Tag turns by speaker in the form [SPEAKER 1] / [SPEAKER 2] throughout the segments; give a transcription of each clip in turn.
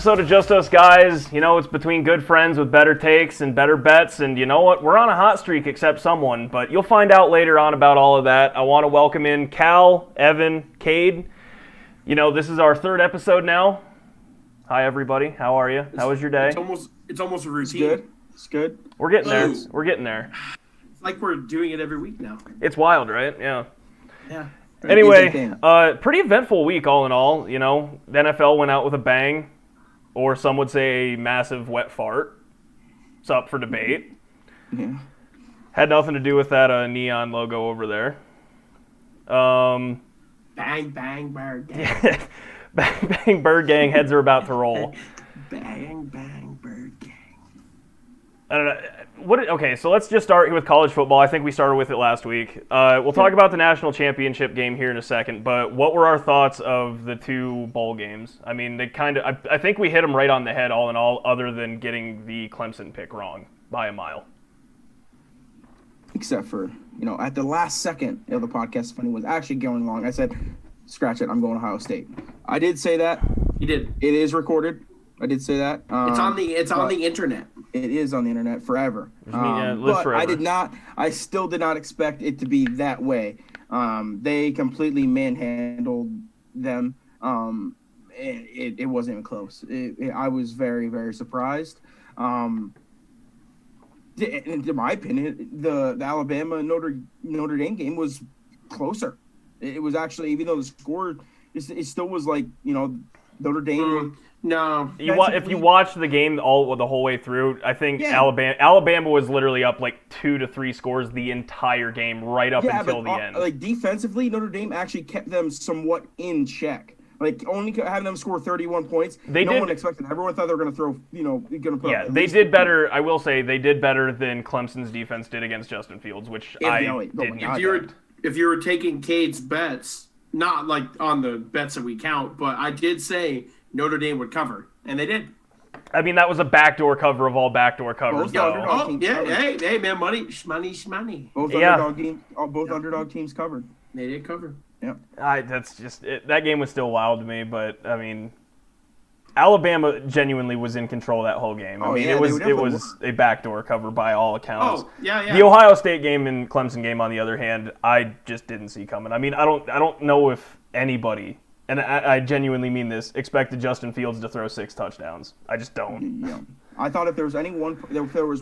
[SPEAKER 1] Episode of Just Us Guys. You know, it's between good friends with better takes and better bets, and you know what? We're on a hot streak except someone, but you'll find out later on about all of that. I want to welcome in Cal, Evan, Cade. You know, this is our third episode now. Hi, everybody. How are you? How was your day?
[SPEAKER 2] It's almost a routine.
[SPEAKER 3] It's good.
[SPEAKER 1] We're getting there. We're getting there.
[SPEAKER 2] It's like we're doing it every week now.
[SPEAKER 1] It's wild, right? Yeah.
[SPEAKER 2] Yeah.
[SPEAKER 1] Anyway, pretty eventful week all in all. You know, the NFL went out with a bang. Or some would say a massive wet fart. It's up for debate.
[SPEAKER 3] Yeah.
[SPEAKER 1] Had nothing to do with that neon logo over there.
[SPEAKER 2] Bang, bang, bird gang.
[SPEAKER 1] Bang, bang, bird gang. Heads are about to roll.
[SPEAKER 2] Bang, bang, bird gang.
[SPEAKER 1] I don't know. Okay, so let's just start with college football. I think we started with it last week. We'll talk about the national championship game here in a second, but what were our thoughts of the two bowl games? I mean, they kind of, I think we hit them right on the head all in all, other than getting the Clemson pick wrong by a mile.
[SPEAKER 3] Except for, at the last second of the podcast, when it was actually going long, I said, scratch it, I'm going to Ohio State. I did say that.
[SPEAKER 2] You did.
[SPEAKER 3] It is recorded. I did say that.
[SPEAKER 2] It's on the internet.
[SPEAKER 3] It is on the internet forever.
[SPEAKER 1] Lives forever.
[SPEAKER 3] I still did not expect it to be that way. They completely manhandled them. It wasn't even close. I was very, very surprised. In my opinion, the Alabama Notre Dame game was closer. It was actually, even though the score, it still was like, Notre Dame.
[SPEAKER 2] No.
[SPEAKER 1] If you watch the game the whole way through, I think Alabama was literally up like 2 to 3 scores the entire game right up until the end.
[SPEAKER 3] Like defensively, Notre Dame actually kept them somewhat in check. Like only having them score 31 points. No one expected. Everyone thought they were going to throw.
[SPEAKER 1] They did better. I will say they did better than Clemson's defense did against Justin Fields, which didn't.
[SPEAKER 2] If you were taking Cade's bets, not like on the bets that we count, but I did say Notre Dame would cover, and they did.
[SPEAKER 1] I mean, that was a backdoor cover of all backdoor covers.
[SPEAKER 2] Hey, man, money.
[SPEAKER 3] Both underdog teams covered.
[SPEAKER 2] They did cover.
[SPEAKER 3] Yeah.
[SPEAKER 1] That's just it. That game was still wild to me, but I mean, Alabama genuinely was in control that whole game. It was a backdoor cover by all accounts.
[SPEAKER 2] Oh, yeah.
[SPEAKER 1] The Ohio State game and Clemson game, on the other hand, I just didn't see coming. I mean, I don't know if anybody, and I genuinely mean this, expected Justin Fields to throw 6 touchdowns. I just don't.
[SPEAKER 3] Yeah. I thought if there was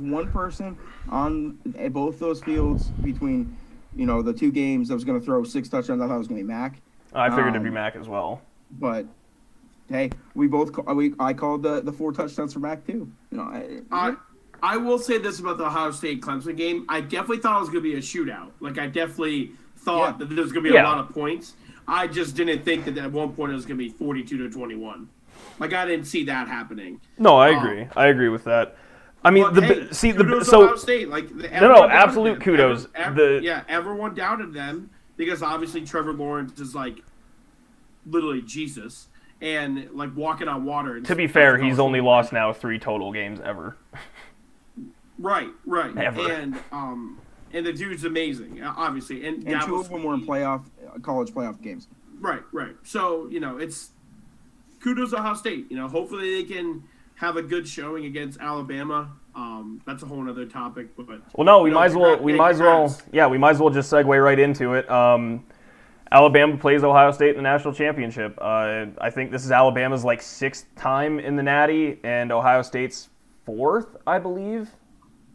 [SPEAKER 3] one person on both those fields between, the two games that was going to throw 6 touchdowns, I thought it was going to be Mac.
[SPEAKER 1] I figured it'd be Mac as well.
[SPEAKER 3] But hey, I called the 4 touchdowns for Mac too.
[SPEAKER 2] I will say this about the Ohio State Clemson game. I definitely thought it was going to be a shootout. Like I definitely thought that there was going to be a lot of points. I just didn't think that at one point it was going to be 42-21. Like I didn't see that happening.
[SPEAKER 1] No, I agree. I agree with that. I mean,
[SPEAKER 2] kudos to Ohio State. Like
[SPEAKER 1] absolute kudos.
[SPEAKER 2] Everyone doubted them because obviously Trevor Lawrence is like literally Jesus and like walking on water.
[SPEAKER 1] To be fair, he's only lost now 3 total games ever.
[SPEAKER 2] Right.
[SPEAKER 1] Ever.
[SPEAKER 2] And the dude's amazing, obviously. And
[SPEAKER 3] 2 of them were in college playoff games.
[SPEAKER 2] Right. So, it's kudos to Ohio State. Hopefully they can have a good showing against Alabama. That's a whole other topic. But
[SPEAKER 1] we might as well just segue right into it. Alabama plays Ohio State in the national championship. I think this is Alabama's 6th time in the Natty, and Ohio State's 4th, I believe.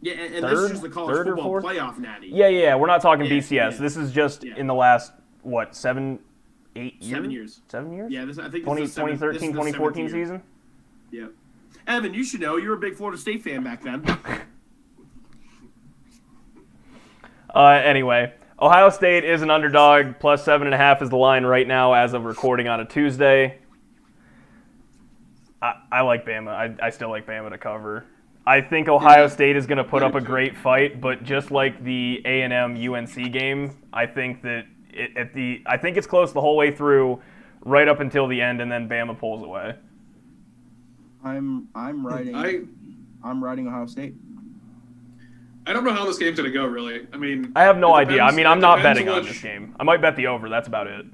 [SPEAKER 2] Yeah, and this is just the college football playoff Natty.
[SPEAKER 1] Yeah. We're not talking BCS. Yeah. This is just in the last, 7, 8 years?
[SPEAKER 2] 7 years.
[SPEAKER 1] 7 years?
[SPEAKER 2] Yeah, I think
[SPEAKER 1] 2013, 2014 season?
[SPEAKER 2] Yeah. Evan, you should know. You were a big Florida State fan back then.
[SPEAKER 1] Anyway, Ohio State is an underdog. Plus 7.5 is the line right now as of recording on a Tuesday. I like Bama. I still like Bama to cover. I think Ohio State is going to put up a great fight, but just like the A&M UNC game, I think that I think it's close the whole way through, right up until the end, and then Bama pulls away.
[SPEAKER 3] I'm riding Ohio State.
[SPEAKER 4] I don't know how this game's going to go, really. I mean,
[SPEAKER 1] I have no idea. I mean, I'm not betting on this game. I might bet the over. That's about it.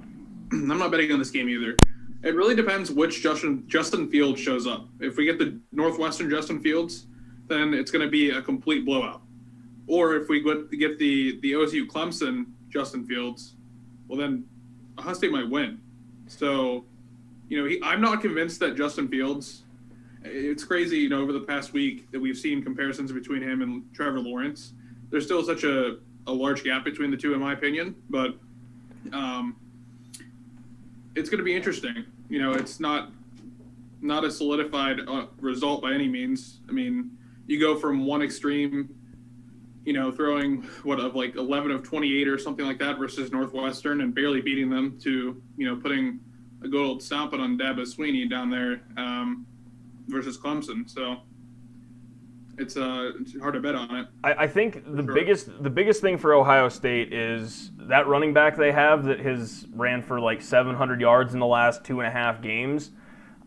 [SPEAKER 4] I'm not betting on this game either. It really depends which Justin Fields shows up. If we get the Northwestern Justin Fields, then it's going to be a complete blowout. Or if we get the OSU Clemson Justin Fields, well then Ohio State might win. So, I'm not convinced that Justin Fields. It's crazy, over the past week that we've seen comparisons between him and Trevor Lawrence. There's still such a large gap between the two, in my opinion. But it's going to be interesting. It's not a solidified result by any means. I mean, you go from one extreme, throwing 11 of 28 or something like that versus Northwestern and barely beating them to, putting a good old stomping on Dabo Sweeney down there versus Clemson. So it's hard to bet on it.
[SPEAKER 1] I think the biggest thing for Ohio State is that running back they have that has ran for like 700 yards in the last 2.5 games.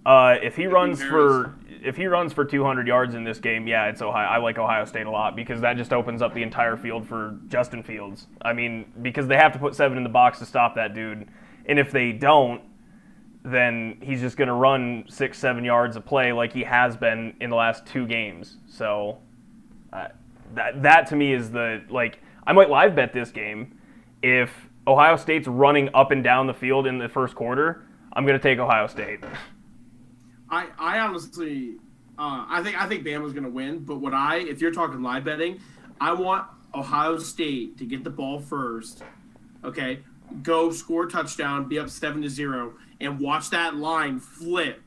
[SPEAKER 1] If he runs for 200 yards in this game, yeah, it's Ohio. I like Ohio State a lot because that just opens up the entire field for Justin Fields. I mean, because they have to put 7 in the box to stop that dude, and if they don't, then he's just going to run 6-7 yards a play like he has been in the last 2 games. So that to me is I might live bet this game. If Ohio State's running up and down the field in the first quarter, I'm going to take Ohio State.
[SPEAKER 2] I honestly, I think Bama's going to win. But if you're talking live betting, I want Ohio State to get the ball first. Okay, go score a touchdown, be up 7-0, and watch that line flip.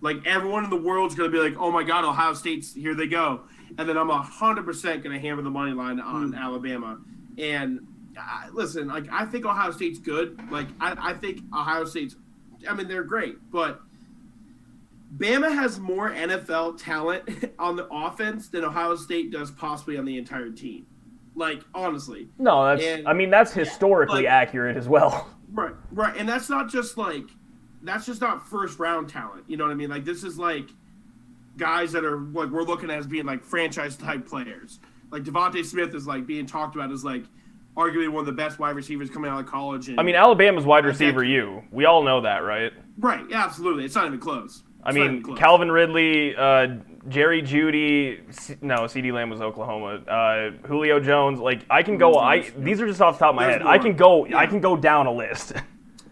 [SPEAKER 2] Like everyone in the world's going to be like, "Oh my God, Ohio State's here they go," and then I'm 100% going to hammer the money line on Alabama. And listen, I think Ohio State's good. I think Ohio State's, they're great, but Bama has more NFL talent on the offense than Ohio State does possibly on the entire team. Honestly.
[SPEAKER 1] No, that's historically accurate as well.
[SPEAKER 2] Right. And that's not just that's just not first round talent. You know what I mean? This is guys that are we're looking at as being franchise type players. Devontae Smith is being talked about as arguably one of the best wide receivers coming out of college. And,
[SPEAKER 1] Alabama's wide receiver we all know that, right?
[SPEAKER 2] Right. Yeah, absolutely. It's not even close.
[SPEAKER 1] Calvin Ridley, Jerry Jeudy, CeeDee Lamb was Oklahoma. Julio Jones, I can go. These are just off the top of my head. I can go down a list.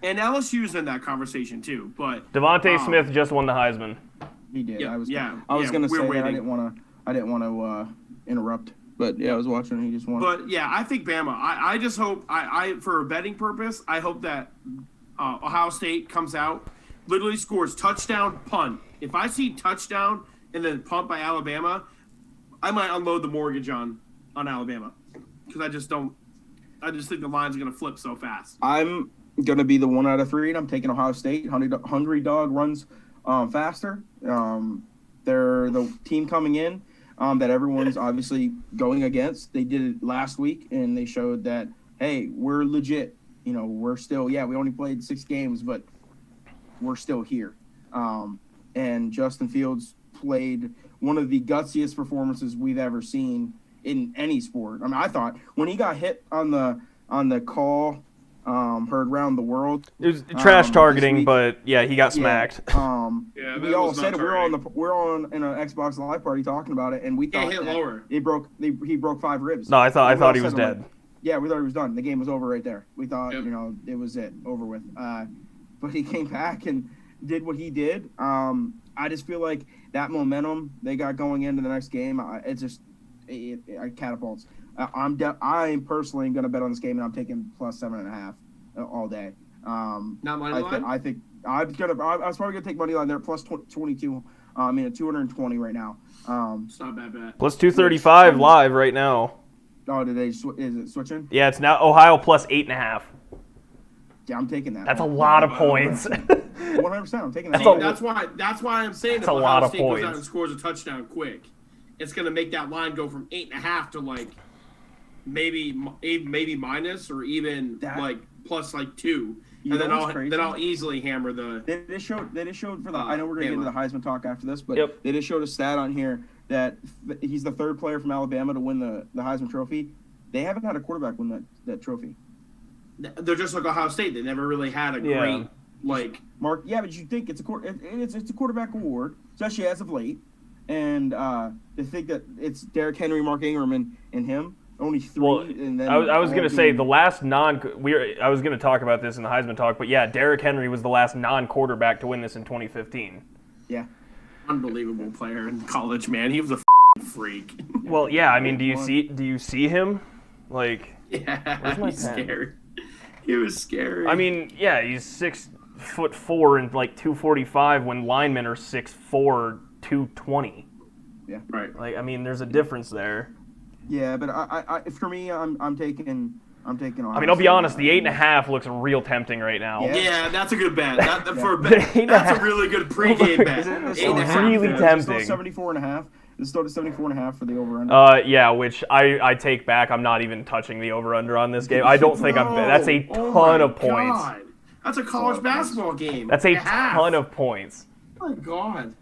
[SPEAKER 2] And LSU's in that conversation too, but
[SPEAKER 1] Devontae Smith just won the Heisman.
[SPEAKER 3] He did.
[SPEAKER 2] Yeah,
[SPEAKER 3] I was going to say that. I didn't want to interrupt, but yeah, I was watching. He just won.
[SPEAKER 2] But yeah, I think Bama. I just hope for a betting purpose, I hope that Ohio State comes out, literally scores touchdown, punt. If I see touchdown and then punt by Alabama, I might unload the mortgage on Alabama because I just think the line's going to flip so fast.
[SPEAKER 3] I'm going to be the 1 out of 3, and I'm taking Ohio State. Hungry Dog runs faster. They're the team coming in that everyone's obviously going against. They did it last week, and they showed that, hey, we're legit. We're still, we only played 6 games, but we're still here. And Justin Fields played one of the gutsiest performances we've ever seen in any sport. I thought when he got hit on the call, heard around the world.
[SPEAKER 1] It was trash targeting, but yeah, he got smacked.
[SPEAKER 3] We all said it. We're on in an Xbox Live party talking about it, and we thought
[SPEAKER 2] hit lower.
[SPEAKER 3] He broke 5 ribs.
[SPEAKER 1] No, I thought he was dead.
[SPEAKER 3] Yeah, we thought he was done. The game was over right there. We thought, it was it, over with. But he came back and did what he did. I just feel like that momentum they got going into the next game, it catapults. I'm personally going to bet on this game, and I'm taking plus 7.5 all day.
[SPEAKER 2] Not money line?
[SPEAKER 3] I think I was probably going to take money line there, plus 22. At 220 right now.
[SPEAKER 2] It's not a bad bet.
[SPEAKER 1] Plus 235 live right now.
[SPEAKER 3] Oh, is it switching?
[SPEAKER 1] Yeah, it's now Ohio plus 8.5.
[SPEAKER 3] Yeah, I'm taking that.
[SPEAKER 1] That's a lot of points.
[SPEAKER 3] 100%, I'm taking that.
[SPEAKER 2] That's why I'm saying
[SPEAKER 1] that's a lot of
[SPEAKER 2] State
[SPEAKER 1] points.
[SPEAKER 2] Goes out and scores a touchdown quick, it's going to make that line go from 8.5 to maybe minus or even plus 2. And then I'll easily hammer the.
[SPEAKER 3] They just showed for the. I know we're gonna get into the Heisman talk after this, but they just showed a stat on here that he's the 3rd player from Alabama to win the Heisman Trophy. They haven't had a quarterback win that trophy.
[SPEAKER 2] They're just like Ohio State. They never really had a great Like
[SPEAKER 3] Mark, yeah, but you think it's a quarterback award, especially as of late, and to think that it's Derrick Henry, Mark Ingram, and him only 3.
[SPEAKER 1] Well,
[SPEAKER 3] and then
[SPEAKER 1] I was going to say
[SPEAKER 3] being-
[SPEAKER 1] the last I was going to talk about this in the Heisman Talk, but yeah, Derrick Henry was the last non-quarterback to win this in 2015.
[SPEAKER 3] Yeah.
[SPEAKER 2] Unbelievable player in college, man. He was a freak.
[SPEAKER 1] Well, yeah, I mean, do you see him? Like,
[SPEAKER 2] Yeah,
[SPEAKER 1] where's my
[SPEAKER 2] he's
[SPEAKER 1] pen?
[SPEAKER 2] scary. He was scary.
[SPEAKER 1] I mean, yeah, he's 6'4" and like 245 when linemen are 6'4", 220.
[SPEAKER 3] Yeah.
[SPEAKER 2] Right.
[SPEAKER 1] Like, I mean, there's a difference there.
[SPEAKER 3] Yeah, but I for me, I'm taking.
[SPEAKER 1] I mean, I'll be honest, the 8.5 looks real tempting right now.
[SPEAKER 3] Yeah.
[SPEAKER 2] Yeah, that's a good bet. For a
[SPEAKER 1] The
[SPEAKER 2] bet,
[SPEAKER 1] 8.5.
[SPEAKER 2] that's a really good pregame bet.
[SPEAKER 3] It's
[SPEAKER 2] 8.5.
[SPEAKER 1] really tempting.
[SPEAKER 3] It's still 74.5. It's still 74.5 for the over-under.
[SPEAKER 1] Yeah, which I take back. I'm not even touching the over/under on this game. I don't think that's a ton of points.
[SPEAKER 2] God. That's a college basketball game.
[SPEAKER 1] That's a
[SPEAKER 2] Half.
[SPEAKER 1] ton of points.
[SPEAKER 2] Oh my God.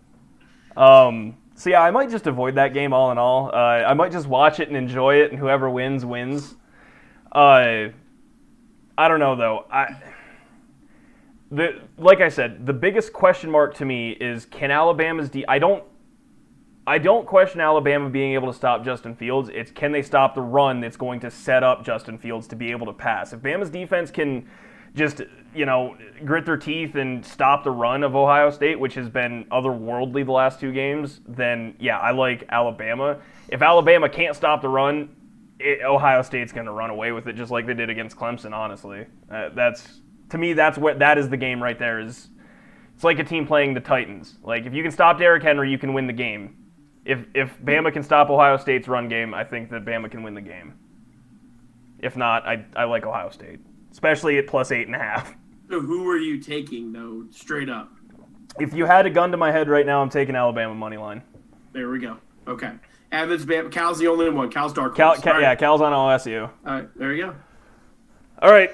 [SPEAKER 1] So yeah, I might just avoid that game all in all. I might just watch it and enjoy it, and whoever wins, wins. I don't know though. Like I said, the biggest question mark to me is can Alabama's I don't question Alabama being able to stop Justin Fields. It's can they stop the run that's going to set up Justin Fields to be able to pass. If Bama's defense can just, grit their teeth and stop the run of Ohio State, which has been otherworldly the last 2 games, then, yeah, I like Alabama. If Alabama can't stop the run, Ohio State's going to run away with it just like they did against Clemson, honestly. To me, that is the game right there. It's like a team playing the Titans. Like, if you can stop Derrick Henry, you can win the game. If Bama can stop Ohio State's run game, I think that Bama can win the game. If not, I like Ohio State. Especially at plus 8.5.
[SPEAKER 2] So who are you taking, though, straight up?
[SPEAKER 1] If you had a gun to my head right now, I'm taking Alabama money line.
[SPEAKER 2] There we go. Okay. Evans, Cal's the only one. Cal's dark horse.
[SPEAKER 1] Yeah, Cal's on OSU.
[SPEAKER 2] All right, there you go.
[SPEAKER 1] All right,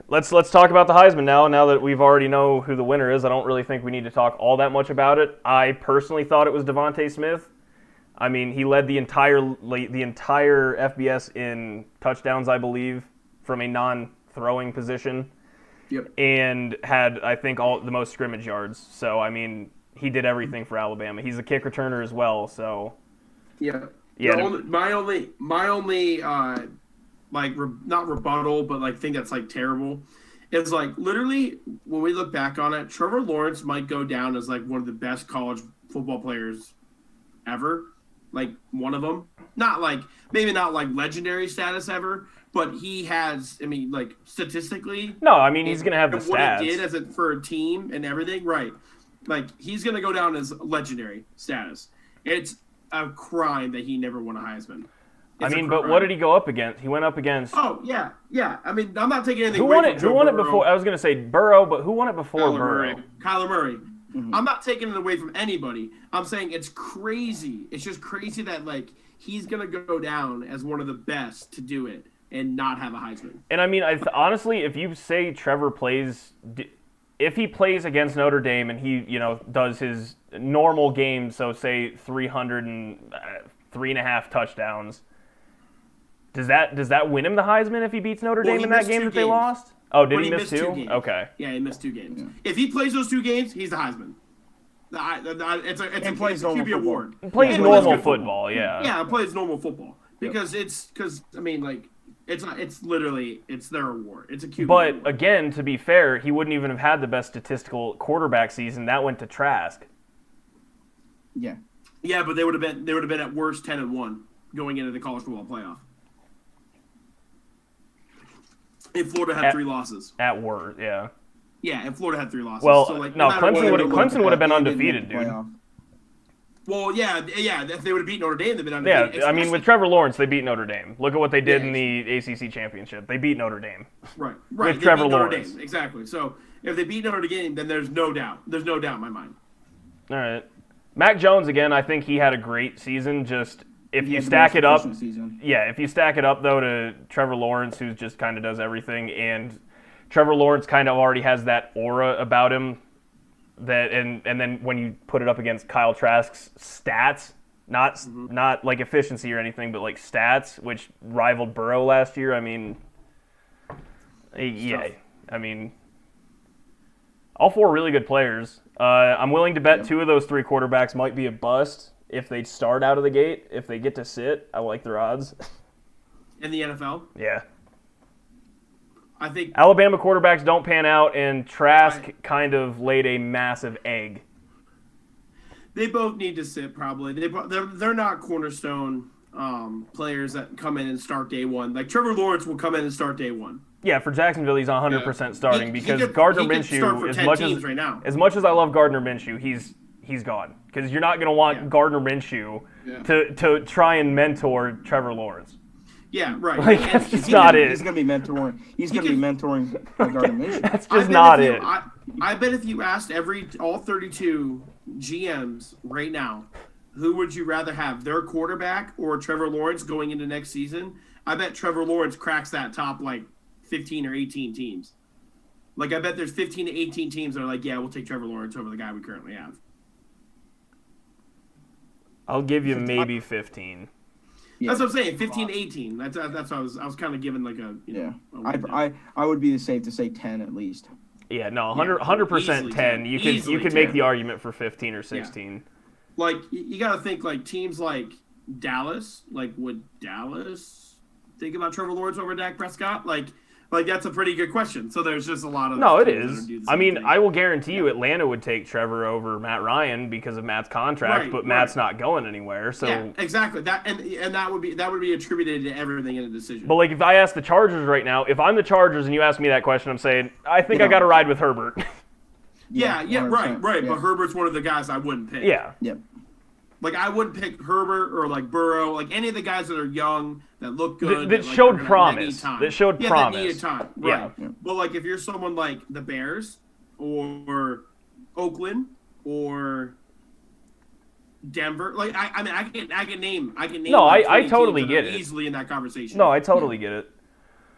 [SPEAKER 1] let's talk about the Heisman now. Now that we've already know who the winner is, I don't really think we need to talk all that much about it. I personally thought it was Devontae Smith. I mean, he led the entire FBS in touchdowns, I believe, from a non-throwing position.
[SPEAKER 2] Yep. And
[SPEAKER 1] had, I think, all the most scrimmage yards. So, I mean, he did everything for Alabama. He's a kick returner as well, so...
[SPEAKER 2] Yeah.
[SPEAKER 1] Yeah.
[SPEAKER 2] My only not rebuttal, but thing that's terrible is literally when we look back on it, Trevor Lawrence might go down as one of the best college football players ever. One of them. Maybe not legendary status ever, but he has, statistically.
[SPEAKER 1] No, I mean, he's going to have the
[SPEAKER 2] what
[SPEAKER 1] stats.
[SPEAKER 2] What he did for a team and everything, right. He's going to go down as legendary status. It's a crime that he never won a Heisman.
[SPEAKER 1] I mean, but what did he go up against? He went up against...
[SPEAKER 2] Oh, yeah. I mean, I'm not taking anything
[SPEAKER 1] Who
[SPEAKER 2] away
[SPEAKER 1] won
[SPEAKER 2] from
[SPEAKER 1] it?
[SPEAKER 2] Joe
[SPEAKER 1] Who won it
[SPEAKER 2] Burrow.
[SPEAKER 1] before? I was going to say Burrow, but who won it before Burrow?
[SPEAKER 2] Kyler Murray.
[SPEAKER 3] Mm-hmm.
[SPEAKER 2] I'm not taking it away from anybody. I'm saying it's crazy. It's just crazy that, he's going to go down as one of the best to do it and not have a Heisman.
[SPEAKER 1] And, I mean, honestly, if you say Trevor plays... If he plays against Notre Dame and he, does his normal game, so say 303.5 touchdowns, does that win him the Heisman if he beats Notre Dame in that game that they lost? Oh, did he miss 2?
[SPEAKER 2] Okay. Yeah, he missed 2 games. Yeah. If he plays those 2 games, he's the Heisman. It's a QB award.
[SPEAKER 1] He plays normal football, yeah.
[SPEAKER 2] Yeah, it plays normal football because it's literally their award. It's a QB
[SPEAKER 1] But
[SPEAKER 2] award.
[SPEAKER 1] again, to be fair, he wouldn't even have had the best statistical quarterback season. That went to Trask.
[SPEAKER 3] Yeah.
[SPEAKER 2] Yeah, but they would have been at worst 10-1 going into the college football playoff. If Florida had 3 losses.
[SPEAKER 1] At worst, yeah.
[SPEAKER 2] Yeah, and Florida had 3 losses.
[SPEAKER 1] Well,
[SPEAKER 2] so,
[SPEAKER 1] no, Clemson would have been undefeated, dude.
[SPEAKER 2] Well, yeah. If they would have beat Notre Dame, they'd been
[SPEAKER 1] Yeah,
[SPEAKER 2] undefeated.
[SPEAKER 1] I mean, with Trevor Lawrence, they beat Notre Dame. Look at what they did in the ACC championship. They beat Notre Dame.
[SPEAKER 2] Right.
[SPEAKER 1] With Trevor Lawrence.
[SPEAKER 2] Dame, exactly. So if they beat Notre Dame, then there's no doubt. There's no doubt in my mind.
[SPEAKER 1] All right. Mac Jones again. I think he had a great season. Just if you stack it up, if you stack it up though to Trevor Lawrence, who just kind of does everything, and Trevor Lawrence kind of already has that aura about him. That and then when you put it up against Kyle Trask's stats, not like efficiency or anything, but like stats, which rivaled Burrow last year. I mean, yeah, I mean, All four really good players. I'm willing to bet two of those three quarterbacks might be a bust if they start out of the gate. If they get to sit, I like their odds.
[SPEAKER 2] In the NFL?
[SPEAKER 1] Yeah.
[SPEAKER 2] I think
[SPEAKER 1] Alabama quarterbacks don't pan out, and Trask kind of laid a massive egg.
[SPEAKER 2] they both need to sit probably. They're not cornerstone players that come in and start day one. Like Trevor Lawrence will come in and start day one.
[SPEAKER 1] Yeah, for Jacksonville, he's 100% starting because
[SPEAKER 2] he could
[SPEAKER 1] Gardner
[SPEAKER 2] start for
[SPEAKER 1] Minshew,
[SPEAKER 2] 10 teams right now.
[SPEAKER 1] as much as I love Gardner Minshew, he's gone because you're not going to want Gardner Minshew to try and mentor Trevor Lawrence.
[SPEAKER 2] Yeah, right.
[SPEAKER 1] Like, that's just not it.
[SPEAKER 3] He's going to be mentoring. He's going to be mentoring Gardner Minshew.
[SPEAKER 1] That's just not it.
[SPEAKER 2] I bet if you asked all 32 GMs right now, who would you rather have, their quarterback or Trevor Lawrence going into next season? I bet Trevor Lawrence cracks that top like 15 or 18 teams. Like I bet there's 15 to 18 teams that are like, yeah, we'll take Trevor Lawrence over the guy we currently have.
[SPEAKER 1] I'll give you maybe 15.
[SPEAKER 2] Yeah. That's what I'm saying. 15 to 18. That's what I was kind of giving like
[SPEAKER 3] I would be safe to say 10 at least.
[SPEAKER 1] Yeah, no, 100% 10. You could make the argument for 15 or 16.
[SPEAKER 2] Yeah. Like you got to think like teams like Dallas. Like would Dallas think about Trevor Lawrence over Dak Prescott? Like that's a pretty good question. So there's just a lot of
[SPEAKER 1] it is. I mean, I will guarantee you Atlanta would take Trevor over Matt Ryan because of Matt's contract, but Matt's not going anywhere. So
[SPEAKER 2] yeah, exactly. That and that would be attributed to everything in the decision.
[SPEAKER 1] But like if I ask the Chargers right now, if I'm the Chargers and you ask me that question, I'm saying I think I got to ride with Herbert.
[SPEAKER 2] right. Yeah. But Herbert's one of the guys I wouldn't pick.
[SPEAKER 1] Yeah.
[SPEAKER 3] Yep.
[SPEAKER 2] Like I wouldn't pick Herbert or like Burrow, like any of the guys that are young that look good.
[SPEAKER 1] That showed promise. That showed promise.
[SPEAKER 2] That needed time. Right.
[SPEAKER 1] Yeah.
[SPEAKER 2] But like if you're someone like the Bears or Oakland or Denver, like I can name.
[SPEAKER 1] No,
[SPEAKER 2] like
[SPEAKER 1] I totally get it.
[SPEAKER 2] Easily in that conversation.
[SPEAKER 1] No, I totally get it.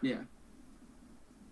[SPEAKER 2] Yeah.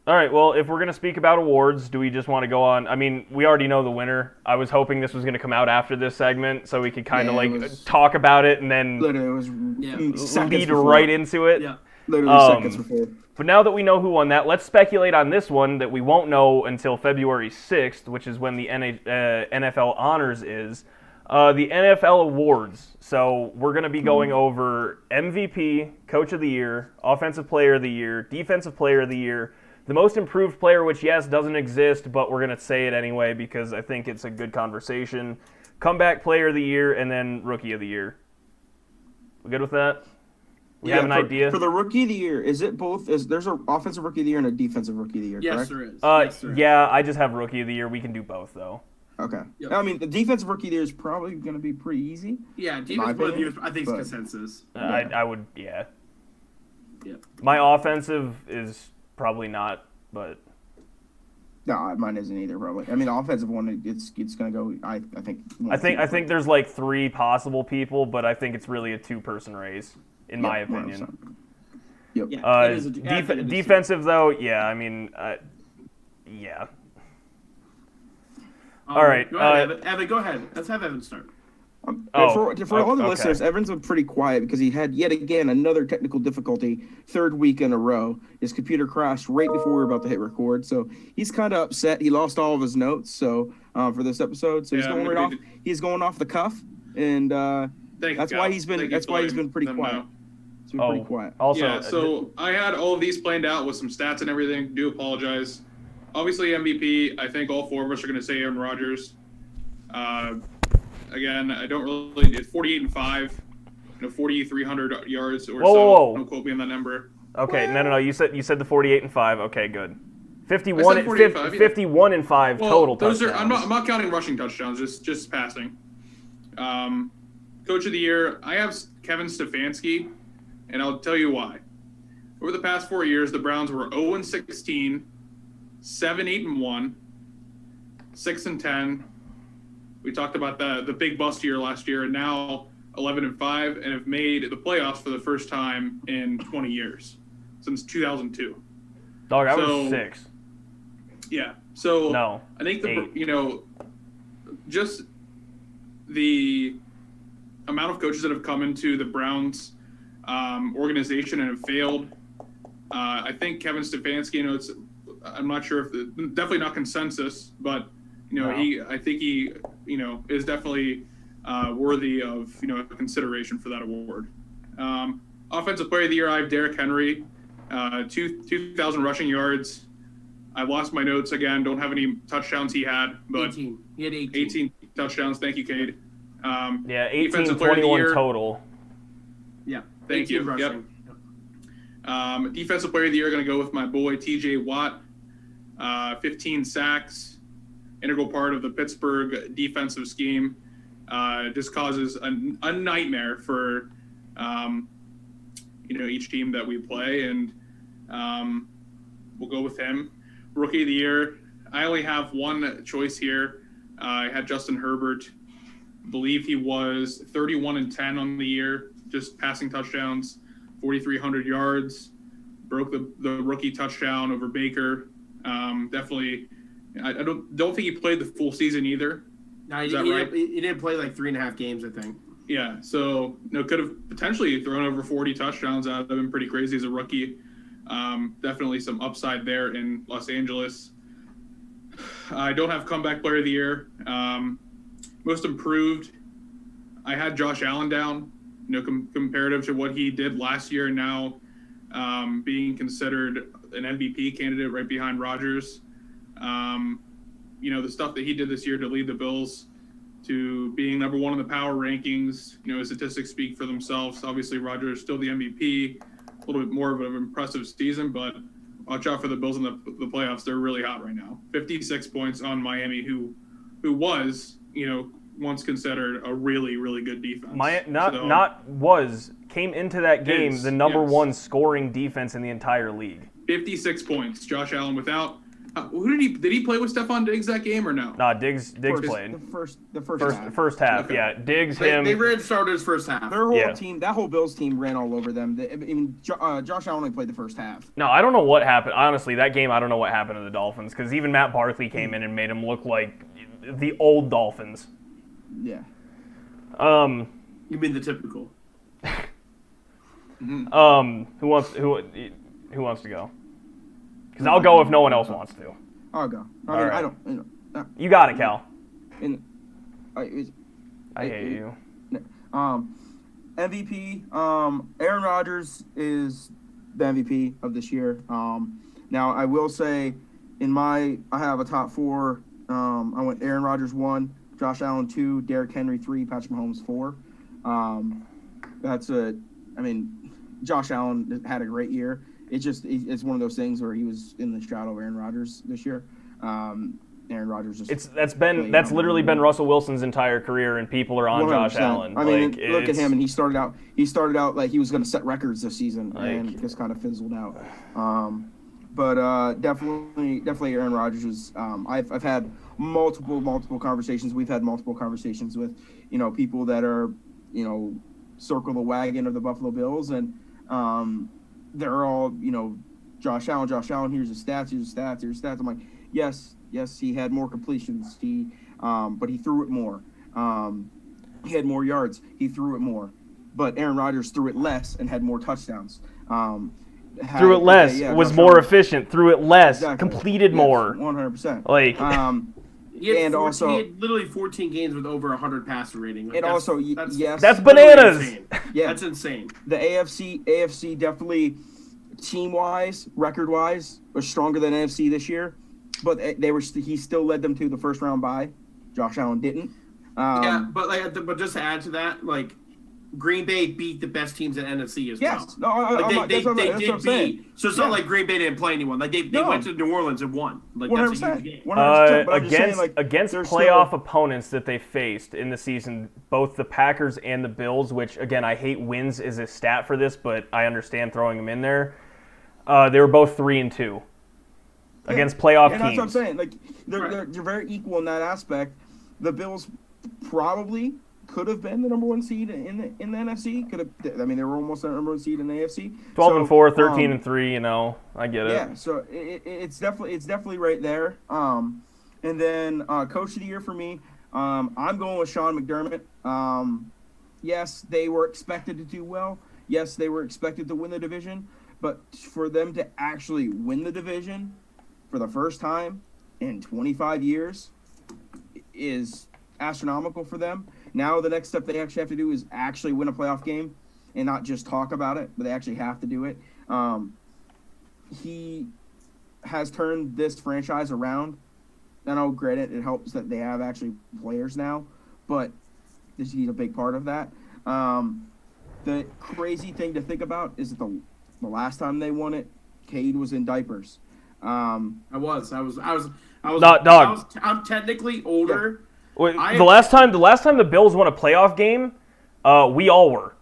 [SPEAKER 1] All right, well, if we're going to speak about awards, do we just want to go on? I mean, we already know the winner. I was hoping this was going to come out after this segment so we could kind of talk about it and then lead right into it.
[SPEAKER 2] Yeah.
[SPEAKER 3] Literally seconds before.
[SPEAKER 1] But now that we know who won that, let's speculate on this one that we won't know until February 6th, which is when the NFL Honors is. The NFL Awards. So we're going to be going over MVP, Coach of the Year, Offensive Player of the Year, Defensive Player of the Year, the Most Improved Player, which, yes, doesn't exist, but we're going to say it anyway because I think it's a good conversation. Comeback Player of the Year, and then Rookie of the Year. We good with that? We have an idea?
[SPEAKER 3] For the Rookie of the Year, is it both? There's an Offensive Rookie of the Year and a Defensive Rookie of the Year, correct?
[SPEAKER 2] Yes, there is.
[SPEAKER 1] Yeah, I just have Rookie of the Year. We can do both, though.
[SPEAKER 3] Okay. Yep. I mean, the Defensive Rookie of the Year is probably going to be pretty easy.
[SPEAKER 2] Yeah, Defensive Rookie of the Year, I think, is consensus.
[SPEAKER 1] I would, yeah.
[SPEAKER 2] Yeah.
[SPEAKER 1] My offensive is probably not, but
[SPEAKER 3] no, mine isn't either. Probably. I mean, the offensive one, it's going to go. I think.
[SPEAKER 1] I think there's like three possible people, but I think it's really a two-person race, in my opinion.
[SPEAKER 3] 100%.
[SPEAKER 2] Yep.
[SPEAKER 1] Defensive though, yeah. I mean, yeah. All right.
[SPEAKER 2] Go ahead, Evan. Go ahead. Let's have Evan start.
[SPEAKER 3] For all the listeners, Evan's been pretty quiet because he had yet again another technical difficulty, third week in a row. His computer crashed right before we were about to hit record, so he's kind of upset. He lost all of his notes, so for this episode, so he's going off the cuff, and that's why he's been pretty quiet. It's been pretty quiet.
[SPEAKER 1] Also,
[SPEAKER 4] so I had all of these planned out with some stats and everything. Do apologize. Obviously, MVP. I think all four of us are going to say Aaron Rodgers. Again, I don't really. It's 48-5, 4,300 yards or so. Don't quote me on that number.
[SPEAKER 1] Okay, no. You said the 48-5. Okay, good. 51-5 total
[SPEAKER 4] those
[SPEAKER 1] touchdowns.
[SPEAKER 4] I'm not counting rushing touchdowns. Just passing. Coach of the Year. I have Kevin Stefanski, and I'll tell you why. Over the past 4 years, the Browns were 0-16, 7-8-1, 6-10. We talked about the big bust year last year, and now 11-5, and have made the playoffs for the first time in 20 years, since 2002.
[SPEAKER 1] Dog, I was 6.
[SPEAKER 4] Yeah. So
[SPEAKER 1] no,
[SPEAKER 4] I think just the amount of coaches that have come into the Browns organization and have failed. I think Kevin Stefanski. I'm not sure if definitely not consensus, but
[SPEAKER 1] No.
[SPEAKER 4] I think he is definitely worthy of consideration for that award. Offensive Player of the Year, I have Derrick Henry, 2,000 rushing yards. I lost my notes again. Don't have any touchdowns he had, but
[SPEAKER 2] 18. He had 18.
[SPEAKER 4] 18 touchdowns. Thank you, Cade.
[SPEAKER 1] 18, 21 total.
[SPEAKER 2] Yeah.
[SPEAKER 4] Thank you.
[SPEAKER 2] Rushing.
[SPEAKER 4] Yep. Defensive Player of the Year, going to go with my boy T.J. Watt. 15 sacks, integral part of the Pittsburgh defensive scheme. Just causes a nightmare for each team that we play, and we'll go with him. Rookie of the Year, I only have one choice here. I had Justin Herbert. I believe he was 31-10 on the year, just passing touchdowns, 4,300 yards, broke the rookie touchdown over Baker. Definitely, I don't think he played the full season either.
[SPEAKER 2] No,
[SPEAKER 4] Is that right?
[SPEAKER 2] He didn't play like 3.5 games, I think.
[SPEAKER 4] Yeah, so could have potentially thrown over 40 touchdowns. That would have been pretty crazy as a rookie. Definitely some upside there in Los Angeles. I don't have Comeback Player of the Year. Most improved, I had Josh Allen down, comparative to what he did last year, and now being considered an MVP candidate right behind Rodgers. The stuff that he did this year to lead the Bills to being number one in the power rankings. His statistics speak for themselves. Obviously, Rodgers is still the MVP. A little bit more of an impressive season, but watch out for the Bills in the playoffs. They're really hot right now. 56 points on Miami, who was, once considered a really, really good defense.
[SPEAKER 1] Came into that game the number one scoring defense in the entire league.
[SPEAKER 4] 56 points. Josh Allen without. Who did he play with Stephon Diggs that game or no?
[SPEAKER 1] No, Diggs played.
[SPEAKER 3] The first
[SPEAKER 1] half.
[SPEAKER 4] Okay.
[SPEAKER 1] Yeah, Diggs, him.
[SPEAKER 2] They ran starters first half.
[SPEAKER 3] Their whole team, that whole Bills team ran all over them. Josh Allen only played the first half.
[SPEAKER 1] No, I don't know what happened. Honestly, that game, I don't know what happened to the Dolphins, because even Matt Barkley came in and made them look like the old Dolphins.
[SPEAKER 3] Yeah.
[SPEAKER 2] You mean the typical?
[SPEAKER 1] Who wants to go? Because I'll go if no one else wants to.
[SPEAKER 3] I'll go.
[SPEAKER 1] Right.
[SPEAKER 3] I don't.
[SPEAKER 1] You got it, Cal.
[SPEAKER 3] I
[SPEAKER 1] hate you.
[SPEAKER 3] MVP. Aaron Rodgers is the MVP of this year. Now I will say, I have a top four. I went Aaron Rodgers 1, Josh Allen 2, Derrick Henry 3, Patrick Mahomes 4. Josh Allen had a great year. It's one of those things where he was in the shadow of Aaron Rodgers this year. Aaron Rodgers
[SPEAKER 1] that's literally been Russell Wilson's entire career, and people are on 100%. Josh Allen.
[SPEAKER 3] Look at him, and he started out like he was going to set records this season, and just kind of fizzled out. But definitely Aaron Rodgers is. I've had multiple conversations. We've had multiple conversations with people that are circle the wagon of the Buffalo Bills, and they're all Josh Allen. Here's his stats. I'm like, yes, he had more completions. But he threw it more. He had more yards. He threw it more. But Aaron Rodgers threw it less and had more touchdowns.
[SPEAKER 1] Threw it less, was more efficient. Threw it less, completed more.
[SPEAKER 3] 100%.
[SPEAKER 2] He had literally 14 games with over 100 passer rating.
[SPEAKER 3] That's
[SPEAKER 1] bananas.
[SPEAKER 2] Insane. Yeah, that's insane.
[SPEAKER 3] The AFC definitely team-wise, record-wise, was stronger than NFC this year, but he still led them to the first round bye. Josh Allen didn't.
[SPEAKER 2] But just to add to that, Green Bay beat the best teams in NFC as well.
[SPEAKER 3] Yes,
[SPEAKER 2] they did beat. So it's not like Green Bay didn't play anyone. They went to New Orleans and won.
[SPEAKER 3] 100%.
[SPEAKER 2] That's a huge game.
[SPEAKER 3] 100%.
[SPEAKER 1] Against playoff opponents that they faced in the season, both the Packers and the Bills, which again I hate wins as a stat for this, but I understand throwing them in there. They were both 3-2 against playoff teams.
[SPEAKER 3] That's what I'm saying. They're very equal in that aspect. The Bills probably could have been the number one seed in the NFC. They were almost the number one seed in the AFC.
[SPEAKER 1] 12-4, 13-3. I get it.
[SPEAKER 3] Yeah, so it's definitely right there. And then Coach of the Year for me, I'm going with Sean McDermott. Yes, they were expected to do well. Yes, they were expected to win the division. But for them to actually win the division for the first time in 25 years, is astronomical for them. Now the next step they actually have to do is actually win a playoff game and not just talk about it, but they actually have to do it. He has turned this franchise around. I know, granted, it helps that they have actually players now, but he's a big part of that. The crazy thing to think about is that the last time they won it, Cade was in diapers.
[SPEAKER 2] I was.
[SPEAKER 1] Not dog.
[SPEAKER 2] I'm technically older.
[SPEAKER 1] Wait, the last time the Bills won a playoff game, we all were.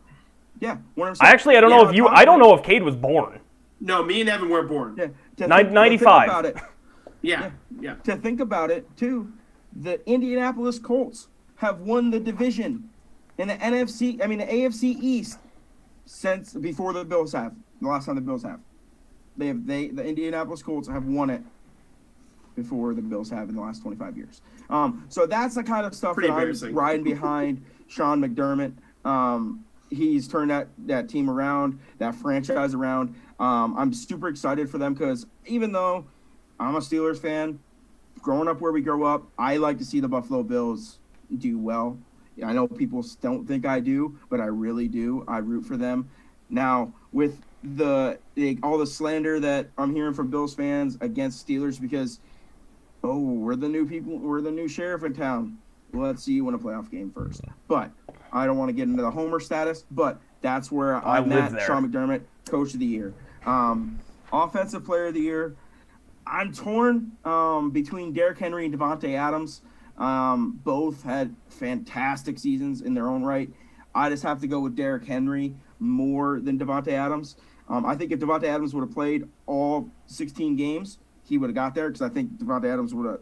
[SPEAKER 3] Yeah, 100%.
[SPEAKER 1] I don't know if you. I don't know if Cade was born.
[SPEAKER 2] No, me and Evan weren't born.
[SPEAKER 3] Yeah,
[SPEAKER 1] 95.
[SPEAKER 2] Yeah.
[SPEAKER 3] To think about it, too, the Indianapolis Colts have won the division in the AFC East since before the Bills have. The last time the Bills have. The Indianapolis Colts have won it before the Bills have in the last 25 years. So that's the kind of stuff that I'm riding behind Sean McDermott. He's turned that team around, that franchise around. I'm super excited for them because even though I'm a Steelers fan, growing up where we grow up, I like to see the Buffalo Bills do well. I know people don't think I do, but I really do. I root for them. Now, with all the slander that I'm hearing from Bills fans against Steelers because, we're the new sheriff in town. Let's see you win a playoff game first. But I don't want to get into the homer status, but that's where I'm at. Sean McDermott, Coach of the Year. Offensive Player of the Year. I'm torn between Derrick Henry and Devontae Adams. Both had fantastic seasons in their own right. I just have to go with Derrick Henry more than Devontae Adams. I think if Devontae Adams would have played all 16 games, he would have got there because I think Devontae Adams would have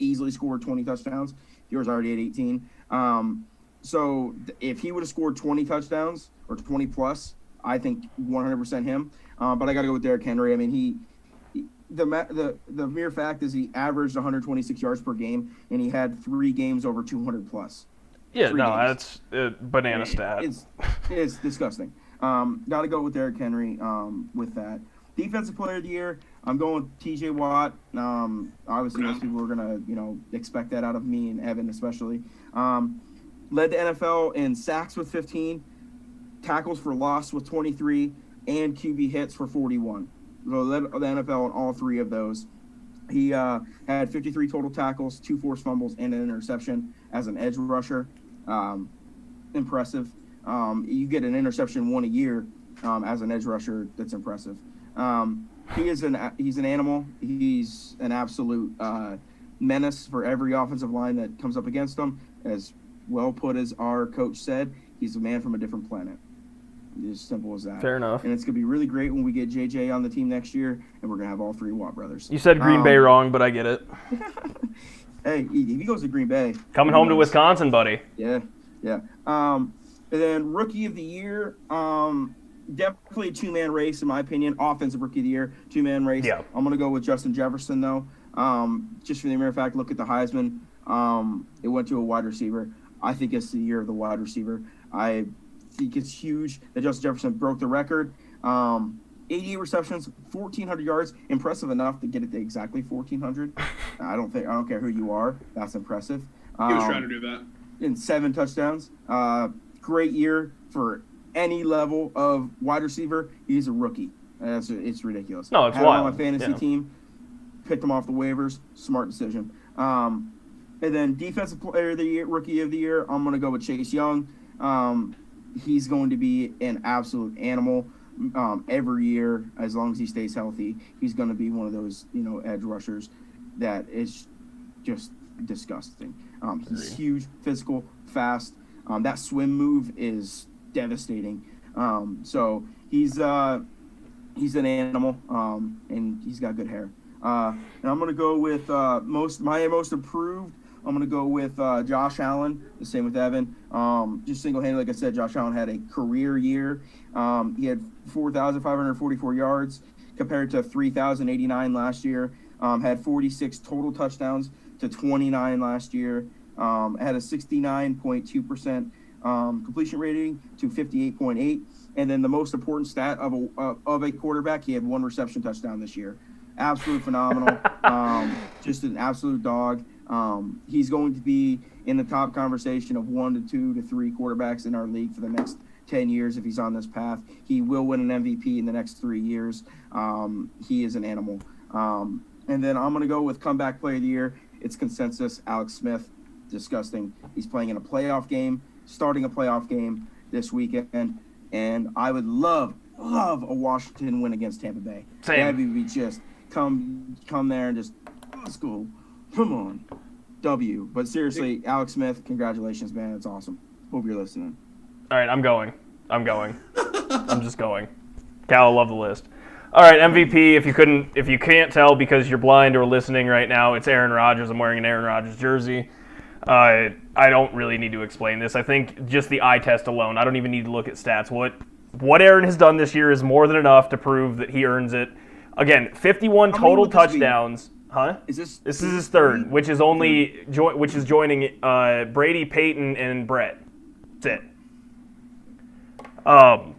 [SPEAKER 3] easily scored 20 touchdowns. He was already at 18. So if he would have scored 20 touchdowns or 20 plus, I think 100% him. But I got to go with Derrick Henry. I mean, the mere fact is he averaged 126 yards per game, and he had 3 games over 200 plus.
[SPEAKER 1] Yeah, that's a banana stat.
[SPEAKER 3] It's disgusting. Got to go with Derrick Henry with that. Defensive Player of the Year, I'm going with T.J. Watt. Obviously, most people are going to, expect that out of me and Evan especially. Led the NFL in sacks with 15, tackles for loss with 23, and QB hits for 41. So led the NFL in all 3 of those. He had 53 total tackles, 2 forced fumbles, and an interception as an edge rusher. Impressive. You get an interception 1 a year as an edge rusher. That's impressive. He's an animal. He's an absolute menace for every offensive line that comes up against him. As well put as our coach said, he's a man from a different planet. It's as simple as that.
[SPEAKER 1] Fair enough.
[SPEAKER 3] And it's going to be really great when we get JJ on the team next year, and we're going to have all 3 Watt brothers.
[SPEAKER 1] You said Green Bay wrong, but I get it.
[SPEAKER 3] Hey, if he goes to Green Bay.
[SPEAKER 1] Coming home to Wisconsin, buddy.
[SPEAKER 3] Yeah. And then Rookie of the Year, definitely a 2-man race, in my opinion. Offensive Rookie of the Year, 2-man race.
[SPEAKER 1] Yeah.
[SPEAKER 3] I'm going to go with Justin Jefferson, though. Just for the mere fact, look at the Heisman. It went to a wide receiver. I think it's the year of the wide receiver. I think it's huge that Justin Jefferson broke the record. 88 receptions, 1,400 yards. Impressive enough to get it to exactly 1,400. I don't care who you are. That's impressive.
[SPEAKER 4] He was trying to do that.
[SPEAKER 3] And 7 touchdowns. Great year for any level of wide receiver. He's a rookie. It's ridiculous.
[SPEAKER 1] No, it's
[SPEAKER 3] Had
[SPEAKER 1] wild.
[SPEAKER 3] him on my fantasy team. Picked him off the waivers. Smart decision. And then Defensive Player of the Year, Rookie of the Year, I'm going to go with Chase Young. He's going to be an absolute animal every year as long as he stays healthy. He's going to be one of those, edge rushers that is just disgusting. He's huge, physical, fast. That swim move is devastating. So he's an animal, and he's got good hair. And I'm going to go with my most improved. I'm going to go with Josh Allen, the same with Evan. Just single-handedly, like I said, Josh Allen had a career year. He had 4,544 yards compared to 3,089 last year. Had 46 total touchdowns to 29 last year. Had a 69.2% completion rating to 58.8. And then the most important stat of a quarterback, he had 1 reception touchdown this year. Absolute phenomenal. Just an absolute dog. He's going to be in the top conversation of 1 to 2 to 3 quarterbacks in our league for the next 10 years if he's on this path. He will win an MVP in the next 3 years. He is an animal. And then I'm going to go with comeback player of the year. It's consensus, Alex Smith. Disgusting. He's playing in a playoff game, starting a playoff game this weekend. And I would love a Washington win against Tampa Bay.
[SPEAKER 1] Same.
[SPEAKER 3] That would be just come there and just, let's go. Come on. W. But seriously, Alex Smith, congratulations, man. It's awesome. Hope you're listening.
[SPEAKER 1] All right, I'm going. I'm just going. Cal, I love the list. All right, MVP. If you can't tell because you're blind or listening right now, it's Aaron Rodgers. I'm wearing an Aaron Rodgers jersey. I don't really need to explain this. I think just the eye test alone. I don't even need to look at stats. What Aaron has done this year is more than enough to prove that he earns it. Again, 51 total touchdowns. Huh?
[SPEAKER 3] This
[SPEAKER 1] is his third, which is joining Brady, Peyton, and Brett. That's it. No,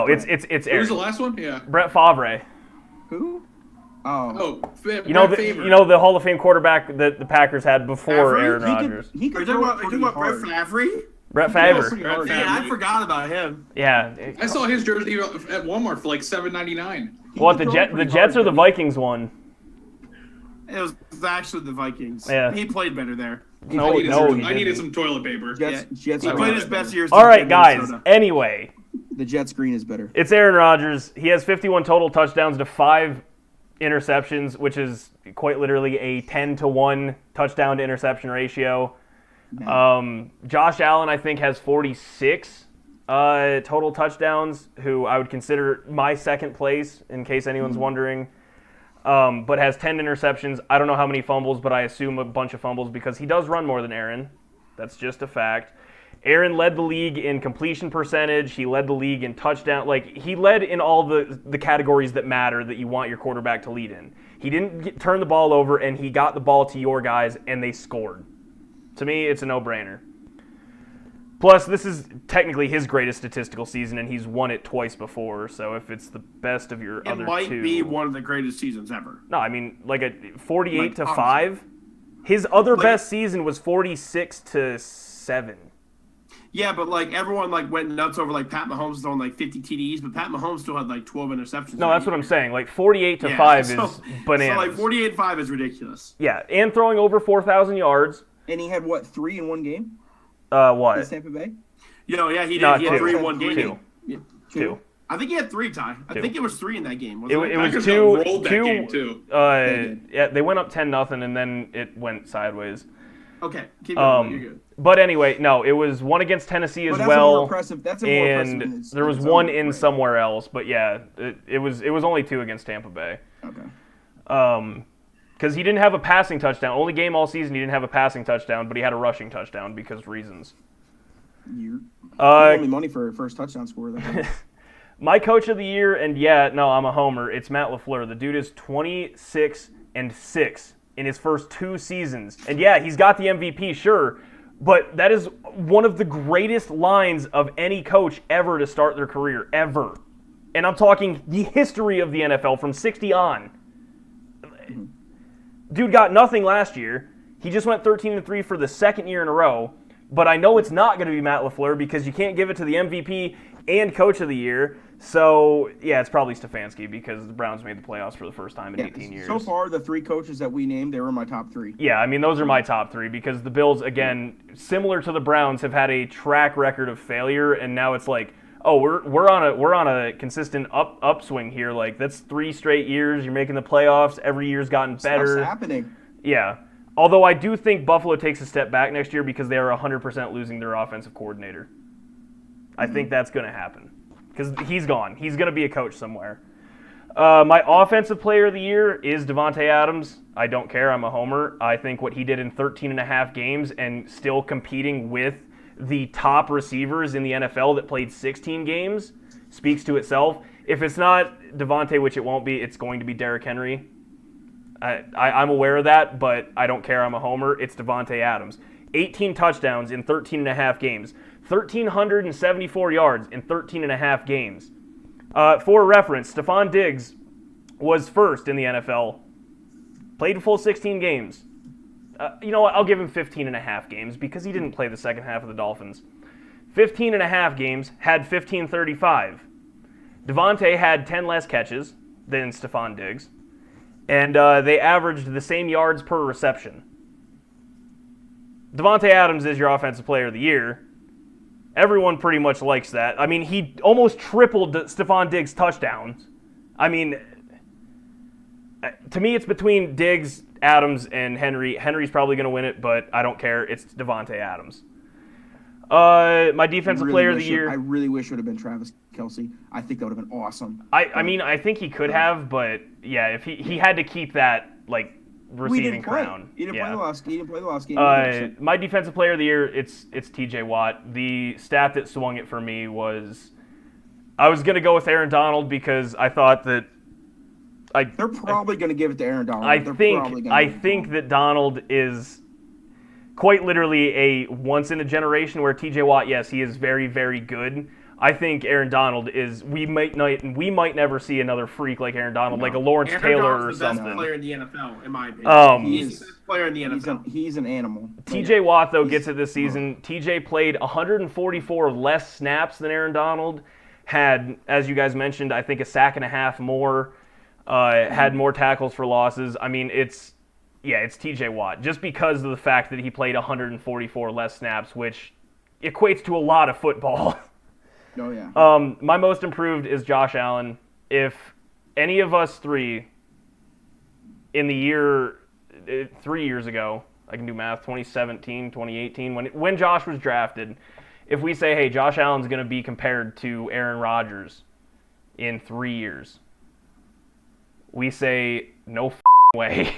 [SPEAKER 1] it's Aaron.
[SPEAKER 4] Who's the last one? Yeah.
[SPEAKER 1] Brett Favre.
[SPEAKER 3] Who?
[SPEAKER 1] You know the Hall of Fame quarterback that the Packers had before
[SPEAKER 2] Favre?
[SPEAKER 1] Aaron Rodgers.
[SPEAKER 3] He could
[SPEAKER 2] Are you
[SPEAKER 3] throw
[SPEAKER 2] talking
[SPEAKER 3] it
[SPEAKER 2] about
[SPEAKER 3] pretty
[SPEAKER 2] Brett
[SPEAKER 3] hard.
[SPEAKER 2] Favre?
[SPEAKER 1] Brett Favre.
[SPEAKER 2] Man, I forgot about him.
[SPEAKER 1] Yeah.
[SPEAKER 4] I saw his jersey at Walmart for like $7.99.
[SPEAKER 1] What, the Jets or the Vikings one?
[SPEAKER 2] It was actually the Vikings.
[SPEAKER 1] Yeah.
[SPEAKER 2] He played better there.
[SPEAKER 1] No, he
[SPEAKER 4] I needed
[SPEAKER 1] didn't.
[SPEAKER 4] some toilet paper.
[SPEAKER 3] Jets
[SPEAKER 2] He
[SPEAKER 3] are
[SPEAKER 2] played
[SPEAKER 3] better.
[SPEAKER 2] his best years.
[SPEAKER 1] All right,
[SPEAKER 2] in
[SPEAKER 1] guys.
[SPEAKER 2] Minnesota.
[SPEAKER 1] Anyway,
[SPEAKER 3] The Jets green is better.
[SPEAKER 1] it's Aaron Rodgers. He has 51 total touchdowns to 5 interceptions, which is quite literally a 10-to-1 touchdown to interception ratio. Josh Allen, I think, has 46 total touchdowns, who I would consider my second place, in case anyone's wondering, but has 10 interceptions. I don't know how many fumbles, but I assume a bunch of fumbles because he does run more than Aaron. That's just a fact. Aaron led the league in completion percentage. He led the league in touchdown. He led in all the categories that matter that you want your quarterback to lead in. He didn't turn the ball over, and he got the ball to your guys, and they scored. To me, it's a no-brainer. Plus, this is technically his greatest statistical season, and he's won it twice before. So if it's the best of your other two...
[SPEAKER 2] It might be one of the greatest seasons ever.
[SPEAKER 1] No, I mean, like a 48-5. His other best season was 46-7.
[SPEAKER 2] Yeah, but everyone went nuts over Pat Mahomes throwing 50 TDs, but Pat Mahomes still had 12 interceptions.
[SPEAKER 1] No, that's what I'm saying. 48-5 is bananas.
[SPEAKER 2] So 48-5 is ridiculous.
[SPEAKER 1] Yeah, and throwing over 4,000 yards.
[SPEAKER 3] And he had, 3 in one game?
[SPEAKER 1] What?
[SPEAKER 3] Against Tampa Bay?
[SPEAKER 2] Yeah, he did.
[SPEAKER 1] No,
[SPEAKER 2] he had
[SPEAKER 1] 2.
[SPEAKER 2] 3 in one game.
[SPEAKER 1] 2.
[SPEAKER 3] Yeah,
[SPEAKER 1] 2.
[SPEAKER 2] I think he had 3, Ty. I think it was 3 in that game.
[SPEAKER 1] It
[SPEAKER 2] Wasn't
[SPEAKER 1] was
[SPEAKER 4] Packers
[SPEAKER 1] 2.
[SPEAKER 4] rolled that game, too.
[SPEAKER 1] Yeah, they went up 10-0, and then it went sideways.
[SPEAKER 2] Okay, keep going. You're good.
[SPEAKER 1] But anyway, no, it was one against Tennessee as
[SPEAKER 3] that's
[SPEAKER 1] well.
[SPEAKER 3] A more impressive, that's a more
[SPEAKER 1] and
[SPEAKER 3] impressive
[SPEAKER 1] there was one in somewhere else. But yeah, it was only 2 against Tampa Bay.
[SPEAKER 3] Okay.
[SPEAKER 1] Because he didn't have a passing touchdown. Only game all season he didn't have a passing touchdown, but he had a rushing touchdown because reasons.
[SPEAKER 3] You owe me money for a first touchdown score.
[SPEAKER 1] My coach of the year, and I'm a homer. It's Matt LaFleur. The dude is 26-6 in his first 2 seasons. And yeah, he's got the MVP, sure, but that is one of the greatest lines of any coach ever to start their career, ever. And I'm talking the history of the NFL from 60 on. Dude got nothing last year. He just went 13-3 for the second year in a row. But I know it's not going to be Matt LaFleur because you can't give it to the MVP and Coach of the Year. So, yeah, it's probably Stefanski because the Browns made the playoffs for the first time in 18 years.
[SPEAKER 3] So far, the 3 coaches that we named, they were in my top 3.
[SPEAKER 1] Yeah, I mean, those are my top 3 because the Bills, again, similar to the Browns, have had a track record of failure, and now it's we're on a consistent upswing here. That's 3 straight years. You're making the playoffs. Every year's gotten better.
[SPEAKER 3] What's happening?
[SPEAKER 1] Yeah. Although I do think Buffalo takes a step back next year because they are 100% losing their offensive coordinator. I think that's going to happen because he's gone. He's going to be a coach somewhere. My offensive player of the year is Devontae Adams. I don't care. I'm a homer. I think what he did in 13 and a half games and still competing with the top receivers in the NFL that played 16 games speaks to itself. If it's not Devontae, which it won't be, it's going to be Derrick Henry. I'm aware of that, but I don't care. I'm a homer. It's Devontae Adams. 18 touchdowns in 13 and a half games. 1,374 yards in 13 and a half games. For reference, Stephon Diggs was first in the NFL. Played a full 16 games. You know what? I'll give him 15.5 games because he didn't play the second half of the Dolphins. 15.5 games, had 1535. Devontae had 10 less catches than Stephon Diggs, and they averaged the same yards per reception. Devontae Adams is your Offensive Player of the Year. Everyone pretty much likes that. I mean, he almost tripled Stephon Diggs' touchdowns. I mean, to me, it's between Diggs, Adams, and Henry. Henry's probably going to win it, but I don't care. It's Devontae Adams. My Defensive Player of the Year.
[SPEAKER 3] I really wish it would have been Travis Kelce. I think that would have been awesome.
[SPEAKER 1] I mean, I think he could have, but yeah, if he had to keep that receiving crown.
[SPEAKER 3] He didn't play the last game.
[SPEAKER 1] My Defensive Player of the Year, it's T.J. Watt. The stat that swung it for me was I was going to go with Aaron Donald because I thought that
[SPEAKER 3] they're probably going to give it to Aaron Donald.
[SPEAKER 1] I think that Donald is quite literally a once in a generation, where T.J. Watt, yes, he is very, very good. I think Aaron Donald is. We might never see another freak like Aaron Donald, like a Lawrence Taylor or something.
[SPEAKER 2] He's the best player in the NFL, in my opinion. He's the best player in the NFL.
[SPEAKER 3] He's an animal.
[SPEAKER 1] T.J. Watt, though, gets it this season. T.J. played 144 less snaps than Aaron Donald. Had, as you guys mentioned, I think a sack and a half more. Had more tackles for losses. I mean, it's T.J. Watt. Just because of the fact that he played 144 less snaps, which equates to a lot of football.
[SPEAKER 3] Oh, yeah.
[SPEAKER 1] My most improved is Josh Allen. If any of us three in the year, 3 years ago, I can do math, 2017, 2018, when Josh was drafted, if we say, hey, Josh Allen's going to be compared to Aaron Rodgers in 3 years, we say, no way.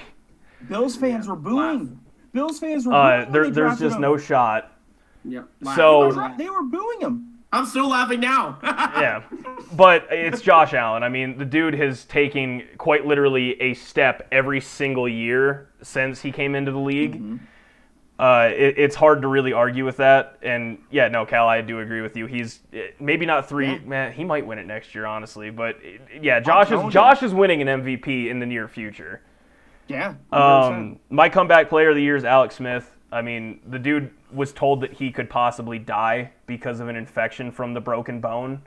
[SPEAKER 3] Bills fans were booing. Bills fans were booing.
[SPEAKER 1] There's just no shot.
[SPEAKER 2] Yep.
[SPEAKER 1] So
[SPEAKER 3] they were booing him.
[SPEAKER 2] I'm still laughing now.
[SPEAKER 1] Yeah, but it's Josh Allen. I mean, the dude has taken quite literally a step every single year since he came into the league. Mm-hmm. It's hard to really argue with that. And yeah, no, Cal, I do agree with you. He's maybe not three. Yeah. Man, he might win it next year, honestly. But yeah, Josh is winning an MVP in the near future.
[SPEAKER 3] Yeah.
[SPEAKER 1] My comeback player of the year is Alex Smith. I mean, the dude was told that he could possibly die because of an infection from the broken bone,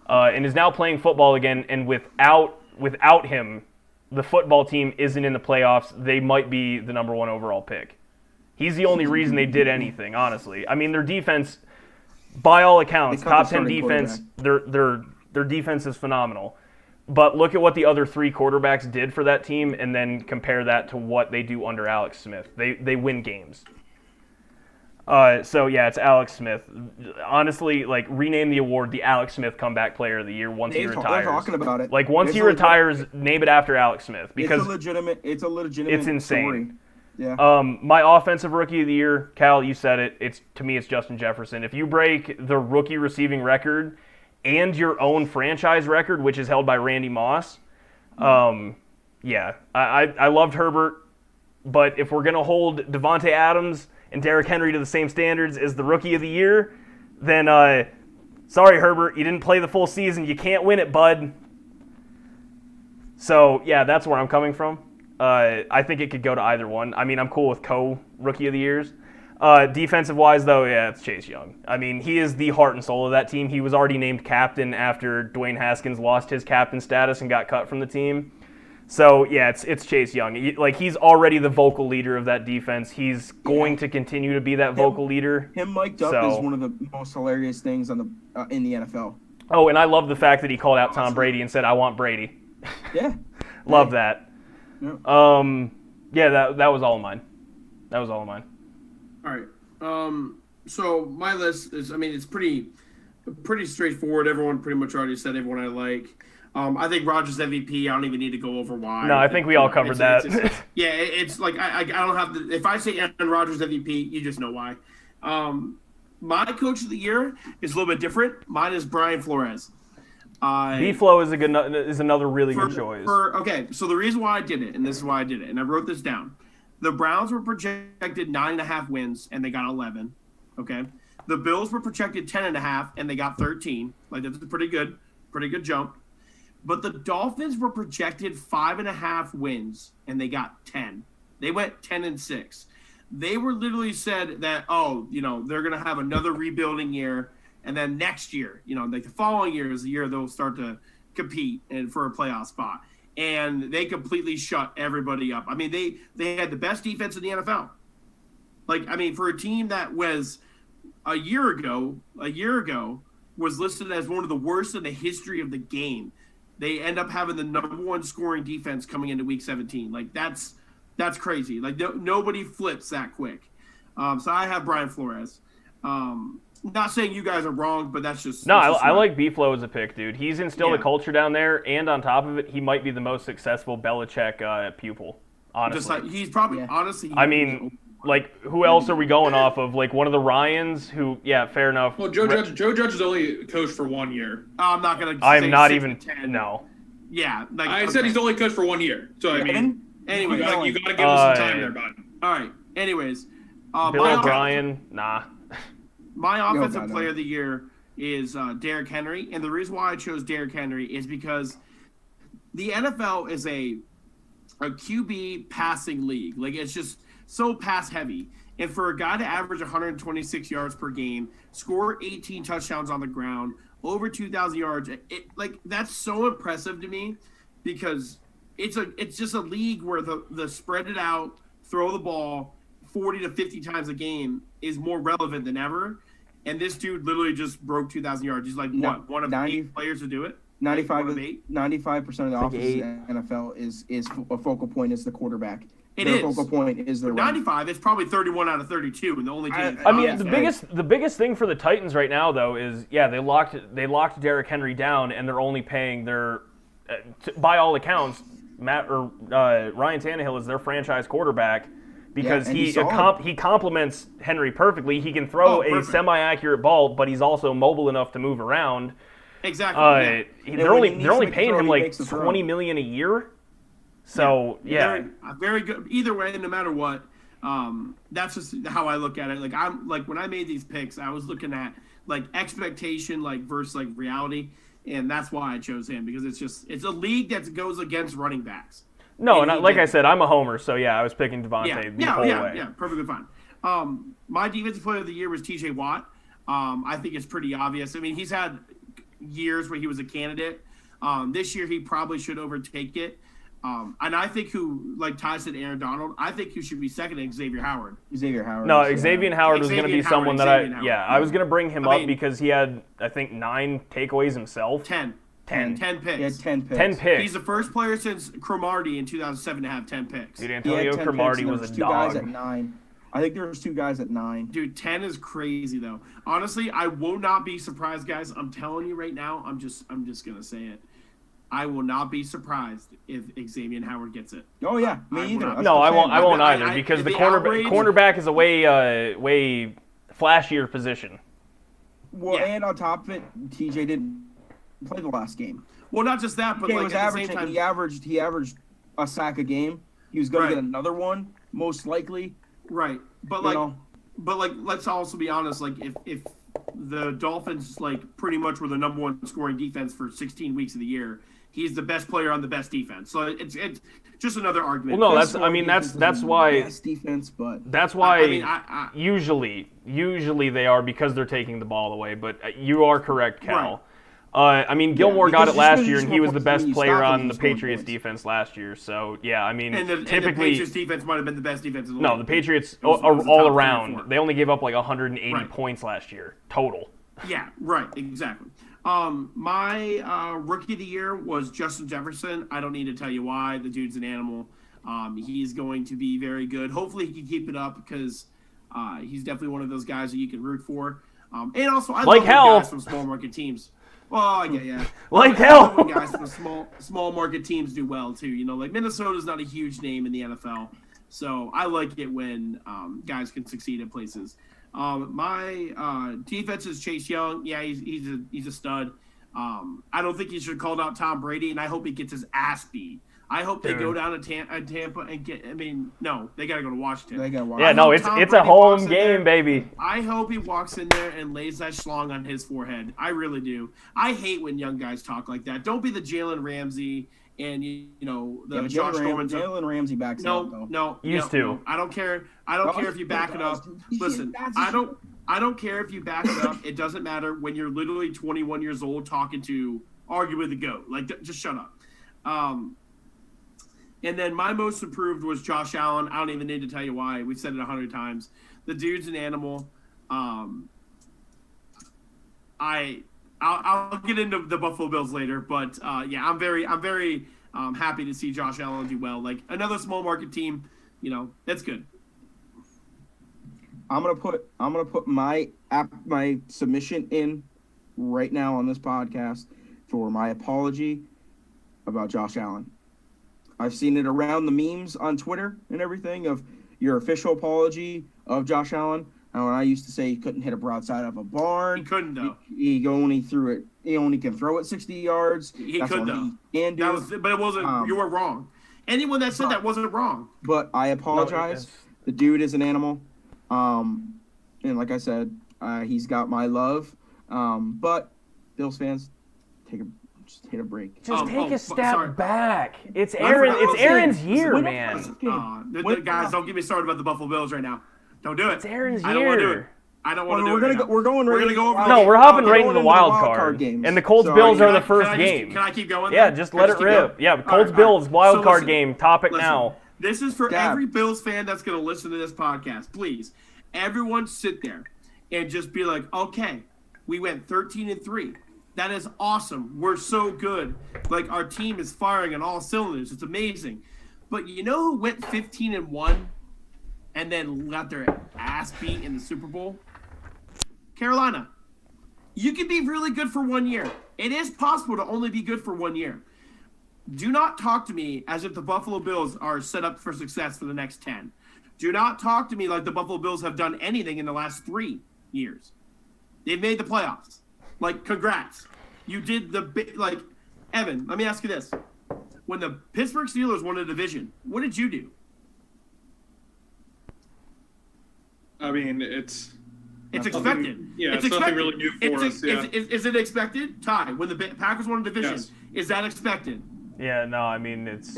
[SPEAKER 1] and is now playing football again. And without him, the football team isn't in the playoffs. They might be the number 1 overall pick. He's the only reason they did anything, honestly. I mean, their defense, by all accounts, top 10 defense. Their defense is phenomenal. But look at what the other 3 quarterbacks did for that team, and then compare that to what they do under Alex Smith. They win games. So yeah, it's Alex Smith. Honestly, rename the award the Alex Smith Comeback Player of the Year once he retires.
[SPEAKER 3] They're talking about it.
[SPEAKER 1] Once he retires, name it after Alex Smith because
[SPEAKER 3] it's a legitimate.
[SPEAKER 1] It's insane.
[SPEAKER 3] Story. Yeah.
[SPEAKER 1] My Offensive Rookie of the Year, Cal, you said it. To me, it's Justin Jefferson. If you break the rookie receiving record and your own franchise record, which is held by Randy Moss, yeah, I loved Herbert, but if we're gonna hold Devontae Adams and Derrick Henry to the same standards as the Rookie of the Year, then sorry, Herbert, you didn't play the full season. You can't win it, bud. So, yeah, that's where I'm coming from. I think it could go to either one. I mean, I'm cool with co-Rookie of the Years. Defensive-wise, though, yeah, it's Chase Young. I mean, he is the heart and soul of that team. He was already named captain after Dwayne Haskins lost his captain status and got cut from the team. So, yeah, it's Chase Young. He's already the vocal leader of that defense. He's going to continue to be that vocal leader.
[SPEAKER 3] Him mic'd up is one of the most hilarious things in the NFL.
[SPEAKER 1] Oh, and I love the fact that he called out Tom Brady and said, "I want Brady."
[SPEAKER 3] Yeah.
[SPEAKER 1] Love that.
[SPEAKER 3] Yeah.
[SPEAKER 1] Yeah, that was all of mine. That was all of mine.
[SPEAKER 2] All right. So my list is, I mean, it's pretty straightforward. Everyone pretty much already said everyone I like. I think Rodgers MVP. I don't even need to go over why.
[SPEAKER 1] No, I think we all covered that.
[SPEAKER 2] It's like I don't have to. If I say Aaron Rodgers MVP, you just know why. My Coach of the Year is a little bit different. Mine is Brian Flores.
[SPEAKER 1] B-Flow is another really good choice.
[SPEAKER 2] Okay, so the reason why I did it, and this is why I did it, and I wrote this down. The Browns were projected 9.5 wins, and they got 11. Okay, the Bills were projected 10.5, and they got 13. That's a pretty good jump. But the Dolphins were projected 5.5 wins, and they got 10. They went 10-6. They were literally said that, they're going to have another rebuilding year. And then next year, like the following year is the year they'll start to compete and for a playoff spot. And they completely shut everybody up. I mean, they had the best defense in the NFL. For a team that was a year ago was listed as one of the worst in the history of the game, they end up having the number one scoring defense coming into Week 17. That's crazy. Nobody flips that quick. So I have Brian Flores. Not saying you guys are wrong, but that's just...
[SPEAKER 1] No, I like B-Flow as a pick, dude. He's instilled a culture down there, and on top of it, he might be the most successful Belichick pupil, honestly.
[SPEAKER 2] He's probably, honestly...
[SPEAKER 1] who else are we going off of? One of the Ryans who, fair enough.
[SPEAKER 4] Well, Joe Judge is only coached for 1 year.
[SPEAKER 2] I'm not going to say
[SPEAKER 1] I'm not
[SPEAKER 2] 6
[SPEAKER 1] even...
[SPEAKER 2] to 10.
[SPEAKER 1] No.
[SPEAKER 2] Yeah.
[SPEAKER 4] I said he's only coached for 1 year. So,
[SPEAKER 2] anyway,
[SPEAKER 4] you got to give him some time there, bud.
[SPEAKER 2] All right. Anyways.
[SPEAKER 1] Bill O'Brien, nah.
[SPEAKER 2] My offensive player of the year is Derrick Henry, and the reason why I chose Derrick Henry is because the NFL is a QB passing league. It's just so pass heavy. And for a guy to average 126 yards per game, score 18 touchdowns on the ground, over 2,000 yards, that's so impressive to me because it's just a league where the spread it out, throw the ball 40 to 50 times a game is more relevant than ever. And this dude literally just broke 2,000 yards. He's one of 8 players to do it?
[SPEAKER 3] 95% of the offense in the NFL is a focal point is the quarterback. Their focal point is the
[SPEAKER 2] 95. It's probably 31 out of 32, and the only team.
[SPEAKER 1] The biggest thing for the Titans right now though is they locked Derrick Henry down, and they're only paying their, by all accounts, Ryan Tannehill is their franchise quarterback. Because he complements Henry perfectly. He can throw a semi-accurate ball, but he's also mobile enough to move around.
[SPEAKER 2] Exactly.
[SPEAKER 1] They're only paying him $20 million a year. So
[SPEAKER 2] very good. Either way, no matter what, that's just how I look at it. When I made these picks, I was looking at expectation versus reality, and that's why I chose him because it's a league that goes against running backs.
[SPEAKER 1] No, and I said, I'm a homer, so I was picking Devontae the whole way.
[SPEAKER 2] Yeah, perfectly fine. My defensive player of the year was T.J. Watt. I think it's pretty obvious. I mean, he's had years where he was a candidate. This year, he probably should overtake it. And I think Ty said, Aaron Donald, I think who should be second is Xavier Howard.
[SPEAKER 1] No, Xavier Howard was going to be someone that I was going to bring him up because he had, I think, 9 takeaways himself.
[SPEAKER 2] 10 picks.
[SPEAKER 3] He had 10 picks.
[SPEAKER 1] 10 picks.
[SPEAKER 2] He's the first player since Cromartie in 2007 to have 10 picks.
[SPEAKER 1] Dude, Antonio Cromartie was a dog.
[SPEAKER 3] 2 guys at 9. I think there was 2 guys at 9.
[SPEAKER 2] Dude, 10 is crazy though. Honestly, I will not be surprised, guys. I'm telling you right now. I'm just gonna say it. I will not be surprised if Xavier Howard gets it.
[SPEAKER 3] Oh yeah, me either.
[SPEAKER 1] No, I won't either because the cornerback is a way flashier position.
[SPEAKER 3] Well, and on top of it, TJ didn't play the last game.
[SPEAKER 2] Well, not just that, but
[SPEAKER 3] he was averaging. He averaged a sack a game. He was going to get another one, most likely.
[SPEAKER 2] Right, but let's also be honest. If the Dolphins pretty much were the number one scoring defense for 16 weeks of the year, he's the best player on the best defense. So it's just another argument.
[SPEAKER 1] Well, no, that's why
[SPEAKER 3] best defense, but
[SPEAKER 1] that's why usually they are because they're taking the ball away. But you are correct, Cal. Right. Gilmore got it last year, and he was the best player on the Patriots defense last year. So, typically...
[SPEAKER 2] And the Patriots defense might have been the best defense in the league.
[SPEAKER 1] No, the Patriots are all around. They only gave up 180 points last year, total.
[SPEAKER 2] Yeah, right, exactly. My rookie of the year was Justin Jefferson. I don't need to tell you why. The dude's an animal. He's going to be very good. Hopefully he can keep it up because he's definitely one of those guys that you can root for. And also, I love guys from small market teams. Well, yeah.
[SPEAKER 1] Like hell.
[SPEAKER 2] When guys from small market teams do well too. Minnesota's not a huge name in the NFL, so I like it when guys can succeed in places. My defense is Chase Young. Yeah, he's a stud. I don't think he should have called out Tom Brady, and I hope he gets his ass beat. I hope they go down to Tampa and get. No, they got to go to Washington.
[SPEAKER 1] Yeah, no, it's a home game, baby.
[SPEAKER 2] I hope he walks in there and lays that schlong on his forehead. I really do. I hate when young guys talk like that. Don't be the Jalen Ramsey and
[SPEAKER 3] but
[SPEAKER 2] Josh Norman's
[SPEAKER 3] Jalen Ramsey backs it up, though.
[SPEAKER 2] No. I don't care. I don't care if you back it up. Listen, I don't care if you back it up. It doesn't matter when you're literally 21 years old talking to arguably the GOAT. Like, just shut up. And then my most improved was Josh Allen. I don't even need to tell you why. We've said it 100 times. The dude's an animal. I'll get into the Buffalo Bills later, but I'm very happy to see Josh Allen do well. Like, another small market team, that's good.
[SPEAKER 3] I'm gonna put my submission in right now on this podcast for my apology about Josh Allen. I've seen it around the memes on Twitter and everything of your official apology of Josh Allen. When I used to say he couldn't hit a broadside of a barn.
[SPEAKER 2] He couldn't, though.
[SPEAKER 3] He only threw it. He only can throw it 60 yards.
[SPEAKER 2] He could, though.
[SPEAKER 3] He can do.
[SPEAKER 2] But it wasn't. You were wrong. Anyone that said that wasn't wrong.
[SPEAKER 3] But I apologize. The dude is an animal. And like I said, he's got my love. But Bills fans, just hit a break.
[SPEAKER 1] Just take a step back. It's Aaron's year, man.
[SPEAKER 2] Guys, don't get me started about the Buffalo Bills right now. Don't do it.
[SPEAKER 1] It's Aaron's year.
[SPEAKER 2] I don't want to do it. I don't want to do it.
[SPEAKER 3] We're going over.
[SPEAKER 1] No, we're hopping right into the wild card games. And the Colts Bills are the first game.
[SPEAKER 2] Can I keep going?
[SPEAKER 1] Yeah, just let it rip. Yeah, Colts Bills wild card game topic now.
[SPEAKER 2] This is for every Bills fan that's going to listen to this podcast. Please, everyone sit there and just be like, okay, we went 13-3. That is awesome. We're so good. Like, our team is firing on all cylinders. It's amazing. But you know who went 15-1 and then got their ass beat in the Super Bowl? Carolina. You can be really good for 1 year. It is possible to only be good for 1 year. Do not talk to me as if the Buffalo Bills are set up for success for the next 10. Do not talk to me like the Buffalo Bills have done anything in the last 3 years. They've made the playoffs. Like, congrats. You did Evan, let me ask you this. When the Pittsburgh Steelers won a division, what did you do?
[SPEAKER 4] I mean, it's
[SPEAKER 2] expected.
[SPEAKER 4] Yeah,
[SPEAKER 2] it's
[SPEAKER 4] nothing
[SPEAKER 2] expected.
[SPEAKER 4] really new for us. Yeah.
[SPEAKER 2] Is it expected? Ty, when the Packers won a division,
[SPEAKER 4] Yes.
[SPEAKER 2] Is that expected?
[SPEAKER 1] Yeah, no, I mean it's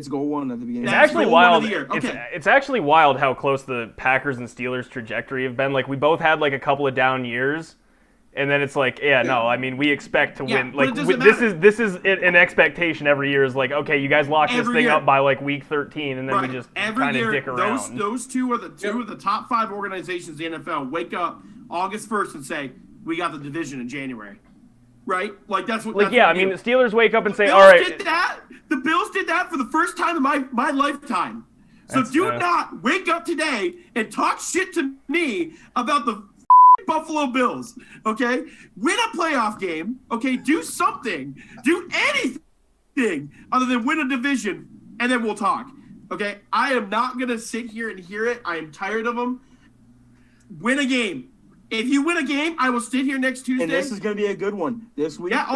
[SPEAKER 3] goal one at the beginning.
[SPEAKER 1] It's actually wild.
[SPEAKER 2] Okay.
[SPEAKER 1] It's actually wild how close the Packers and Steelers trajectory have been. Like, we both had like a couple of down years, and then it's like, no, I mean, we expect to win. Like, this is an expectation every year. Is like, okay, you guys locked this thing up by like week 13, and then we just kind of dick around.
[SPEAKER 2] Those two are the top 5 organizations in the NFL. Wake up August 1st and say, we got the division in January. Right? Like, that's what.
[SPEAKER 1] Like, I mean, the Steelers wake up and say,
[SPEAKER 2] Bills
[SPEAKER 1] all right.
[SPEAKER 2] The Bills did that for the first time in my lifetime. So not wake up today and talk shit to me about the Buffalo Bills. Okay? Win a playoff game. Okay? Do something. Do anything other than win a division, and then we'll talk. Okay? I am not going to sit here and hear it. I am tired of them. Win a game. If you win a game, I will sit here next Tuesday.
[SPEAKER 3] And this is going to be a good one this week.
[SPEAKER 2] Yeah.
[SPEAKER 3] A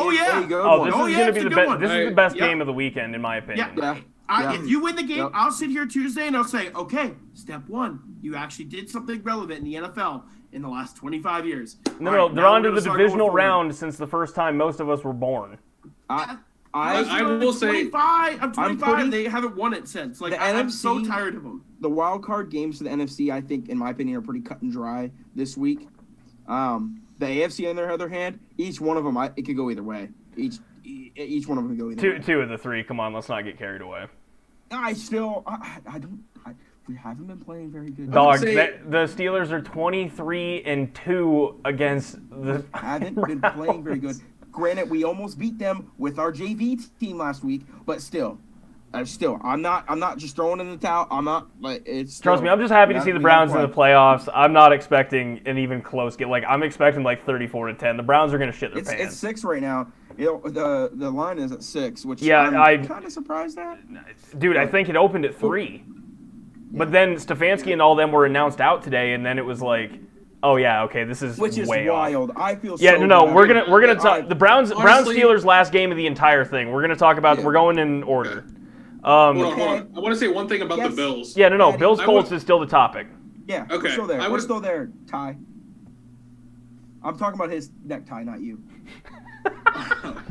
[SPEAKER 3] good
[SPEAKER 1] one.
[SPEAKER 3] This
[SPEAKER 1] is going to be the best. This is the best game of the weekend, in my opinion.
[SPEAKER 2] If you win the game, I'll sit here Tuesday and I'll say, okay, step 1, you actually did something relevant in the NFL in the last 25 years.
[SPEAKER 1] No, they're on to the divisional round since the first time most of us were born.
[SPEAKER 4] I will say,
[SPEAKER 2] I'm 25. They haven't won it since. Like, I'm so tired of them.
[SPEAKER 3] The wild card games for the NFC, I think, in my opinion, are pretty cut and dry this week. The AFC, on the other hand, each one of them, it could go either way. Each one of them could go either way.
[SPEAKER 1] Two of the 3. Come on, let's not get carried away.
[SPEAKER 3] We haven't been playing very good.
[SPEAKER 1] Dog, the Steelers are 23-2 against the.
[SPEAKER 3] Haven't been playing very good. Granted, we almost beat them with our JV team last week, but still, I'm not just throwing in the towel. I'm not like it's.
[SPEAKER 1] Trust me, I'm just happy to see the Browns in the playoffs. I'm not expecting an even close game. Like, I'm expecting like 34-10. The Browns are gonna shit their pants.
[SPEAKER 3] It's 6 right now. The line is at 6, which
[SPEAKER 1] I'm
[SPEAKER 3] kind of surprised at.
[SPEAKER 1] Dude, I think it opened at 3, but then Stefanski and all them were announced out today, and then it was like, oh yeah, okay, this is
[SPEAKER 3] which is
[SPEAKER 1] way
[SPEAKER 3] wild.
[SPEAKER 1] Off.
[SPEAKER 3] I feel
[SPEAKER 1] we're gonna talk the Browns Steelers last game of the entire thing. We're gonna talk about. We're going in order.
[SPEAKER 4] Hold on. I want to say one thing about the Bills.
[SPEAKER 1] Yeah, no. Bills Colts is still the topic.
[SPEAKER 3] Yeah,
[SPEAKER 4] okay.
[SPEAKER 3] We're still there. We're still there, Ty. I'm talking about his necktie, not you.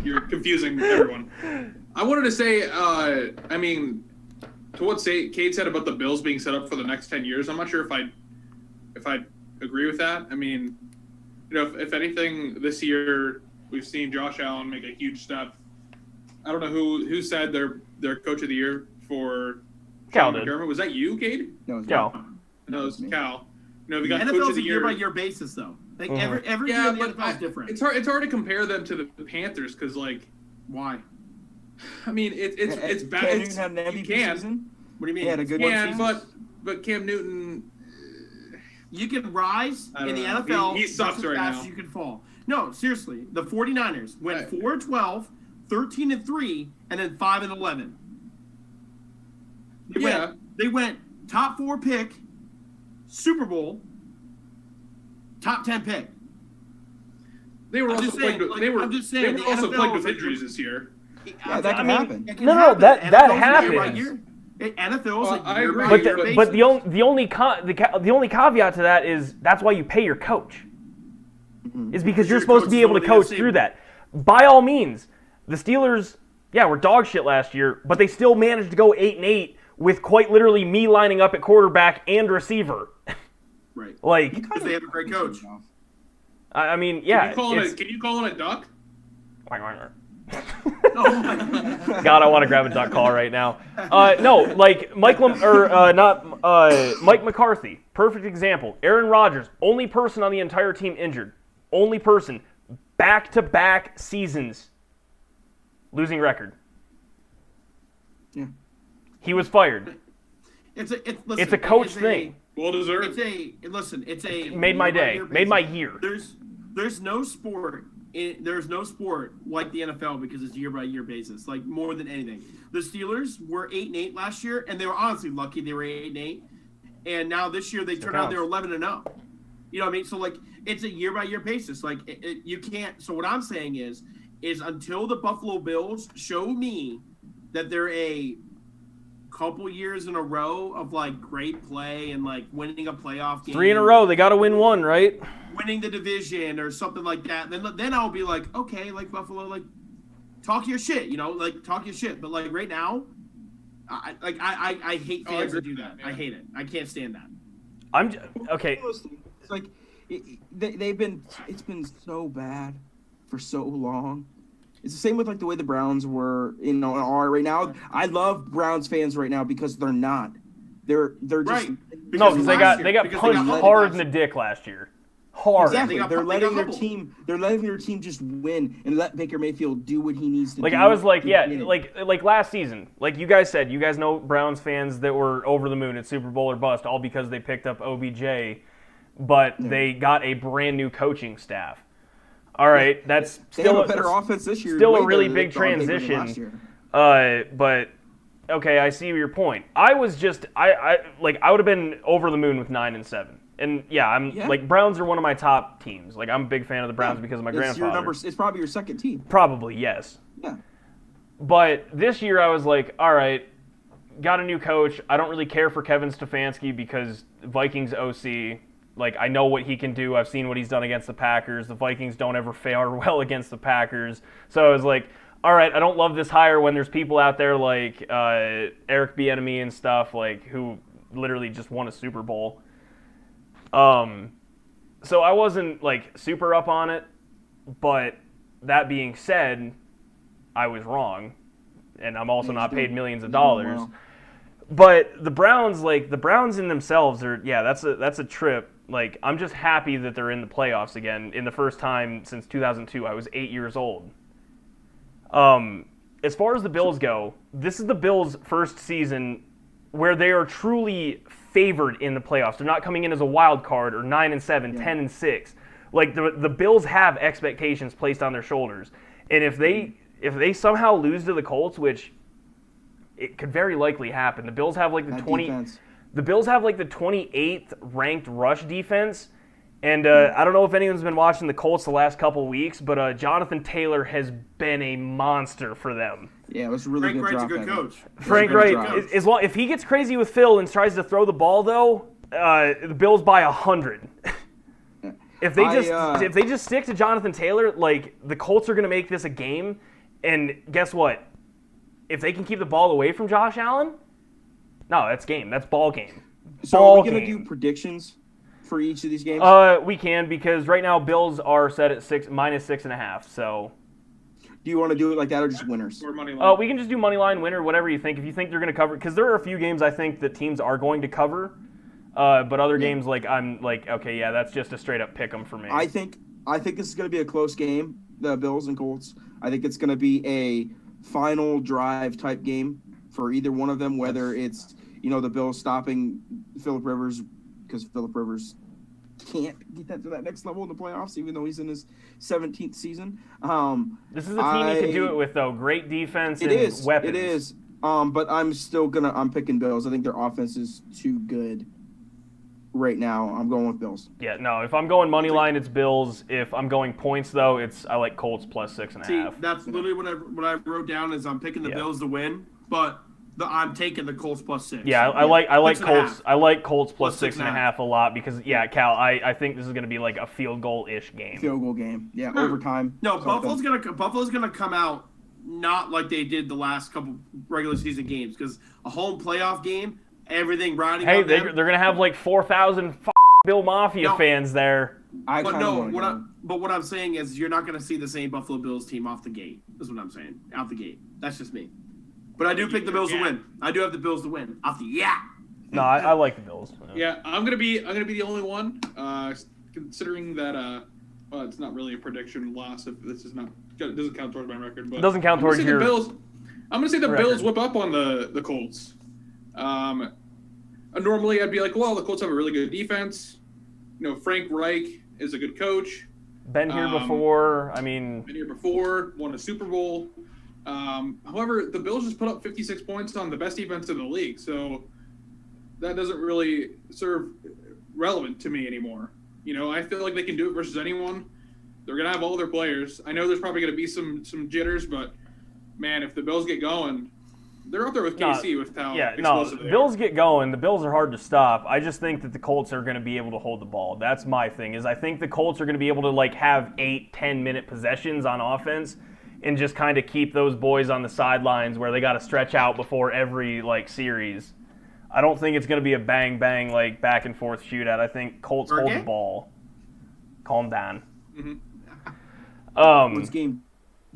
[SPEAKER 4] You're confusing everyone. I wanted to say, I mean, to what Kate said about the Bills being set up for the next 10 years, I'm not sure if I agree with that. I mean, you know, if anything, this year we've seen Josh Allen make a huge step. I don't know who said their coach of the year for
[SPEAKER 1] Cal
[SPEAKER 4] Sean McDermott. Was that you, Cade?
[SPEAKER 3] No, it was
[SPEAKER 1] Cal.
[SPEAKER 4] No, it was Cal. You know, we
[SPEAKER 2] The
[SPEAKER 4] got coach
[SPEAKER 2] NFL's
[SPEAKER 4] of the
[SPEAKER 2] a
[SPEAKER 4] year
[SPEAKER 2] year-by-year basis, though. Like every year the NFL is different.
[SPEAKER 4] It's hard to compare them to the Panthers because, like,
[SPEAKER 2] Why?
[SPEAKER 4] I mean, it's bad.
[SPEAKER 3] Cam Newton had an MVP
[SPEAKER 4] You can.
[SPEAKER 3] season.
[SPEAKER 2] What do you mean?
[SPEAKER 3] He had a good
[SPEAKER 4] Yeah,
[SPEAKER 3] season.
[SPEAKER 4] but Cam Newton.
[SPEAKER 2] You can rise
[SPEAKER 4] I
[SPEAKER 2] in
[SPEAKER 4] don't
[SPEAKER 2] the
[SPEAKER 4] know.
[SPEAKER 2] NFL
[SPEAKER 4] He sucks
[SPEAKER 2] just as
[SPEAKER 4] right
[SPEAKER 2] fast
[SPEAKER 4] now.
[SPEAKER 2] as you can fall. No, seriously. The 49ers went
[SPEAKER 4] Right.
[SPEAKER 2] 4-12, 13-3, and then 5-11. They went top 4 pick, Super Bowl, top 10 pick.
[SPEAKER 4] They were
[SPEAKER 2] I'm
[SPEAKER 4] also
[SPEAKER 2] just saying,
[SPEAKER 4] plagued with,
[SPEAKER 2] like,
[SPEAKER 4] they were
[SPEAKER 2] I'm just saying,
[SPEAKER 4] they
[SPEAKER 2] the
[SPEAKER 4] were also
[SPEAKER 2] NFL
[SPEAKER 4] plagued
[SPEAKER 2] is
[SPEAKER 4] with
[SPEAKER 2] like-
[SPEAKER 4] injuries this year.
[SPEAKER 3] Yeah, that can happen.
[SPEAKER 2] It can
[SPEAKER 1] No,
[SPEAKER 2] happen.
[SPEAKER 1] that
[SPEAKER 2] NFL's a
[SPEAKER 1] happens.
[SPEAKER 2] year-by-year. NFL's a
[SPEAKER 4] I agree.
[SPEAKER 2] year-by-year
[SPEAKER 1] But
[SPEAKER 2] basis.
[SPEAKER 1] but the only caveat to that is that's why you pay your coach. Is because you're
[SPEAKER 2] Your
[SPEAKER 1] supposed to
[SPEAKER 2] coach
[SPEAKER 1] be
[SPEAKER 2] is
[SPEAKER 1] able to
[SPEAKER 2] only
[SPEAKER 1] coach
[SPEAKER 2] the
[SPEAKER 1] through
[SPEAKER 2] same.
[SPEAKER 1] that. By all means, the Steelers, were dog shit last year, but they still managed to go 8-8 with quite literally me lining up at quarterback and receiver.
[SPEAKER 2] Right.
[SPEAKER 1] Like,
[SPEAKER 2] Because they have a great coach.
[SPEAKER 1] I mean, yeah.
[SPEAKER 4] Can you call it a duck?
[SPEAKER 2] Oh my God.
[SPEAKER 1] God, I want to grab a duck call right now. No, like Mike McCarthy, perfect example. Aaron Rodgers, only person on the entire team injured, only person, back-to-back seasons, losing record.
[SPEAKER 3] Yeah.
[SPEAKER 1] He was fired.
[SPEAKER 2] Listen,
[SPEAKER 1] It's a coach thing.
[SPEAKER 4] Well deserved.
[SPEAKER 2] It's a
[SPEAKER 1] Made my day.
[SPEAKER 2] year-by-year
[SPEAKER 1] Made my
[SPEAKER 2] basis.
[SPEAKER 1] year.
[SPEAKER 2] There's no sport like the NFL because it's year-by-year basis, like more than anything. The Steelers were 8-8 last year, and they were honestly lucky they were 8-8. And now this year they turned out they're 11-0. You know what I mean? So like it's a year-by-year basis. Like you can't. So what I'm saying is until the Buffalo Bills show me that they're a couple years in a row of like great play and like winning a playoff game,
[SPEAKER 1] 3 in a row. They got to win one, right?
[SPEAKER 2] winning the division or something like that, then I'll be like, okay, like Buffalo, like talk your shit, like talk your shit. But like right now, I hate fans that do that. I hate it. I can't stand that.
[SPEAKER 1] Okay.
[SPEAKER 3] It's like it's been so bad for so long. It's the same with like the way the Browns were, are right now. I love Browns fans right now because they're not. They're just
[SPEAKER 2] Right.
[SPEAKER 1] No, because they got
[SPEAKER 2] Because they
[SPEAKER 1] punched
[SPEAKER 2] got
[SPEAKER 1] hard in
[SPEAKER 2] humbled
[SPEAKER 1] the dick last year. Hard.
[SPEAKER 3] Exactly.
[SPEAKER 2] They
[SPEAKER 3] They're
[SPEAKER 2] got
[SPEAKER 3] letting their
[SPEAKER 2] humbled.
[SPEAKER 3] team. They're letting their team just win and let Baker Mayfield do what he needs to do.
[SPEAKER 1] Like I was like,
[SPEAKER 3] to
[SPEAKER 1] yeah,
[SPEAKER 3] win.
[SPEAKER 1] like last season, like you guys said, you guys know Browns fans that were over the moon at Super Bowl or bust, all because they picked up OBJ, but they got a brand new coaching staff. All right, that's
[SPEAKER 3] they
[SPEAKER 1] still
[SPEAKER 3] have a better offense this year.
[SPEAKER 1] still a
[SPEAKER 3] way
[SPEAKER 1] really
[SPEAKER 3] better
[SPEAKER 1] big
[SPEAKER 3] on paper than last
[SPEAKER 1] transition.
[SPEAKER 3] year.
[SPEAKER 1] But okay, I see your point. I was just I would have been over the moon with 9-7. And yeah, like Browns are one of my top teams. Like I'm a big fan of the Browns because of my grandfather.
[SPEAKER 3] It's probably your second team.
[SPEAKER 1] Probably, yes.
[SPEAKER 3] Yeah.
[SPEAKER 1] But this year I was like, all right, got a new coach. I don't really care for Kevin Stefanski because Vikings OC, like I know what he can do. I've seen what he's done against the Packers. The Vikings don't ever fare well against the Packers. So I was like, all right, I don't love this hire when there's people out there like Eric Bieniemy and stuff, like who literally just won a Super Bowl. So I wasn't like super up on it, but that being said, I was wrong, and I'm also not paid millions of dollars.
[SPEAKER 3] Wow.
[SPEAKER 1] But the Browns in themselves are, that's a trip. Like I'm just happy that they're in the playoffs again. In the first time since 2002, I was 8 years old. As far as the Bills go, this is the Bills' first season where they are truly favored in the playoffs. They're not coming in as a wild card or 9-7, 10-6. Like the Bills have expectations placed on their shoulders, and if they somehow lose to the Colts, which it could very likely happen, the Bills have like the 28th ranked rush defense. And I don't know if anyone's been watching the Colts the last couple weeks, but Jonathan Taylor has been a monster for them.
[SPEAKER 3] Yeah, it was a really
[SPEAKER 2] Frank
[SPEAKER 3] good
[SPEAKER 2] Wright's
[SPEAKER 3] drop.
[SPEAKER 2] a good coach.
[SPEAKER 1] Frank Wright, if he gets crazy with Phil and tries to throw the ball, though, the Bills by 100. If they just stick to Jonathan Taylor, like the Colts are going to make this a game, and guess what? If they can keep the ball away from Josh Allen, no, that's game. That's ball game.
[SPEAKER 3] So are we going to do predictions for each of these games?
[SPEAKER 1] We can, because right now Bills are set at -6.5. So,
[SPEAKER 3] do you want to do it like that or just winners?
[SPEAKER 4] Or money line?
[SPEAKER 1] We can just do money line, winner, whatever you think. If you think they're going to cover, because there are a few games I think that teams are going to cover, but other games like I'm like, okay, yeah, that's just a straight up pick 'em for me.
[SPEAKER 3] I think this is going to be a close game, the Bills and Colts. I think it's going to be a final drive type game for either one of them, whether it's the Bills stopping Phillip Rivers because Phillip Rivers can't get that to that next level in the playoffs, even though he's in his 17th season.
[SPEAKER 1] This is a team you can do it with, though. Great defense and weapons.
[SPEAKER 3] It is. But I'm picking Bills. I think their offense is too good right now. I'm going with Bills.
[SPEAKER 1] Yeah, no. If I'm going money line, it's Bills. If I'm going points, though, I like Colts +6.5.
[SPEAKER 2] See, that's literally what I wrote down is I'm picking the Bills to win, but I'm taking the Colts +6.
[SPEAKER 1] Yeah, I like Colts. I like Colts +6.5 a lot because Cal, I think this is going to be like a field goal-ish game.
[SPEAKER 3] Field goal game. Yeah, overtime.
[SPEAKER 2] No, Buffalo's gonna come out not like they did the last couple regular season games, because a home playoff game, everything riding.
[SPEAKER 1] Hey,
[SPEAKER 2] on
[SPEAKER 1] they're
[SPEAKER 2] them.
[SPEAKER 1] going to have like 4,000 Bill Mafia fans there.
[SPEAKER 2] What I'm saying is you're not going to see the same Buffalo Bills team off the gate. Is what I'm saying. Out the gate. That's just me. But I do pick the Bills to win. I do have the Bills to win. Off the
[SPEAKER 1] No, I like the Bills.
[SPEAKER 4] Yeah, I'm gonna be the only one. Considering that, well, it's not really a prediction loss if this is not. It doesn't count towards my record, but
[SPEAKER 1] it doesn't count towards your.
[SPEAKER 4] I'm gonna say the Bills whip up on the Colts. Normally I'd be like, well, the Colts have a really good defense. Frank Reich is a good coach.
[SPEAKER 1] Been here before.
[SPEAKER 4] Won a Super Bowl. However, the Bills just put up 56 points on the best defense in the league, so that doesn't really serve relevant to me anymore. I feel like they can do it versus anyone. They're going to have all their players. I know there's probably going to be some jitters, but, man, if the Bills get going, they're up there with KC with how explosive they are.
[SPEAKER 1] Bills get going. The Bills are hard to stop. I just think that the Colts are going to be able to hold the ball. That's my thing, is I think the Colts are going to be able to, have 8-10-minute possessions on offense and just kind of keep those boys on the sidelines where they got to stretch out before every, series. I don't think it's going to be a bang-bang, back-and-forth shootout. I think Colts hold the ball. Calm down.
[SPEAKER 4] Mm-hmm.
[SPEAKER 3] What's game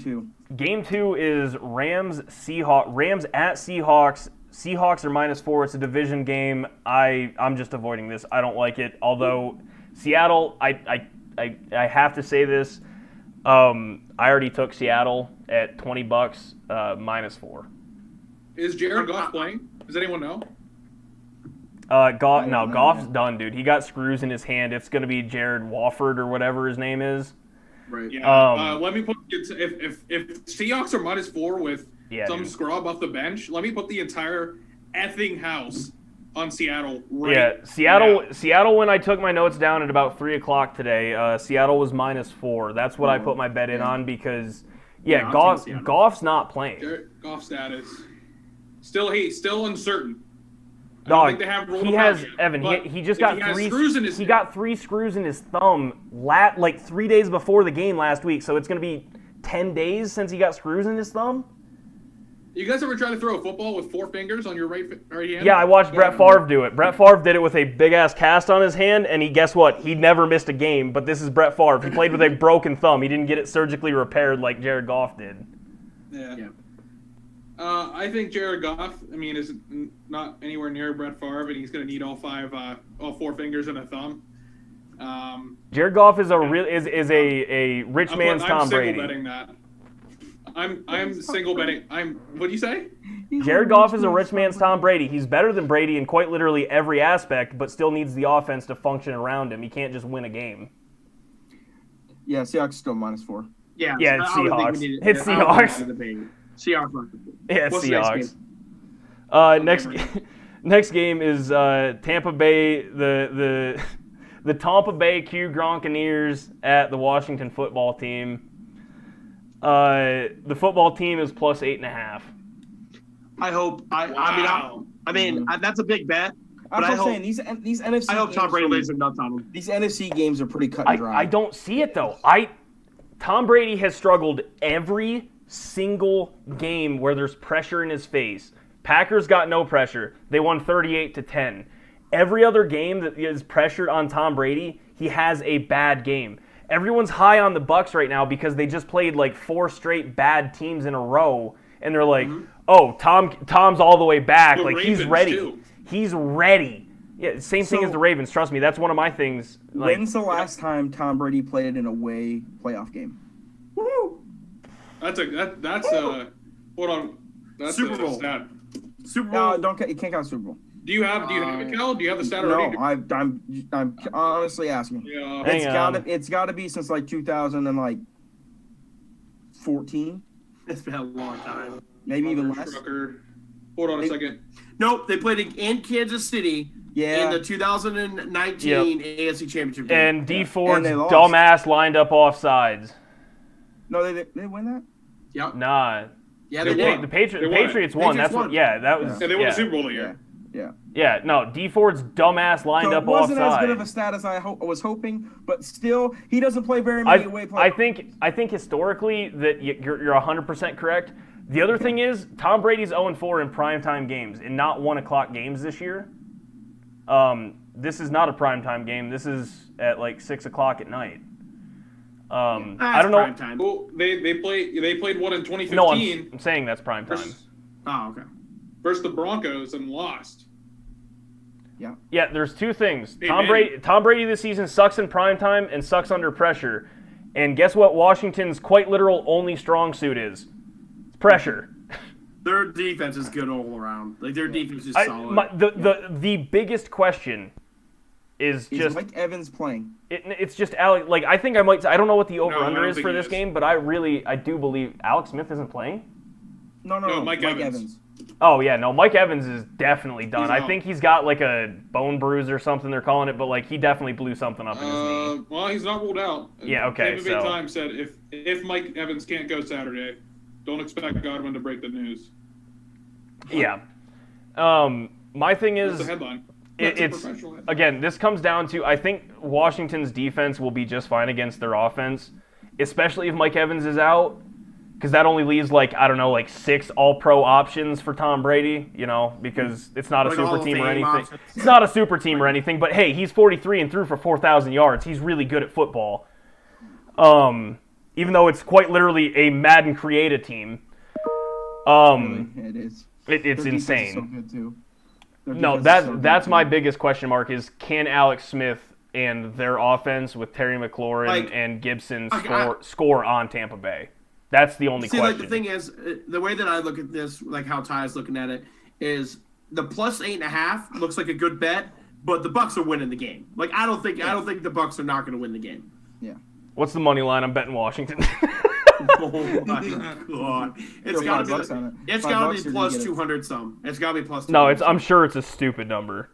[SPEAKER 3] 2?
[SPEAKER 1] Game 2 is Rams at Seahawks. Seahawks are -4. It's a division game. I'm just avoiding this. I don't like it. Although Seattle, I have to say this. I already took Seattle at $20, -4.
[SPEAKER 4] Is Jared Goff playing? Does anyone know?
[SPEAKER 1] Goff's done, dude. He got screws in his hand. It's going to be Jared Wofford or whatever his name is.
[SPEAKER 4] Right. Yeah. Let me put if Seahawks are -4 with some scrub off the bench, let me put the entire effing house on Seattle.
[SPEAKER 1] Seattle. When I took my notes down at about 3:00 today, Seattle was -4. That's what I put my bet in on because Goff's not playing.
[SPEAKER 4] Goff status still uncertain.
[SPEAKER 1] Dog,
[SPEAKER 4] think they have
[SPEAKER 1] he has Evan. He just got got 3 screws in his thumb 3 days before the game last week. So it's going to be 10 days since he got screws in his thumb.
[SPEAKER 4] You guys ever try to throw a football with 4 fingers on your right hand?
[SPEAKER 1] Yeah, I watched Brett Favre do it. Brett Favre did it with a big-ass cast on his hand, and guess what? He never missed a game, but this is Brett Favre. He played with a broken thumb. He didn't get it surgically repaired like Jared Goff did.
[SPEAKER 4] Yeah. I think Jared Goff, is not anywhere near Brett Favre, and he's going to need all 4 fingers and a thumb.
[SPEAKER 1] Jared Goff is a rich man's Tom Brady.
[SPEAKER 4] I'm single betting that. I'm single betting. What do you say?
[SPEAKER 1] Jared Goff is a rich man's Tom Brady. He's better than Brady in quite literally every aspect, but still needs the offense to function around him. He can't just win a game.
[SPEAKER 3] Yeah, Seahawks still -4.
[SPEAKER 2] Yeah,
[SPEAKER 1] it's Seahawks. It's Seahawks.
[SPEAKER 2] Seahawks.
[SPEAKER 1] Yeah, it's Seahawks. Next game is Tampa Bay. The Tampa Bay Q Gronkaneers at the Washington football team. The football team is +8.5.
[SPEAKER 2] I hope. That's a big bet.
[SPEAKER 3] I'm saying these NFC.
[SPEAKER 2] I hope Tom Brady lays
[SPEAKER 3] games
[SPEAKER 2] some nuts on him.
[SPEAKER 3] These NFC games are pretty cut and dry.
[SPEAKER 1] I don't see it though. Tom Brady has struggled every single game where there's pressure in his face. Packers got no pressure. They won 38-10. Every other game that is pressured on Tom Brady, he has a bad game. Everyone's high on the Bucs right now because they just played like 4 straight bad teams in a row, and they're like, "Oh, Tom's all the way back. Like
[SPEAKER 4] Ravens
[SPEAKER 1] he's ready.
[SPEAKER 4] too.
[SPEAKER 1] He's ready." Yeah, same thing as the Ravens. Trust me, that's one of my things. Like,
[SPEAKER 3] When's the last time Tom Brady played in a away playoff game?
[SPEAKER 2] Woo!
[SPEAKER 4] That's hold on. That's
[SPEAKER 2] Super
[SPEAKER 4] a
[SPEAKER 2] Bowl.
[SPEAKER 4] stat.
[SPEAKER 2] Super Bowl.
[SPEAKER 3] You can't count Super Bowl.
[SPEAKER 4] Do you have it, Cal? Do you have the stat
[SPEAKER 3] No,
[SPEAKER 4] already?
[SPEAKER 3] I'm honestly asking.
[SPEAKER 4] Yeah.
[SPEAKER 3] It's got to be since like 2014,
[SPEAKER 2] It's been a long time.
[SPEAKER 3] maybe even less.
[SPEAKER 4] Trucker. Hold on a second.
[SPEAKER 2] Nope, they played in Kansas City in the 2019 AFC Championship game.
[SPEAKER 1] and D Ford's
[SPEAKER 3] And they lost.
[SPEAKER 1] dumbass lined up offsides.
[SPEAKER 3] No, they win that.
[SPEAKER 2] Yep.
[SPEAKER 1] Nah.
[SPEAKER 2] Yeah,
[SPEAKER 1] The,
[SPEAKER 2] they
[SPEAKER 1] Pa-
[SPEAKER 2] won.
[SPEAKER 1] the Patriots
[SPEAKER 4] won.
[SPEAKER 1] Patriots won. That's
[SPEAKER 2] Patriots
[SPEAKER 1] what. Yeah, that was.
[SPEAKER 4] And they won the Super Bowl that year.
[SPEAKER 3] Yeah.
[SPEAKER 1] Yeah, no. D Ford's dumbass lined
[SPEAKER 3] So
[SPEAKER 1] up
[SPEAKER 3] it wasn't
[SPEAKER 1] offside.
[SPEAKER 3] as good of a stat as I was hoping, but still, he doesn't play very many away playoffs.
[SPEAKER 1] I think historically that you're 100% correct. The other thing is Tom Brady's 0-4 in primetime games and not 1 o'clock games this year. This is not a primetime game. This is at like 6 o'clock at night. I don't know.
[SPEAKER 2] Prime time.
[SPEAKER 4] Well, they played one in 2015
[SPEAKER 1] No, I'm saying that's primetime.
[SPEAKER 4] versus,
[SPEAKER 2] Oh, okay.
[SPEAKER 4] versus the Broncos and lost.
[SPEAKER 1] Yeah, there's two things.
[SPEAKER 4] Amen.
[SPEAKER 1] Tom Brady this season sucks in primetime and sucks under pressure. And guess what Washington's quite literal only strong suit is? It's pressure.
[SPEAKER 2] Their defense is good all around. Like their defense is solid.
[SPEAKER 1] The biggest question is
[SPEAKER 3] Is
[SPEAKER 1] just
[SPEAKER 3] Mike Evans playing?
[SPEAKER 1] it's just Alex. Like I think I don't know what the over
[SPEAKER 4] I
[SPEAKER 1] under
[SPEAKER 4] don't
[SPEAKER 1] is
[SPEAKER 4] think
[SPEAKER 1] for
[SPEAKER 4] he
[SPEAKER 1] this
[SPEAKER 4] is.
[SPEAKER 1] game, but I do believe Alex Smith isn't playing.
[SPEAKER 3] No,
[SPEAKER 4] Mike Evans.
[SPEAKER 1] Oh yeah, no, Mike Evans is definitely done.
[SPEAKER 4] He's
[SPEAKER 1] I
[SPEAKER 4] out.
[SPEAKER 1] think he's got like a bone bruise or something they're calling it, but like he definitely blew something up in his knee.
[SPEAKER 4] Well, he's not ruled out.
[SPEAKER 1] Yeah, okay,
[SPEAKER 4] David
[SPEAKER 1] so-
[SPEAKER 4] Time said if Mike Evans can't go Saturday, don't expect Godwin to break the news.
[SPEAKER 1] Yeah. My thing
[SPEAKER 4] That's
[SPEAKER 1] is
[SPEAKER 4] the headline.
[SPEAKER 1] it's
[SPEAKER 4] That's a professional headline.
[SPEAKER 1] again, this comes down to I think Washington's defense will be just fine against their offense, especially if Mike Evans is out, because that only leaves like 6 All-Pro options for Tom Brady, because it's not a
[SPEAKER 2] Like
[SPEAKER 1] super
[SPEAKER 2] Hall of
[SPEAKER 1] team or
[SPEAKER 2] Fame
[SPEAKER 1] anything.
[SPEAKER 2] options.
[SPEAKER 1] It's not a super team or anything, but hey, he's 43 and threw for 4,000 yards. He's really good at football. Even though it's quite literally a Madden created team.
[SPEAKER 3] It is.
[SPEAKER 1] It's
[SPEAKER 3] Their defense is
[SPEAKER 1] insane.
[SPEAKER 3] so good too. Their
[SPEAKER 1] No,
[SPEAKER 3] defense is so
[SPEAKER 1] that's
[SPEAKER 3] good,
[SPEAKER 1] my
[SPEAKER 3] too.
[SPEAKER 1] biggest question mark is can Alex Smith and their offense with Terry McLaurin
[SPEAKER 2] Like,
[SPEAKER 1] and Gibson
[SPEAKER 2] I-
[SPEAKER 1] score on Tampa Bay? That's the only
[SPEAKER 2] See,
[SPEAKER 1] question.
[SPEAKER 2] like the thing is, the way that I look at this, like how Ty's looking at it, is the plus 8.5 looks like a good bet, but the Bucks are winning the game. Like I don't think the Bucks are not going to win the game.
[SPEAKER 3] Yeah.
[SPEAKER 1] What's the money line? I'm betting Washington.
[SPEAKER 2] Oh my god! It's
[SPEAKER 3] Throw
[SPEAKER 2] got to
[SPEAKER 3] $5 on
[SPEAKER 2] be.
[SPEAKER 3] it.
[SPEAKER 2] It's
[SPEAKER 3] $5
[SPEAKER 2] got to
[SPEAKER 3] you're
[SPEAKER 2] be
[SPEAKER 3] gonna
[SPEAKER 2] plus
[SPEAKER 3] get it.
[SPEAKER 2] 200 some. It's got to be plus.
[SPEAKER 1] No,
[SPEAKER 2] 200
[SPEAKER 1] I'm sure it's a stupid number,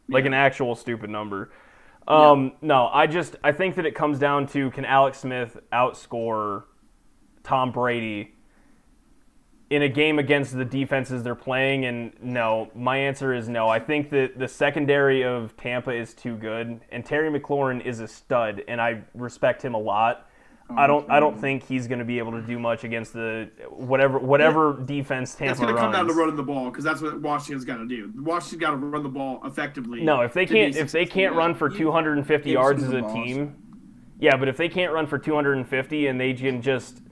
[SPEAKER 1] like
[SPEAKER 2] Yeah.
[SPEAKER 1] an actual stupid number. No, I think that it comes down to can Alex Smith outscore Tom Brady in a game against the defenses they're playing? And no, my answer is no. I think that the secondary of Tampa is too good, and Terry McLaurin is a stud, and I respect him a lot. I don't think he's going to be able to do much against the whatever defense Tampa
[SPEAKER 2] It's going to come down to
[SPEAKER 1] runs.
[SPEAKER 2] running the ball because that's what Washington's got to do. Washington's got to run the ball effectively.
[SPEAKER 1] No, if they can't run for 250 yards as a
[SPEAKER 3] balls.
[SPEAKER 1] team, yeah, but if they can't run for 250 and they can just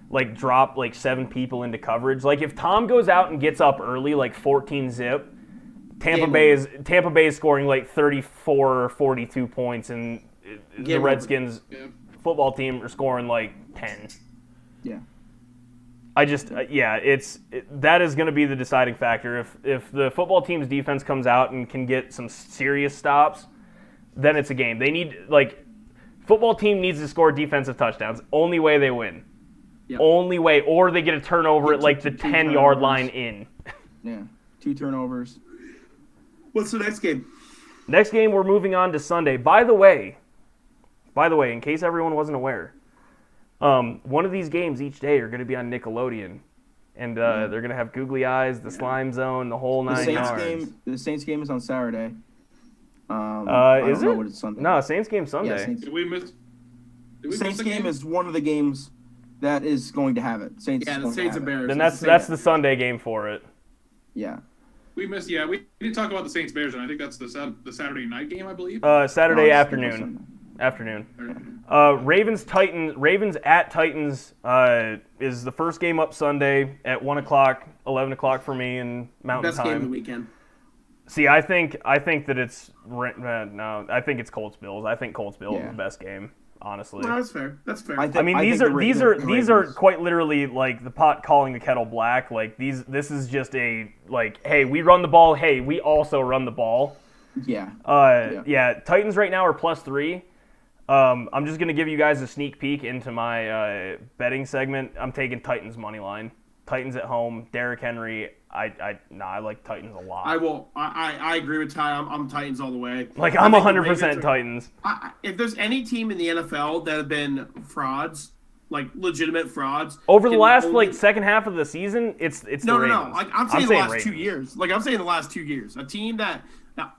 [SPEAKER 1] like drop like 7 people into coverage, like if Tom goes out and gets up early like 14 zip, Tampa Bay is scoring like 34 or 42 points, and the
[SPEAKER 2] Game over.
[SPEAKER 1] Redskins football team are scoring like 10.
[SPEAKER 3] Yeah.
[SPEAKER 1] I just that is going to be the deciding factor. If the football team's defense comes out and can get some serious stops, then it's a game. They need football team needs to score defensive touchdowns. Only way they win.
[SPEAKER 2] Yep.
[SPEAKER 1] Only way, or they get a turnover at like the
[SPEAKER 3] two
[SPEAKER 1] 10-yard
[SPEAKER 3] turnovers.
[SPEAKER 1] line in.
[SPEAKER 3] Yeah. 2 turnovers.
[SPEAKER 2] What's the next game?
[SPEAKER 1] Next game, we're moving on to Sunday. By the way, in case everyone wasn't aware, one of these games each day are going to be on Nickelodeon, and they're going to have googly eyes, the slime zone, the whole
[SPEAKER 3] The
[SPEAKER 1] 9
[SPEAKER 3] Saints
[SPEAKER 1] yards.
[SPEAKER 3] game. The Saints game is on Saturday, I
[SPEAKER 1] Is
[SPEAKER 3] don't know
[SPEAKER 1] it?
[SPEAKER 3] what it's Sunday.
[SPEAKER 1] No, Saints game Sunday.
[SPEAKER 3] Yeah, Saints,
[SPEAKER 4] Did we miss
[SPEAKER 3] Saints
[SPEAKER 4] a
[SPEAKER 3] game is one of the games that is going to have it. Saints.
[SPEAKER 2] Yeah,
[SPEAKER 3] is
[SPEAKER 2] the
[SPEAKER 3] going to
[SPEAKER 2] Saints
[SPEAKER 3] have
[SPEAKER 2] and
[SPEAKER 3] it.
[SPEAKER 2] Bears.
[SPEAKER 1] Then
[SPEAKER 2] It's
[SPEAKER 1] that's
[SPEAKER 2] the
[SPEAKER 1] the Sunday game for it.
[SPEAKER 3] Yeah.
[SPEAKER 4] We missed. Yeah, we didn't talk about the Saints Bears, and I think that's the Saturday night game, I believe.
[SPEAKER 1] Saturday
[SPEAKER 3] No, it's
[SPEAKER 1] afternoon.
[SPEAKER 3] Sunday.
[SPEAKER 1] Ravens at Titans is the first game up Sunday at 1 o'clock, 11 o'clock for me in Mountain
[SPEAKER 2] best
[SPEAKER 1] Time.
[SPEAKER 2] game of the weekend.
[SPEAKER 1] See, I think that it's no. I think it's Colts Bills. I think Colts Bills is the best game, honestly.
[SPEAKER 2] No, that's fair. That's fair.
[SPEAKER 1] I mean, these are quite literally like the pot calling the kettle black. Like this is just a like, hey, we run the ball. Hey, we also run the ball.
[SPEAKER 3] Yeah.
[SPEAKER 1] Titans right now are +3. I'm just gonna give you guys a sneak peek into my betting segment. I'm taking Titans money line. Titans at home. Derrick Henry. I like Titans a lot.
[SPEAKER 2] I agree with Ty. I'm Titans all the way.
[SPEAKER 1] Like I'm 100% Titans.
[SPEAKER 2] If there's any team in the NFL that have been frauds, like legitimate frauds,
[SPEAKER 1] over the last second half of the season, it's the
[SPEAKER 2] no.
[SPEAKER 1] Ravens.
[SPEAKER 2] Like I'm saying the last
[SPEAKER 1] Ravens.
[SPEAKER 2] 2 years. Like I'm saying the last 2 years. A team that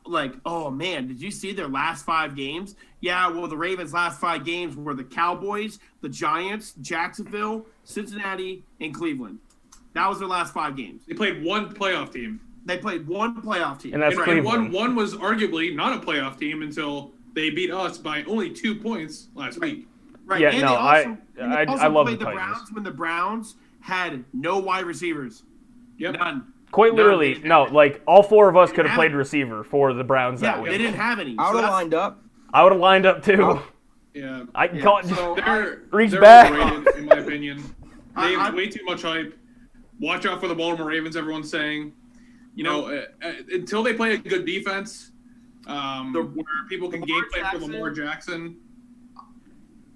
[SPEAKER 2] like, oh man, did you see their last 5 games? Yeah, well the Ravens' last 5 games were the Cowboys, the Giants, Jacksonville, Cincinnati, and Cleveland. That was their last 5 games.
[SPEAKER 4] They played one playoff team.
[SPEAKER 2] They played one playoff team.
[SPEAKER 1] And that's Cleveland.
[SPEAKER 4] One was arguably not a playoff team until they beat us by only 2 points last week.
[SPEAKER 2] Right.
[SPEAKER 1] Yeah,
[SPEAKER 2] and
[SPEAKER 1] no,
[SPEAKER 2] they also
[SPEAKER 1] I love
[SPEAKER 2] played
[SPEAKER 1] the
[SPEAKER 2] the
[SPEAKER 1] Titans.
[SPEAKER 2] Browns when the Browns had no wide receivers.
[SPEAKER 4] Yep.
[SPEAKER 2] None.
[SPEAKER 1] Quite literally, no. Like all 4 of us could have
[SPEAKER 2] have
[SPEAKER 1] played receiver for the Browns
[SPEAKER 2] Yeah,
[SPEAKER 1] that week.
[SPEAKER 2] they didn't have any.
[SPEAKER 3] I
[SPEAKER 2] So
[SPEAKER 3] would have
[SPEAKER 2] that's-
[SPEAKER 3] lined up.
[SPEAKER 1] I would have lined up too.
[SPEAKER 3] Oh.
[SPEAKER 4] Yeah.
[SPEAKER 1] I caught.
[SPEAKER 2] so-
[SPEAKER 1] Reach
[SPEAKER 4] They're
[SPEAKER 1] back.
[SPEAKER 4] overrated, in my opinion. They
[SPEAKER 2] I-
[SPEAKER 4] have way too much hype. Watch out for the Baltimore Ravens, everyone's saying. You know, until they play a good defense, where people can
[SPEAKER 2] Lamar
[SPEAKER 4] gameplay for
[SPEAKER 2] Jackson.
[SPEAKER 4] Lamar Jackson.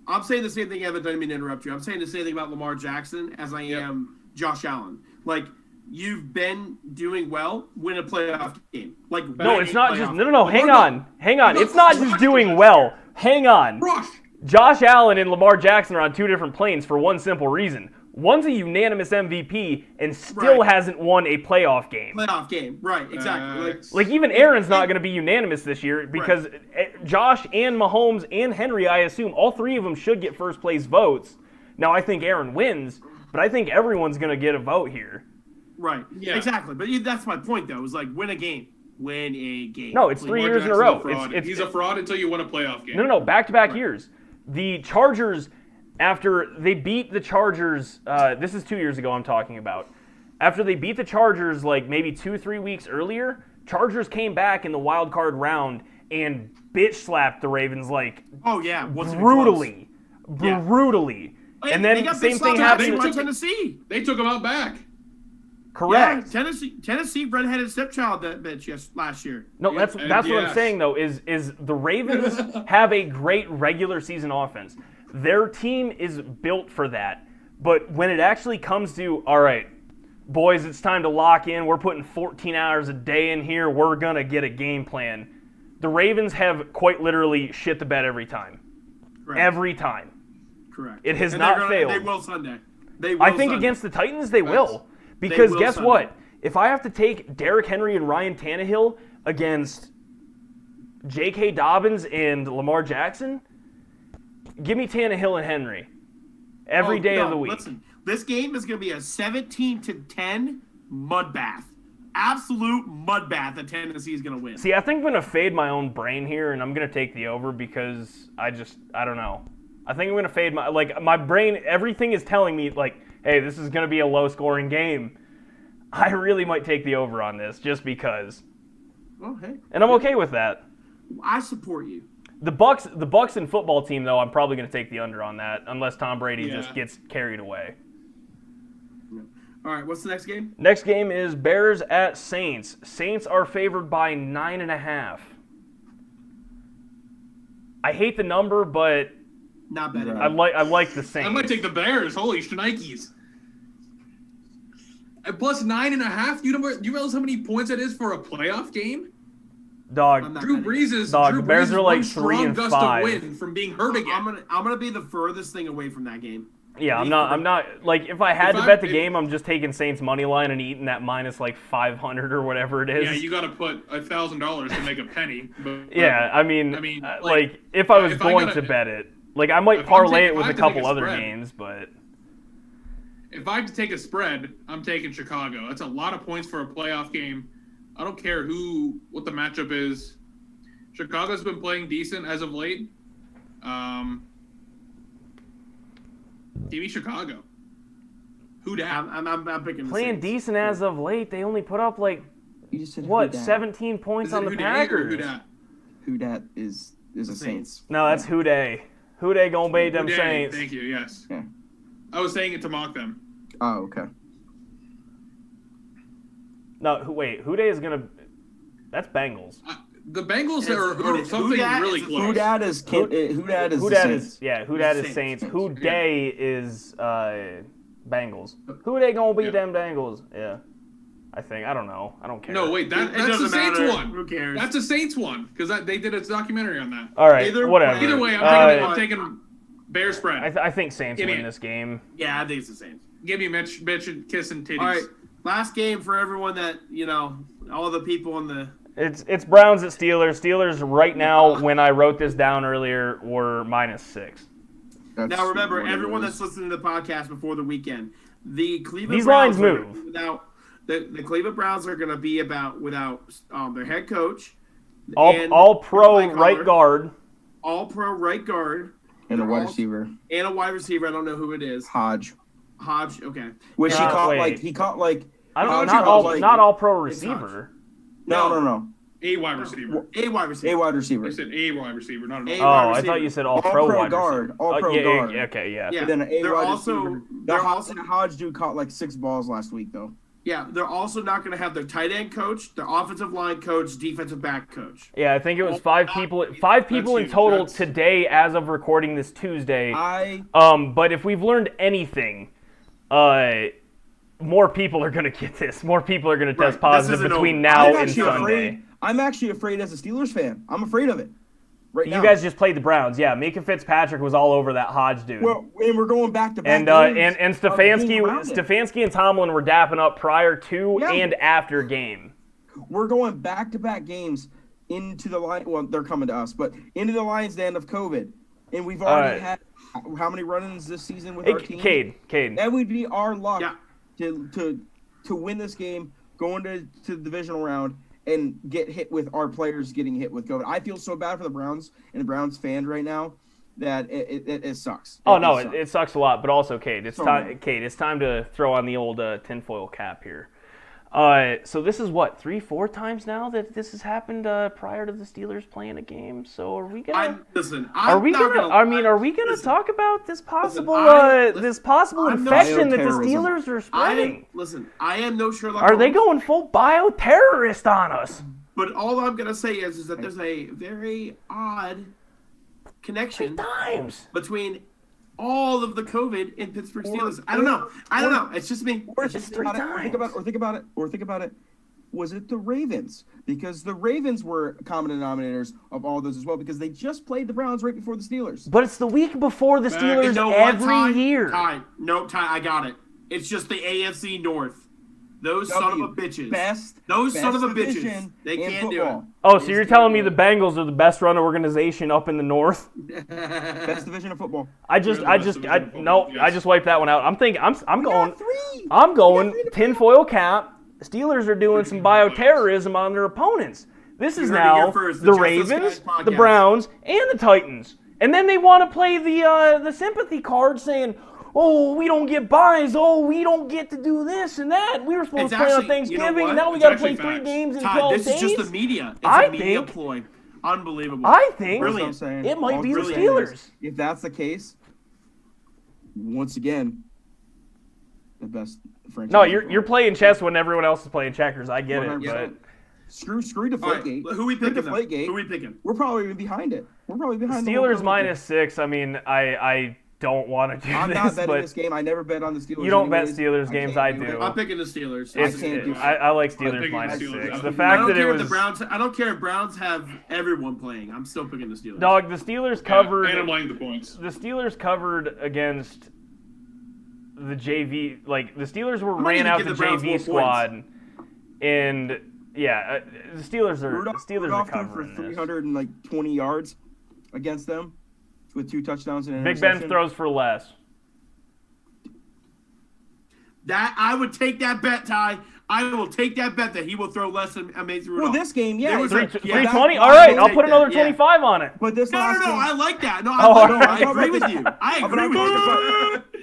[SPEAKER 2] I'm saying the same thing, Evan. Don't mean to interrupt you. I'm saying the same thing about Lamar Jackson as I am Josh Allen. Like, you've been doing well, win a playoff game. Like,
[SPEAKER 1] No, it's not just. No.
[SPEAKER 2] No,
[SPEAKER 1] Hang on. It's not just doing well. Hang on.
[SPEAKER 4] Rush.
[SPEAKER 1] Josh Allen and Lamar Jackson are on 2 different planes for one simple reason. One's a unanimous MVP and still
[SPEAKER 2] Right.
[SPEAKER 1] hasn't won a playoff game.
[SPEAKER 2] Playoff game. Right, exactly.
[SPEAKER 1] Like even Aaron's not going to be unanimous this year because Josh and Mahomes and Henry, I assume, all 3 of them should get first place votes. Now I think Aaron wins, but I think everyone's going to get a vote here.
[SPEAKER 2] Right.
[SPEAKER 4] Yeah.
[SPEAKER 2] Exactly. But that's my point, though. Is like win a game. Win a game.
[SPEAKER 1] No, it's 3
[SPEAKER 4] Lamar
[SPEAKER 1] years in a
[SPEAKER 4] Jackson's
[SPEAKER 1] row.
[SPEAKER 4] fraud. He's a fraud until you win a playoff game.
[SPEAKER 1] No, back-to-back years. The Chargers, after they beat the Chargers, this is 2 years ago I'm talking about. After they beat the Chargers like maybe 2-3 weeks earlier, Chargers came back in the wild card round and bitch slapped the Ravens like
[SPEAKER 2] Oh yeah. Wasn't
[SPEAKER 1] brutally.
[SPEAKER 2] Yeah.
[SPEAKER 1] Brutally. And then
[SPEAKER 2] they got
[SPEAKER 1] same
[SPEAKER 2] bitch
[SPEAKER 1] thing
[SPEAKER 2] slapped
[SPEAKER 1] happened.
[SPEAKER 2] by Tennessee.
[SPEAKER 4] They took him out back.
[SPEAKER 1] Correct.
[SPEAKER 2] Yeah, Tennessee redheaded stepchild that bitch last year.
[SPEAKER 1] No,
[SPEAKER 4] Yeah,
[SPEAKER 1] that's
[SPEAKER 4] and
[SPEAKER 1] what I'm
[SPEAKER 4] yes.
[SPEAKER 1] saying though. Is the Ravens have a great regular season offense? Their team is built for that. But when it actually comes to, all right, boys, it's time to lock in. We're putting 14 hours a day in here. We're gonna get a game plan. The Ravens have quite literally shit the bed every time.
[SPEAKER 2] Correct.
[SPEAKER 1] Every time.
[SPEAKER 2] Correct.
[SPEAKER 1] It has
[SPEAKER 2] And
[SPEAKER 1] not
[SPEAKER 2] they're
[SPEAKER 1] failed.
[SPEAKER 2] They will Sunday. They will
[SPEAKER 1] I think
[SPEAKER 2] Sunday.
[SPEAKER 1] against the Titans they will. Because
[SPEAKER 2] will
[SPEAKER 1] guess
[SPEAKER 2] Sunday.
[SPEAKER 1] what? If I have to take Derrick Henry and Ryan Tannehill against J.K. Dobbins and Lamar Jackson, give me Tannehill and Henry every day of the week.
[SPEAKER 2] Listen, this game is going to be a 17-10 mud bath. Absolute mud bath that Tennessee is going to win.
[SPEAKER 1] See, I think I'm going to fade my own brain here, and I'm going to take the over because I don't know. I think I'm going to fade my brain. Everything is telling me, like, hey, this is going to be a low-scoring game. I really might take the over on this just because.
[SPEAKER 2] Oh, hey.
[SPEAKER 1] And I'm okay with that.
[SPEAKER 2] I support you.
[SPEAKER 1] The Bucks and football team, though, I'm probably going to take the under on that unless Tom Brady just gets carried away.
[SPEAKER 2] All right, what's the next game?
[SPEAKER 1] Next game is Bears at Saints. Saints are favored by 9.5. I hate the number, but
[SPEAKER 2] Not bad.
[SPEAKER 3] Right.
[SPEAKER 1] I like the Saints.
[SPEAKER 4] I might take the Bears. Holy shnikes. Plus 9.5. You realize how many points that is for a playoff game?
[SPEAKER 1] Dog.
[SPEAKER 2] I'm not
[SPEAKER 4] Drew
[SPEAKER 2] betting.
[SPEAKER 4] Brees is
[SPEAKER 1] Dog,
[SPEAKER 4] Drew
[SPEAKER 1] the Bears
[SPEAKER 4] Brees
[SPEAKER 1] are
[SPEAKER 4] is
[SPEAKER 1] like
[SPEAKER 4] one
[SPEAKER 1] 3
[SPEAKER 4] strong
[SPEAKER 1] and
[SPEAKER 4] gust
[SPEAKER 1] 5.
[SPEAKER 4] of wind from being hurt again.
[SPEAKER 2] I'm gonna be the furthest thing away from that game.
[SPEAKER 1] Yeah, I'm not like if I had to bet the game, I'm just taking Saints money line and eating that minus like 500 or whatever it is.
[SPEAKER 4] Yeah, you got to put $1,000 to make a penny. But,
[SPEAKER 1] yeah, I mean, like if I was going to bet it, like I might parlay it with a couple other games, but
[SPEAKER 4] if I have to take a spread, I'm taking Chicago. That's a lot of points for a playoff game. I don't care what the matchup is. Chicago's been playing decent as of late. Give me Chicago. Who dat?
[SPEAKER 2] I'm picking
[SPEAKER 1] playing decent as of late. They only put up like
[SPEAKER 3] You just said
[SPEAKER 1] 17 points on the
[SPEAKER 4] Who
[SPEAKER 1] Packers.
[SPEAKER 4] dat?
[SPEAKER 3] Who dat is the Saints.
[SPEAKER 1] No, that's Who Dey. Who Dey gonna beat them Saints?
[SPEAKER 4] Thank you. Yes.
[SPEAKER 3] Yeah.
[SPEAKER 4] I was saying it to mock them.
[SPEAKER 3] Oh, okay.
[SPEAKER 1] No, Who Dey is gonna. That's Bengals.
[SPEAKER 4] The Bengals are something really close.
[SPEAKER 3] Who dat is Saints.
[SPEAKER 1] Who dat is Saints. Who Dey is Bengals. Who Dey gonna beat them Bengals? Yeah. I think. I don't know. I don't care.
[SPEAKER 4] No, wait. That's the Saints one.
[SPEAKER 2] Who cares?
[SPEAKER 4] That's a Saints one because they did a documentary on that.
[SPEAKER 1] All right. Whatever.
[SPEAKER 4] Either way, I'm taking Bear spread.
[SPEAKER 1] I think Saints win this game.
[SPEAKER 2] Yeah, I think it's the Saints.
[SPEAKER 4] Give me Mitch and kissing titties.
[SPEAKER 2] All right. Last game for everyone that all the people in the.
[SPEAKER 1] It's Browns at Steelers. Steelers right now, when I wrote this down earlier, were -6.
[SPEAKER 2] Now remember, everyone that's listening to the podcast before the weekend, the Cleveland
[SPEAKER 1] These
[SPEAKER 2] Browns
[SPEAKER 1] lines move.
[SPEAKER 2] The Cleveland Browns are going to be without their head coach,
[SPEAKER 1] all pro right guard,
[SPEAKER 2] all-pro right guard,
[SPEAKER 3] and a wide receiver.
[SPEAKER 2] And a wide receiver. I don't know who it is.
[SPEAKER 3] Hodge.
[SPEAKER 2] Okay.
[SPEAKER 3] Which he caught
[SPEAKER 1] I don't know. Not all pro receiver.
[SPEAKER 3] No.
[SPEAKER 4] A wide receiver.
[SPEAKER 2] A wide receiver.
[SPEAKER 3] A wide receiver.
[SPEAKER 4] I said a wide receiver, not an
[SPEAKER 2] A
[SPEAKER 1] Oh,
[SPEAKER 2] wide
[SPEAKER 1] I
[SPEAKER 2] receiver.
[SPEAKER 1] thought you said all pro wide
[SPEAKER 3] guard.
[SPEAKER 1] receiver.
[SPEAKER 3] All pro guard.
[SPEAKER 1] Okay, yeah.
[SPEAKER 2] Yeah.
[SPEAKER 3] And then an A
[SPEAKER 2] They're
[SPEAKER 3] wide
[SPEAKER 2] also-
[SPEAKER 3] receiver.
[SPEAKER 2] they're also-
[SPEAKER 3] The Hodge dude caught like 6 balls last week, though.
[SPEAKER 2] Yeah, they're also not going to have their tight end coach, their offensive line coach, defensive back coach.
[SPEAKER 1] Yeah, I think it was 5 people. 5 people in
[SPEAKER 4] huge.
[SPEAKER 1] total
[SPEAKER 4] That's-
[SPEAKER 1] today, as of recording this Tuesday. But if we've learned anything, more people are going to get this. More people are going to test positive between now and Sunday.
[SPEAKER 3] I'm actually afraid as a Steelers fan. I'm afraid of it. Right now.
[SPEAKER 1] You guys just played the Browns. Yeah, Mika Fitzpatrick was all over that Hodge dude.
[SPEAKER 3] Well, and we're going back to back.
[SPEAKER 1] And Stefanski and Tomlin were dapping up prior to and after game.
[SPEAKER 3] We're going back to back games into the line. Well, they're coming to us, but into the Lions' den of COVID, and we've already had how many run-ins this season with our team?
[SPEAKER 1] Cade.
[SPEAKER 3] That would be our luck to win this game, going to the divisional round, and get hit with our players getting hit with COVID. I feel so bad for the Browns and the Browns fans right now that it sucks.
[SPEAKER 1] It sucks a lot, but also, Cade, it's time to throw on the old tinfoil cap here. So this is what 3-4 times now that this has happened prior to the Steelers playing a game. So are we gonna? Are we gonna talk about this possible infection that the Steelers are spreading?
[SPEAKER 2] I am no Sherlock
[SPEAKER 1] Are
[SPEAKER 2] Holmes.
[SPEAKER 1] they going full bioterrorist on us?
[SPEAKER 2] But all I'm gonna say is that there's a very odd connection between all of the COVID in Pittsburgh Steelers. I don't know. It's just me.
[SPEAKER 3] Think about it. Was it the Ravens? Because the Ravens were common denominators of all those as well, because they just played the Browns right before the Steelers.
[SPEAKER 1] But it's the week before the Steelers every year.
[SPEAKER 2] Ty, I got it. It's just the AFC North. Those son of a bitches. Those son of a bitches. They can't do it.
[SPEAKER 1] Oh, so you're telling me the Bengals are the best run organization up in the North?
[SPEAKER 3] Best division of football.
[SPEAKER 1] I just wiped that one out. I'm going tinfoil cap. Steelers are doing some bioterrorism on their opponents. This is now the Ravens, the Browns, and the Titans. And then they want to play the sympathy card saying, oh, we don't get buys. Oh, we don't get to do this and that. We were supposed to play on Thanksgiving. Now we got to play 3 games in 12 days.
[SPEAKER 2] This is just the media. It's a media ploy. Unbelievable.
[SPEAKER 1] I think
[SPEAKER 2] Brilliant.
[SPEAKER 1] It might be the Steelers.
[SPEAKER 3] If that's the case, once again, the best franchise.
[SPEAKER 1] No, you're playing chess when everyone else is playing checkers. I get 100%. But
[SPEAKER 3] screw Deflategate.
[SPEAKER 2] Who we picking?
[SPEAKER 3] We're probably behind it. We're probably behind
[SPEAKER 1] Steelers -6. I mean, I don't want to do
[SPEAKER 3] I'm
[SPEAKER 1] this.
[SPEAKER 3] not betting this game. I never bet on the Steelers.
[SPEAKER 1] You don't bet Steelers games. I do.
[SPEAKER 2] I'm picking the Steelers.
[SPEAKER 1] I like Steelers -6. The fact that it was.
[SPEAKER 2] I don't care if Browns have everyone playing. I'm still picking the Steelers.
[SPEAKER 1] Dog, the Steelers covered.
[SPEAKER 4] And I'm laying the points.
[SPEAKER 1] The Steelers covered against the JV, like the Steelers
[SPEAKER 2] might
[SPEAKER 1] ran
[SPEAKER 2] even
[SPEAKER 1] out
[SPEAKER 2] give
[SPEAKER 1] the
[SPEAKER 2] the Browns more
[SPEAKER 1] JV
[SPEAKER 2] points.
[SPEAKER 1] squad, and yeah, the Steelers are
[SPEAKER 3] Rudolph
[SPEAKER 1] are
[SPEAKER 3] threw
[SPEAKER 1] covering
[SPEAKER 3] for
[SPEAKER 1] this.
[SPEAKER 3] 320 yards against them with 2 touchdowns and an
[SPEAKER 1] Big Ben
[SPEAKER 3] interception.
[SPEAKER 1] throws for less.
[SPEAKER 2] That I would take that bet, Ty. I will take that bet that he will throw less than Mason Rudolph.
[SPEAKER 3] Well, this game, yeah.
[SPEAKER 2] There was
[SPEAKER 3] it's
[SPEAKER 2] a-
[SPEAKER 3] like-
[SPEAKER 2] yeah,
[SPEAKER 1] 320.
[SPEAKER 3] that-
[SPEAKER 1] All right,
[SPEAKER 2] I'll
[SPEAKER 1] I'll
[SPEAKER 2] take
[SPEAKER 1] put
[SPEAKER 2] that,
[SPEAKER 1] another
[SPEAKER 2] yeah.
[SPEAKER 1] 25 on it.
[SPEAKER 3] But this
[SPEAKER 2] No,
[SPEAKER 3] last
[SPEAKER 2] no,
[SPEAKER 3] game,
[SPEAKER 2] I like that. No,
[SPEAKER 1] Oh,
[SPEAKER 2] I
[SPEAKER 3] all
[SPEAKER 2] agree
[SPEAKER 3] right.
[SPEAKER 2] with you. I
[SPEAKER 3] but
[SPEAKER 2] agree with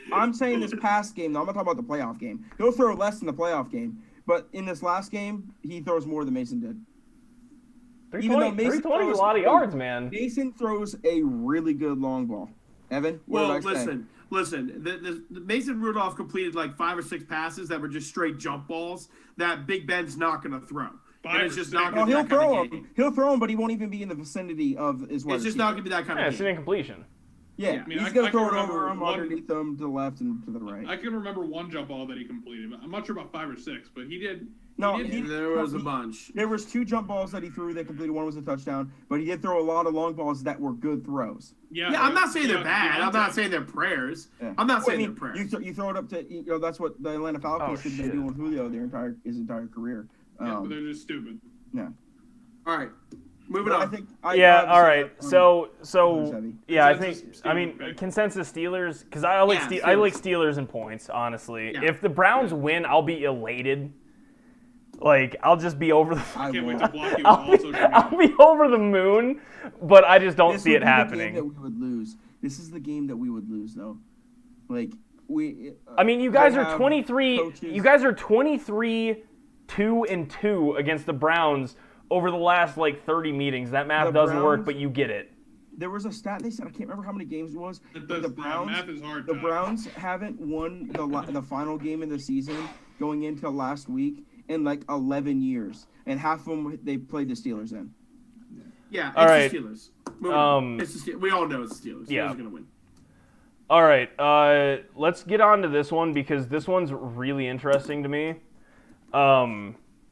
[SPEAKER 2] you.
[SPEAKER 3] I'm saying this past game, though. I'm not talking about the playoff game. He'll throw less in the playoff game. But in this last game, he throws more than Mason did.
[SPEAKER 1] 320 is a lot of yards, man.
[SPEAKER 3] Mason throws a really good long ball. Evan, what
[SPEAKER 2] Well,
[SPEAKER 3] did I say?
[SPEAKER 2] listen. The Mason Rudolph completed like 5 or 6 passes that were just straight jump balls that Big Ben's not going to throw. And it's just not
[SPEAKER 3] No,
[SPEAKER 2] going to be
[SPEAKER 3] he'll
[SPEAKER 2] that kind
[SPEAKER 3] throw
[SPEAKER 2] of game.
[SPEAKER 3] him. He'll throw him, but he won't even be in the vicinity of his wide
[SPEAKER 2] It's just
[SPEAKER 3] receiver.
[SPEAKER 2] not going to be that kind
[SPEAKER 1] Yeah,
[SPEAKER 2] of
[SPEAKER 1] it's an
[SPEAKER 2] game.
[SPEAKER 1] incompletion.
[SPEAKER 3] Yeah,
[SPEAKER 4] I mean,
[SPEAKER 3] he's
[SPEAKER 4] I
[SPEAKER 3] going to
[SPEAKER 4] can
[SPEAKER 3] throw it
[SPEAKER 4] remember
[SPEAKER 3] over him,
[SPEAKER 4] one-
[SPEAKER 3] underneath him, to the left and to the right.
[SPEAKER 4] I can remember one jump ball that he completed. I'm not sure about 5 or 6, but he did.
[SPEAKER 3] No,
[SPEAKER 4] he did.
[SPEAKER 2] There was a bunch.
[SPEAKER 3] There was 2 jump balls that he threw that completed. One was a touchdown, but he did throw a lot of long balls that were good throws.
[SPEAKER 2] Yeah, I'm not saying they're bad. I'm not saying they're prayers.
[SPEAKER 3] Yeah.
[SPEAKER 2] I'm not
[SPEAKER 3] Well, I
[SPEAKER 2] saying
[SPEAKER 3] mean,
[SPEAKER 2] they're prayers.
[SPEAKER 3] you throw it up to that's what the Atlanta Falcons
[SPEAKER 1] Oh,
[SPEAKER 3] have been
[SPEAKER 1] shit.
[SPEAKER 3] doing with Julio his entire career.
[SPEAKER 4] Yeah, but they're just stupid.
[SPEAKER 3] Yeah.
[SPEAKER 2] All right, moving
[SPEAKER 3] But I
[SPEAKER 2] on.
[SPEAKER 3] think
[SPEAKER 1] All right. So
[SPEAKER 3] heavy.
[SPEAKER 1] yeah, I
[SPEAKER 4] Consensus
[SPEAKER 1] think I mean
[SPEAKER 4] Steelers.
[SPEAKER 1] consensus Steelers because I like
[SPEAKER 2] Yeah,
[SPEAKER 1] I like
[SPEAKER 2] Steelers.
[SPEAKER 1] Steelers in points. Honestly,
[SPEAKER 2] Yeah.
[SPEAKER 1] if the Browns win, I'll be elated. Like I'll just be over the.
[SPEAKER 4] I can't wait
[SPEAKER 3] will.
[SPEAKER 4] to block you on
[SPEAKER 1] I'll
[SPEAKER 4] all
[SPEAKER 1] be,
[SPEAKER 4] social media.
[SPEAKER 1] I'll be over the moon, but I just don't
[SPEAKER 3] This
[SPEAKER 1] see
[SPEAKER 3] would
[SPEAKER 1] it
[SPEAKER 3] be the game
[SPEAKER 1] happening.
[SPEAKER 3] that we would lose. This is the game that we would lose, though. Like we.
[SPEAKER 1] I mean, you guys
[SPEAKER 3] I
[SPEAKER 1] are
[SPEAKER 3] have
[SPEAKER 1] 23.
[SPEAKER 3] coaches-
[SPEAKER 1] You guys are 23, 2-2 against the Browns over the last like 30 meetings. That math
[SPEAKER 3] The
[SPEAKER 1] doesn't work,
[SPEAKER 3] Browns-
[SPEAKER 1] but you get it.
[SPEAKER 3] There was a stat they said, I can't remember how many games it was, but the Browns.
[SPEAKER 4] Math is hard.
[SPEAKER 3] The
[SPEAKER 4] Josh.
[SPEAKER 3] Browns haven't won the final game of the season going into last week in like 11 years, and half of them they played the Steelers in.
[SPEAKER 2] Yeah, it's
[SPEAKER 1] All right.
[SPEAKER 2] the Steelers. Moving on. It's the we all know it's the Steelers.
[SPEAKER 1] Yeah.
[SPEAKER 2] Steelers are going to win.
[SPEAKER 1] All right, let's get on to this one because this one's really interesting to me.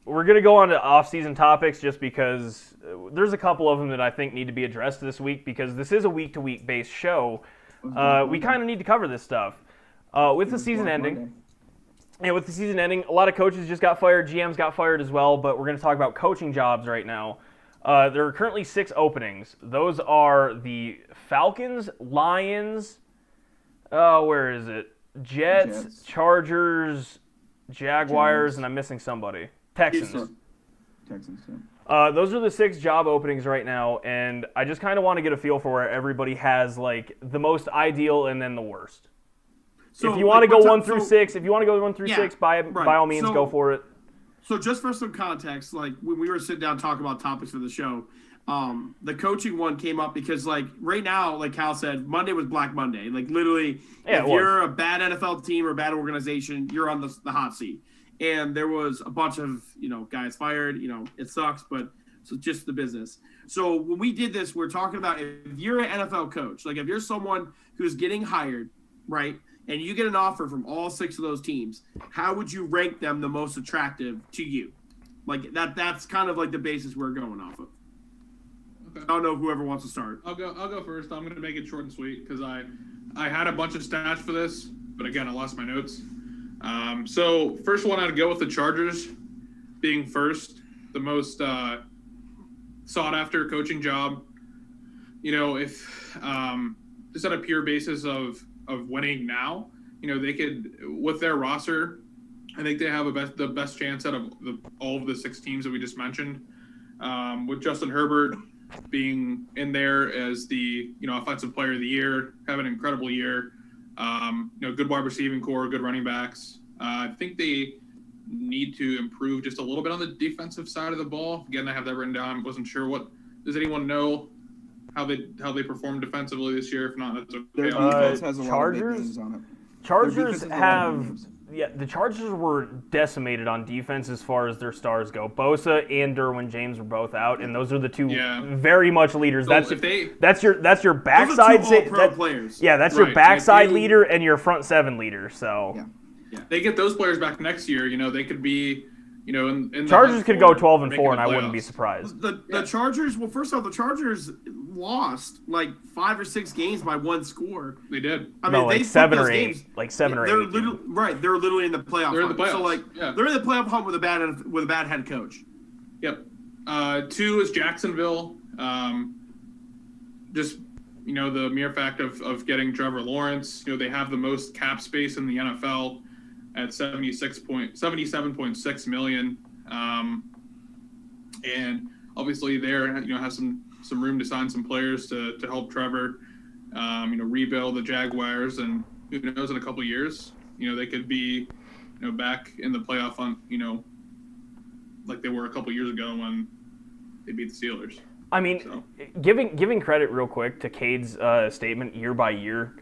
[SPEAKER 1] We're going to go on to off-season topics just because there's a couple of them that I think need to be addressed this week because this is a week-to-week based show. We kind of need to cover this stuff. With the season ending, a lot of coaches just got fired, GMs got fired as well, but we're going to talk about coaching jobs right now. There are currently 6 openings. Those are the Falcons, Lions, where is it? Jets. Chargers, Jaguars, and I'm missing somebody. Texans.
[SPEAKER 3] Texans. Yeah.
[SPEAKER 1] Those are the 6 job openings right now, and I just kind of want to get a feel for where everybody has like the most ideal and then the worst.
[SPEAKER 2] So,
[SPEAKER 1] if you want to
[SPEAKER 2] like,
[SPEAKER 1] go
[SPEAKER 2] what's
[SPEAKER 1] 1
[SPEAKER 2] up-
[SPEAKER 1] through
[SPEAKER 2] so-
[SPEAKER 1] 6, if you want to go 1 through
[SPEAKER 2] Yeah,
[SPEAKER 1] 6, by
[SPEAKER 2] right.
[SPEAKER 1] all means,
[SPEAKER 2] So-
[SPEAKER 1] go for it.
[SPEAKER 2] So just for some context, like when we were sitting down talking about topics for the show, the coaching one came up because like right now, like Cal said, Monday was Black Monday. Like literally,
[SPEAKER 1] Yeah,
[SPEAKER 2] if
[SPEAKER 1] it was.
[SPEAKER 2] you're a bad NFL team or a bad organization, you're on the hot seat. And there was a bunch of guys fired. It sucks, but it's just the business. So when we did this, we're talking about if you're an NFL coach, like if you're someone who's getting hired, right? And you get an offer from all 6 of those teams, how would you rank them the most attractive to you? Like that's kind of like the basis we're going off of.
[SPEAKER 4] Okay.
[SPEAKER 2] I don't know whoever wants to start.
[SPEAKER 4] I'll go first. I'm going to make it short and sweet because I had a bunch of stats for this, but again, I lost my notes. So first one, I'd go with the Chargers being first, the most sought after coaching job. If just on a pure basis of winning now, they could, with their roster, I think they have the best chance out of all of the 6 teams that we just mentioned. With Justin Herbert being in there as the offensive player of the year, have an incredible year. Good wide receiving core, good running backs. I think they need to improve just a little bit on the defensive side of the ball. Again, I have that written down. Wasn't sure does anyone know how they performed defensively this year? If not, that's okay.
[SPEAKER 3] Their defense has a lot of big
[SPEAKER 1] Chargers?
[SPEAKER 3] names on it.
[SPEAKER 1] Chargers
[SPEAKER 3] defense has a lot of
[SPEAKER 1] have
[SPEAKER 3] names.
[SPEAKER 1] the Chargers were decimated on defense as far as their stars go. Bosa and Derwin James were both out, and those are the 2 very much leaders.
[SPEAKER 4] So
[SPEAKER 1] That's your
[SPEAKER 2] Those are
[SPEAKER 1] backside
[SPEAKER 2] 2 all-pro players.
[SPEAKER 1] Yeah, that's your
[SPEAKER 4] Right,
[SPEAKER 1] backside
[SPEAKER 4] if you-
[SPEAKER 1] leader and your front 7 leader. So
[SPEAKER 3] Yeah.
[SPEAKER 4] they get those players back next year, they could be, in the
[SPEAKER 1] Chargers
[SPEAKER 4] hunt
[SPEAKER 1] could
[SPEAKER 4] for
[SPEAKER 1] go 12 and
[SPEAKER 4] making
[SPEAKER 1] 4,
[SPEAKER 4] the
[SPEAKER 1] and I wouldn't be
[SPEAKER 4] playoffs.
[SPEAKER 1] surprised.
[SPEAKER 2] The Chargers. Well, first off, the Chargers lost like 5 or 6 games by 1 score.
[SPEAKER 4] They did.
[SPEAKER 2] I mean,
[SPEAKER 1] like
[SPEAKER 2] they
[SPEAKER 1] 7
[SPEAKER 2] those
[SPEAKER 1] or 8.
[SPEAKER 2] games.
[SPEAKER 1] Like 7 or 8.
[SPEAKER 2] They're literally right. They're literally in the playoff.
[SPEAKER 4] They're in the
[SPEAKER 2] hunt.
[SPEAKER 4] playoffs.
[SPEAKER 2] So like,
[SPEAKER 4] Yeah.
[SPEAKER 2] they're in the playoff hunt with a bad head coach.
[SPEAKER 4] Yep. 2 is Jacksonville. Just the mere fact of getting Trevor Lawrence. They have the most cap space in the NFL at $77.6 million. And obviously there has some room to sign some players to help Trevor rebuild the Jaguars, and who knows, in a couple of years they could be back in the playoff hunt like they were a couple of years ago when they beat the Steelers.
[SPEAKER 1] I mean, giving credit real quick to Cade's statement year by year,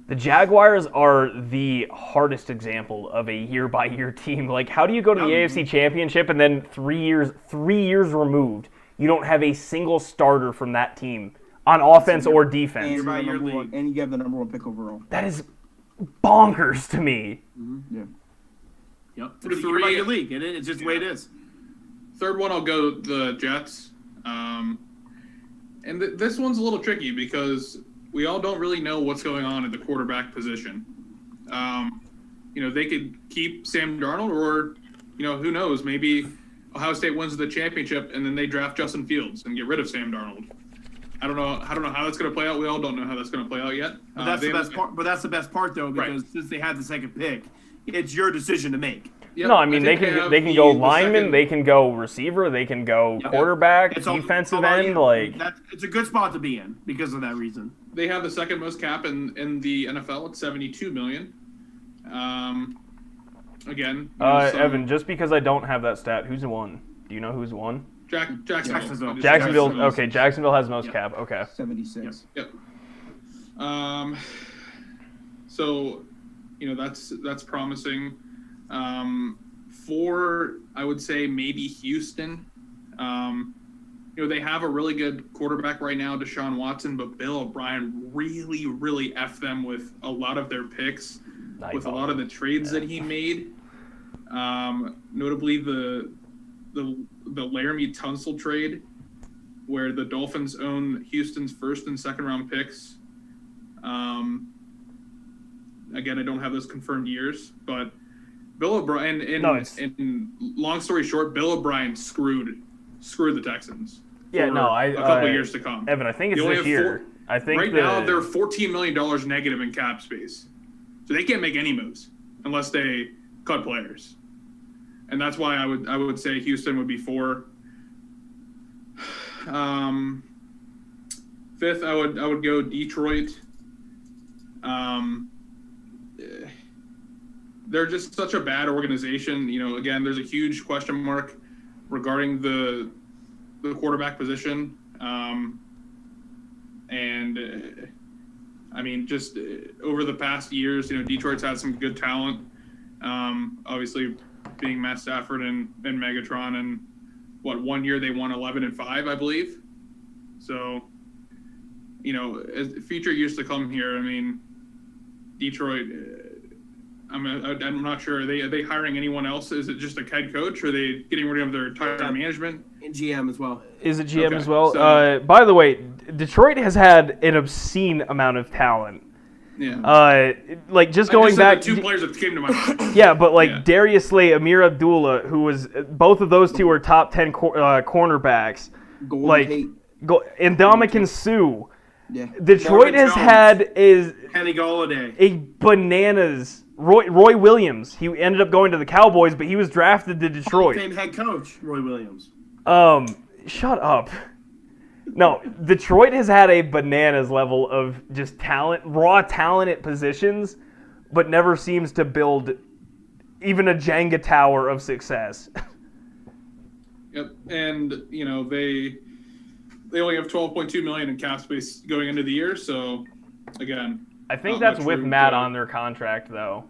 [SPEAKER 1] the Jaguars are the hardest example of a year-by-year team. Like, how do you go to the AFC Championship and then 3 years removed, you don't have a single starter from that team on offense or defense?
[SPEAKER 3] And you have the number 1 pick overall.
[SPEAKER 1] That is bonkers to me.
[SPEAKER 3] Mm-hmm. Yeah.
[SPEAKER 2] Yep. It's year by year league, and it's just the way it is.
[SPEAKER 4] Third one, I'll go the Jets. And this one's a little tricky because we all don't really know what's going on at the quarterback position. They could keep Sam Darnold, or who knows, maybe Ohio State wins the championship and then they draft Justin Fields and get rid of Sam Darnold. I don't know how that's going to play out. We all don't know how that's going to play out yet.
[SPEAKER 2] But that's the best part. But that's the best part, though, because since they had the second pick, it's your decision to make.
[SPEAKER 4] Yep,
[SPEAKER 1] no, I mean they can go lineman, they can go receiver, they can go quarterback, defensive end.
[SPEAKER 2] It's a good spot to be in because of that reason.
[SPEAKER 4] They have the second most cap in the NFL at $72 million. Again,
[SPEAKER 1] Evan, just because I don't have that stat, who's won? Do you know who's won?
[SPEAKER 4] Jacksonville.
[SPEAKER 1] Okay, Jacksonville has most cap. Okay.
[SPEAKER 3] 76.
[SPEAKER 4] Yep. So, that's promising. For, I would say, maybe Houston. They have a really good quarterback right now, Deshaun Watson, but Bill O'Brien really, really effed them with a lot of their picks, with a lot of the trades that he made. Notably the Laramie Tunsil trade, where the Dolphins own Houston's first and second round picks. Again, I don't have those confirmed years, but Bill O'Brien, and long story short, Bill O'Brien screwed the Texans.
[SPEAKER 1] Yeah,
[SPEAKER 4] a couple years to come.
[SPEAKER 1] Evan, I think it's this year. I think
[SPEAKER 4] now they're $14 million negative in cap space, so they can't make any moves unless they cut players, and that's why I would say Houston would be 4. Fifth, I would go Detroit. They're just such a bad organization. Again, there's a huge question mark regarding the quarterback position. Just over the past years, Detroit's had some good talent. Obviously, being Matt Stafford and Megatron, and 1 year they won 11-5, I believe. So, as future years to come here, Detroit. I'm not sure. Are they hiring anyone else? Is it just a head coach, or are they getting rid of their entire management?
[SPEAKER 2] And GM as well.
[SPEAKER 1] Is it GM as well? So, by the way, Detroit has had an obscene amount of talent.
[SPEAKER 4] Yeah.
[SPEAKER 1] Going back,
[SPEAKER 4] the 2 players that came to my mind.
[SPEAKER 1] Yeah, but Darius Slay, Amir Abdullah, who was both of those two are top 10 cornerbacks. And Ndamukong Suh.
[SPEAKER 3] Yeah.
[SPEAKER 1] Detroit has had
[SPEAKER 2] Kenny Golladay,
[SPEAKER 1] a bananas. Roy Williams. He ended up going to the Cowboys, but he was drafted to Detroit.
[SPEAKER 2] Same head coach, Roy Williams.
[SPEAKER 1] Shut up. No, Detroit has had a bananas level of just talent, raw talent at positions, but never seems to build even a Jenga tower of success.
[SPEAKER 4] Yep, and they only have $12.2 million in cap space going into the year, so again,
[SPEAKER 1] I think that's with Matt on their contract, though.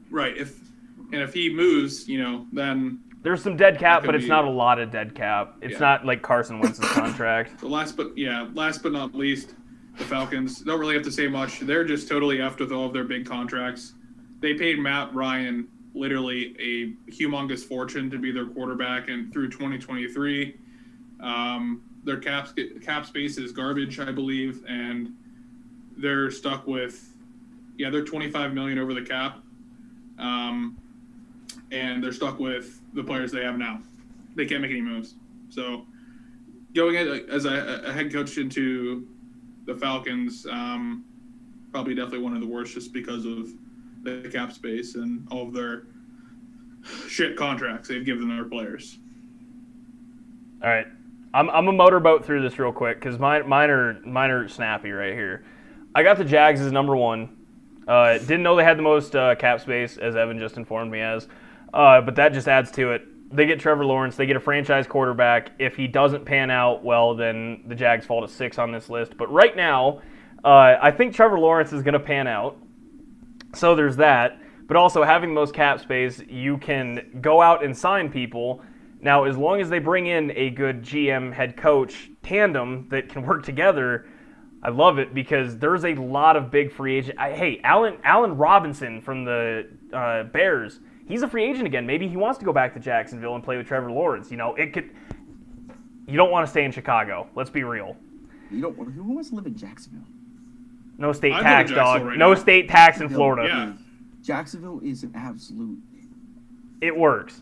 [SPEAKER 4] Right. If he moves, then
[SPEAKER 1] there's some dead cap, but it's not a lot of dead cap. It's not like Carson Wentz's contract.
[SPEAKER 4] So last but not least, the Falcons don't really have to say much. They're just totally effed with all of their big contracts. They paid Matt Ryan literally a humongous fortune to be their quarterback and through 2023. their cap space is garbage, I believe, and they're stuck with they're $25 million over the cap, and they're stuck with the players they have now. They can't make any moves. So going as a head coach into the Falcons, probably definitely one of the worst just because of the cap space and all of their shit contracts they've given their players.
[SPEAKER 1] All right, I'm a motorboat through this real quick because mine are snappy right here. I got the Jags as number one. Didn't know they had the most cap space, as Evan just informed me as, but that just adds to it. They get Trevor Lawrence. They get a franchise quarterback. If he doesn't pan out, well, then the Jags fall to 6 on this list. But right now, I think Trevor Lawrence is going to pan out. So there's that. But also having the most cap space, you can go out and sign people. Now, as long as they bring in a good GM head coach tandem that can work together, I love it because there's a lot of big free agent. Hey, Allen Robinson from the Bears, he's a free agent again. Maybe he wants to go back to Jacksonville and play with Trevor Lawrence. You know, you don't want to stay in Chicago. Let's be real.
[SPEAKER 3] Who wants to live in Jacksonville?
[SPEAKER 1] No state
[SPEAKER 4] I
[SPEAKER 1] tax,
[SPEAKER 4] live in
[SPEAKER 1] dog.
[SPEAKER 4] Jacksonville right
[SPEAKER 1] No
[SPEAKER 4] now.
[SPEAKER 1] state tax in Florida.
[SPEAKER 4] Yeah.
[SPEAKER 3] Jacksonville is an absolute.
[SPEAKER 1] It works.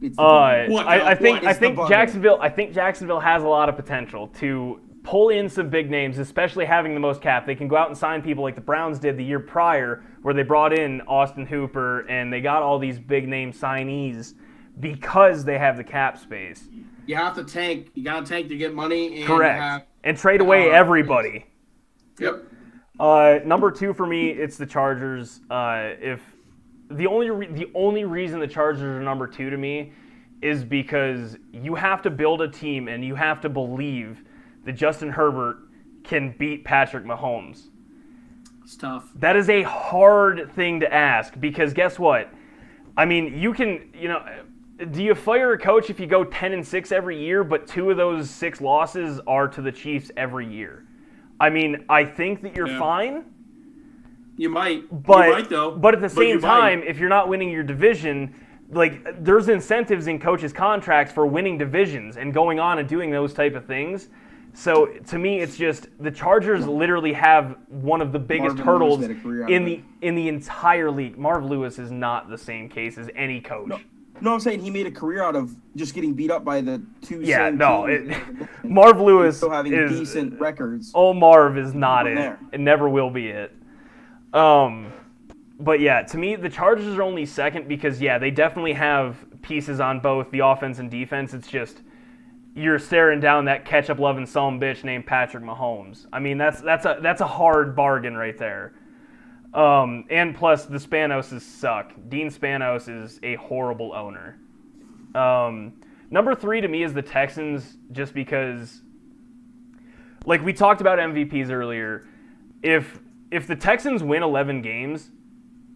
[SPEAKER 3] It's
[SPEAKER 1] I think
[SPEAKER 3] It's the bubble.
[SPEAKER 1] Jacksonville has a lot of potential to pull in some big names, especially having the most cap. They can go out and sign people like the Browns did the year prior, where they brought in Austin Hooper and they got all these big name signees because they have the cap space.
[SPEAKER 2] You have to tank. You got to tank to get money. And
[SPEAKER 1] Correct. And trade away everybody.
[SPEAKER 2] Yep.
[SPEAKER 1] Number 2 for me, it's the Chargers. If the only reason the Chargers are number 2 to me is because you have to build a team and you have to believe that Justin Herbert can beat Patrick Mahomes.
[SPEAKER 2] It's tough.
[SPEAKER 1] That is a hard thing to ask because guess what? I mean, do you fire a coach if you go 10-6 every year, but 2 of those 6 losses are to the Chiefs every year? I mean, I think that you're fine.
[SPEAKER 2] You might.
[SPEAKER 1] But,
[SPEAKER 2] you might, though.
[SPEAKER 1] But at the
[SPEAKER 2] But
[SPEAKER 1] same
[SPEAKER 2] you
[SPEAKER 1] time,
[SPEAKER 2] might.
[SPEAKER 1] if you're not winning your division, like there's incentives in coaches' contracts for winning divisions and going on and doing those type of things. So to me, it's just the Chargers literally have one of the biggest
[SPEAKER 3] Marvin
[SPEAKER 1] hurdles
[SPEAKER 3] Lewis made a career out
[SPEAKER 1] in
[SPEAKER 3] of
[SPEAKER 1] the entire league. Marv Lewis is not the same case as any coach.
[SPEAKER 3] No, I'm saying he made a career out of just getting beat up by the two.
[SPEAKER 1] Yeah,
[SPEAKER 3] same
[SPEAKER 1] no.
[SPEAKER 3] teams.
[SPEAKER 1] Marv Lewis
[SPEAKER 3] Still having
[SPEAKER 1] is
[SPEAKER 3] decent records.
[SPEAKER 1] Oh, Marv is not
[SPEAKER 3] From
[SPEAKER 1] it.
[SPEAKER 3] there.
[SPEAKER 1] It never will be it. But yeah, to me, the Chargers are only second because they definitely have pieces on both the offense and defense. It's just you're staring down that ketchup-loving bitch named Patrick Mahomes. I mean, that's a hard bargain right there. And plus, the Spanoses suck. Dean Spanos is a horrible owner. Number 3 to me is the Texans, just because, like we talked about MVPs earlier. If the Texans win 11 games,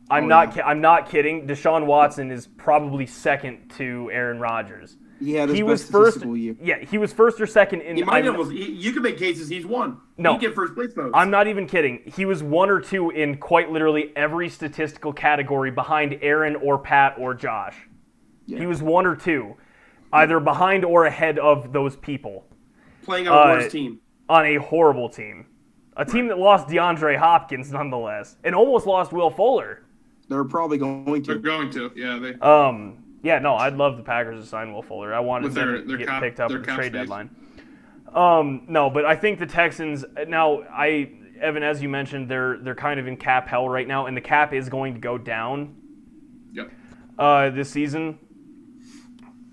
[SPEAKER 1] I'm not kidding. Deshaun Watson is probably second to Aaron Rodgers.
[SPEAKER 3] Yeah,
[SPEAKER 1] he was first. Yeah, he was first or second in.
[SPEAKER 2] He might have. You could make cases he's won.
[SPEAKER 1] No,
[SPEAKER 2] he get first place votes.
[SPEAKER 1] I'm not even kidding. He was 1 or 2 in quite literally every statistical category behind Aaron or Pat or Josh. Yeah. He was 1 or 2, either behind or ahead of those people.
[SPEAKER 2] Playing on a worse team.
[SPEAKER 1] On a horrible team. A team that lost DeAndre Hopkins nonetheless, and almost lost Will Fuller.
[SPEAKER 3] They're probably going to.
[SPEAKER 4] They're going to, yeah.
[SPEAKER 1] Yeah, no, I'd love the Packers to sign Will Fuller. I wanted them to get picked up at the trade deadline. No, but I think the Texans now. Evan, as you mentioned, they're kind of in cap hell right now, and the cap is going to go down.
[SPEAKER 4] Yep.
[SPEAKER 1] This season,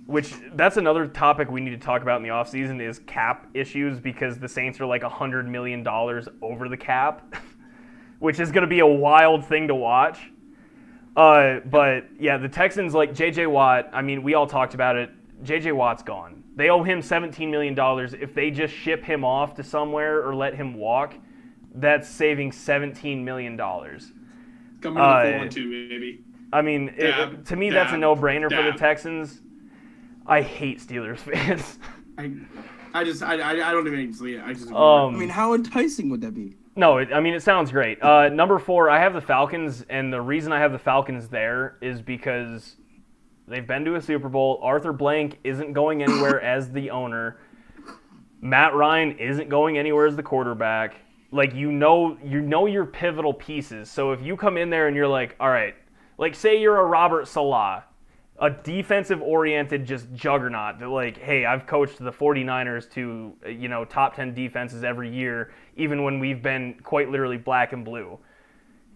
[SPEAKER 1] which that's another topic we need to talk about in the offseason is cap issues because the Saints are like $100 million over the cap, which is going to be a wild thing to watch. But yeah, the Texans, like J.J. Watt, I mean, we all talked about it. J.J. Watt's gone. They owe him $17 million. If they just ship him off to somewhere or let him walk, that's saving $17 million.
[SPEAKER 4] Coming to 4-2, baby.
[SPEAKER 1] I mean, to me, that's a no-brainer for the Texans. I hate Steelers fans.
[SPEAKER 2] I don't even see it.
[SPEAKER 3] I mean, how enticing would that be?
[SPEAKER 1] No, it sounds great. Number 4, I have the Falcons, and the reason I have the Falcons there is because they've been to a Super Bowl. Arthur Blank isn't going anywhere as the owner. Matt Ryan isn't going anywhere as the quarterback. Like, you know your pivotal pieces. So if you come in there and you're like, all right, like say you're a Robert Salah, a defensive-oriented just juggernaut that like, hey, I've coached the 49ers to, top 10 defenses every year, even when we've been quite literally black and blue.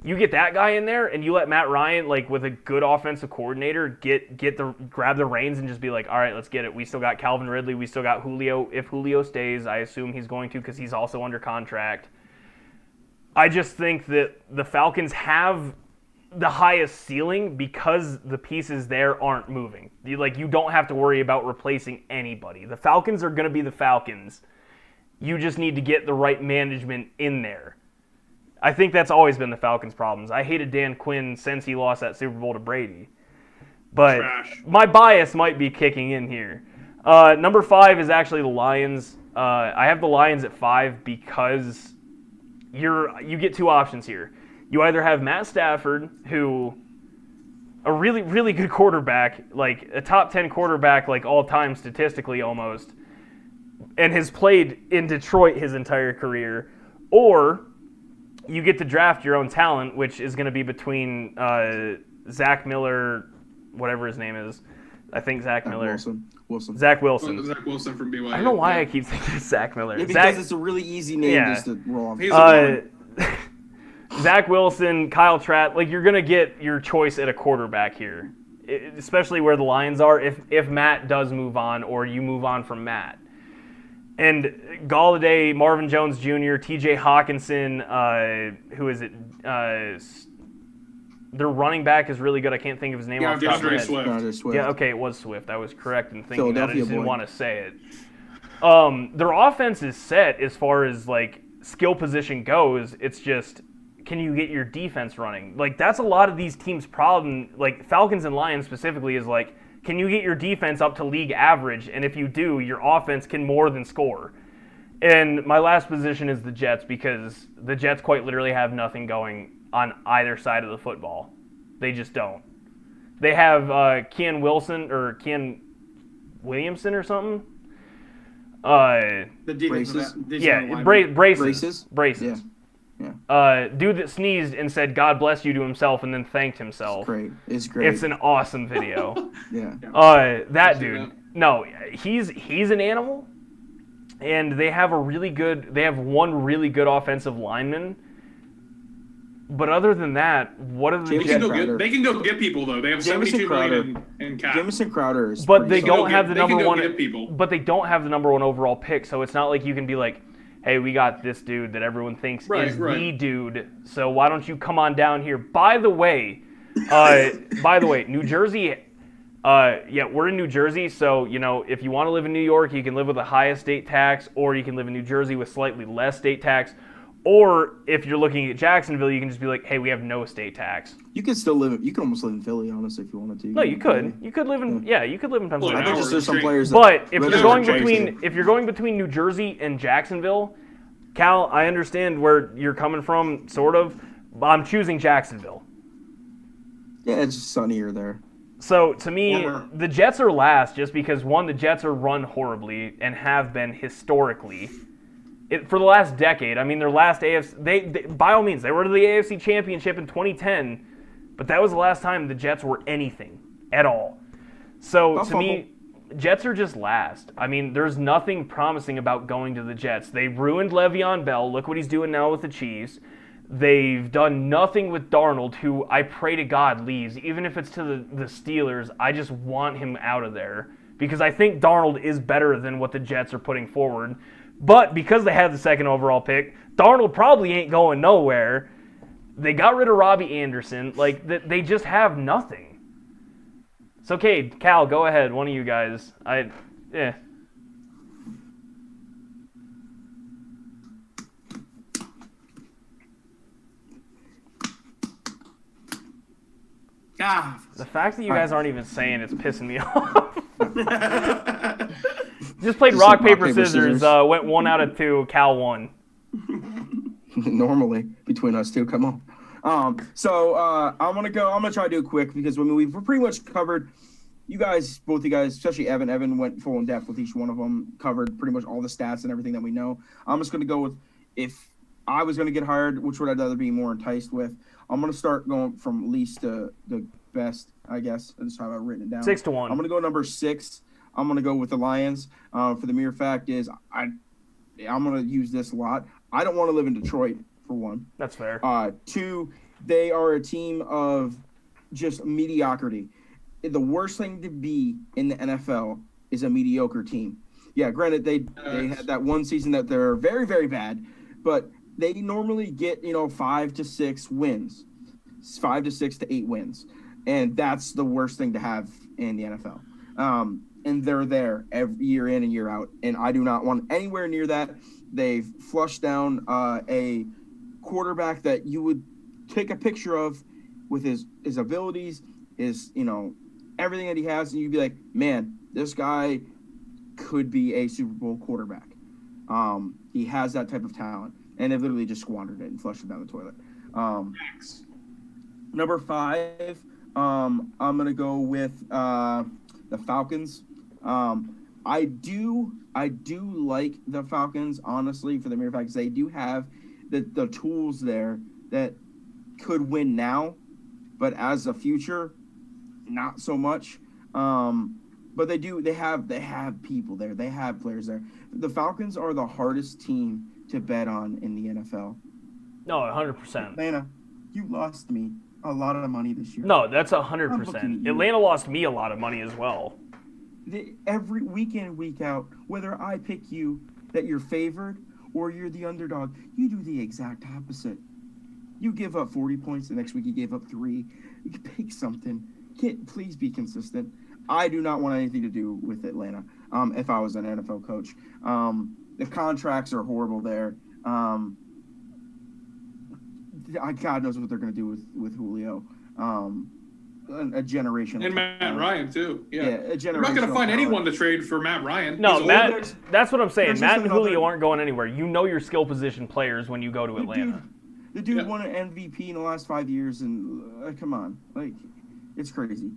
[SPEAKER 1] You get that guy in there and you let Matt Ryan, like with a good offensive coordinator, grab the reins and just be like, all right, let's get it. We still got Calvin Ridley. We still got Julio. If Julio stays, I assume he's going to because he's also under contract. I just think that the Falcons have the highest ceiling because the pieces there aren't moving. You don't have to worry about replacing anybody. The Falcons are going to be the Falcons. You just need to get the right management in there. I think that's always been the Falcons' problems. I hated Dan Quinn since he lost that Super Bowl to Brady. But
[SPEAKER 4] Trash.
[SPEAKER 1] My bias might be kicking in here. Number 5 is actually the Lions. I have the Lions at 5 because you get two options here. You either have Matt Stafford, who a really, really good quarterback, like a top 10 quarterback, like all time statistically almost, and has played in Detroit his entire career, or you get to draft your own talent, which is going to be between Zach Miller, whatever his name is. I think Zach Miller.
[SPEAKER 3] Wilson.
[SPEAKER 1] Zach Wilson.
[SPEAKER 4] Zach Wilson from BYU.
[SPEAKER 1] I don't know why I keep thinking Zach Miller.
[SPEAKER 3] Yeah, because it's a really easy name just to roll off.
[SPEAKER 4] He's a
[SPEAKER 1] Zach Wilson, Kyle Trask, like you're going to get your choice at a quarterback here, especially where the Lions are if Matt does move on or you move on from Matt. And Galladay, Marvin Jones Jr., TJ Hawkinson, who is it? Their running back is really good. I can't think of his name off the top of my head.
[SPEAKER 4] Swift.
[SPEAKER 1] Yeah, okay, it was Swift. I was correct in thinking that. I just didn't want to say it. Their offense is set as far as like skill position goes. It's just, can you get your defense running? Like that's a lot of these teams' problem. Like Falcons and Lions specifically is like, can you get your defense up to league average? And if you do, your offense can more than score. And my last position is the Jets because the Jets quite literally have nothing going on either side of the football. They just don't. They have Kean Wilson or Kean Williamson or something.
[SPEAKER 2] The defense.
[SPEAKER 1] Braces.
[SPEAKER 3] Yeah.
[SPEAKER 1] Dude that sneezed and said God bless you to himself and then thanked himself.
[SPEAKER 3] It's great.
[SPEAKER 1] It's an awesome video.
[SPEAKER 3] Yeah.
[SPEAKER 1] That dude. No, he's an animal. And they have one really good offensive lineman. But other than that, what are the Jets?
[SPEAKER 4] They can go get people though. They have $72 million in cap.
[SPEAKER 3] Jamison Crowder is.
[SPEAKER 1] But they don't have the number one.
[SPEAKER 4] People.
[SPEAKER 1] But they don't have the number 1 overall pick, so it's not like you can be like, hey, we got this dude that everyone thinks is the dude. So why don't you come on down here? By the way, New Jersey. We're in New Jersey, so if you want to live in New York, you can live with the highest state tax, or you can live in New Jersey with slightly less state tax. Or if you're looking at Jacksonville, you can just be like, hey, we have no state tax.
[SPEAKER 3] You can still live. You can almost live in Philly, honestly, if you wanted to.
[SPEAKER 1] No, you could. You could live in. Yeah, you could live in Pennsylvania.
[SPEAKER 3] I think there's some players.
[SPEAKER 1] But if you're going between New Jersey and Jacksonville, Cal, I understand where you're coming from, sort of. But I'm choosing Jacksonville.
[SPEAKER 3] Yeah, it's just sunnier there.
[SPEAKER 1] So to me, the Jets are last, just because one, the Jets are run horribly and have been historically. For the last decade, I mean, their last AFC, they by all means, they were to the AFC Championship in 2010, but that was the last time the Jets were anything at all. So to me, Jets are just last. I mean, there's nothing promising about going to the Jets. They ruined Le'Veon Bell. Look what he's doing now with the Chiefs. They've done nothing with Darnold, who I pray to God leaves. Even if it's to the Steelers, I just want him out of there because I think Darnold is better than what the Jets are putting forward. But because they have the 2nd overall pick, Darnold probably ain't going nowhere. They got rid of Robbie Anderson. Like, they just have nothing. It's okay, Cal, go ahead. One of you guys.
[SPEAKER 2] God.
[SPEAKER 1] The fact that you guys aren't even saying it's pissing me off. Just played rock, paper, scissors. Went 1 out of 2. Cal won.
[SPEAKER 3] Normally, between us two. Come on. I'm gonna try to do it quick because we've pretty much covered you guys, both you guys, especially Evan went full in depth with each one of them, covered pretty much all the stats and everything that we know. I'm just going to go with, if I was going to get hired, which would I rather be more enticed with? I'm going to start going from least to the best, I guess. That's how I've written it down.
[SPEAKER 1] 6-1.
[SPEAKER 3] I'm going to go number 6. I'm going to go with the Lions. For the mere fact is, I'm going to use this a lot. I don't want to live in Detroit, for one.
[SPEAKER 1] That's fair.
[SPEAKER 3] 2, they are a team of just mediocrity. The worst thing to be in the NFL is a mediocre team. Yeah, granted, they had that one season that they're very, very bad, but they normally get, 5 to 6 wins, 5 to 6 to 8 wins, and that's the worst thing to have in the NFL. And they're there every year in and year out, and I do not want anywhere near that. They've flushed down a quarterback that you would take a picture of with his abilities, his, everything that he has, and you'd be like, man, this guy could be a Super Bowl quarterback. He has that type of talent, and they've literally just squandered it and flushed it down the toilet. Number 5, I'm gonna go with the Falcons. I do like the Falcons, honestly, for the mere fact that they do have the tools there that could win now, but as a future, not so much. But they have people there. They have players there. The Falcons are the hardest team to bet on in the NFL.
[SPEAKER 1] No, 100%.
[SPEAKER 3] Atlanta, you lost me a lot of money this year.
[SPEAKER 1] No, that's 100%. Atlanta lost me a lot of money as well.
[SPEAKER 3] Every week in and week out, whether I pick you that you're favored or you're the underdog, you do the exact opposite. You give up 40 points, the next week you gave up 3. You can pick something. Please be consistent. I do not want anything to do with Atlanta if I was an NFL coach. The contracts are horrible there. God knows what they're going to do with Julio. A generation.
[SPEAKER 4] And Matt Ryan, too. Yeah.
[SPEAKER 3] A generation.
[SPEAKER 4] You're not going to find anyone to trade for Matt Ryan.
[SPEAKER 1] No, that's what I'm saying. Matt and Julio aren't going anywhere. You know your skill position players when you go to Atlanta.
[SPEAKER 3] The dude won an MVP in the last 5 years, and come on. It's crazy.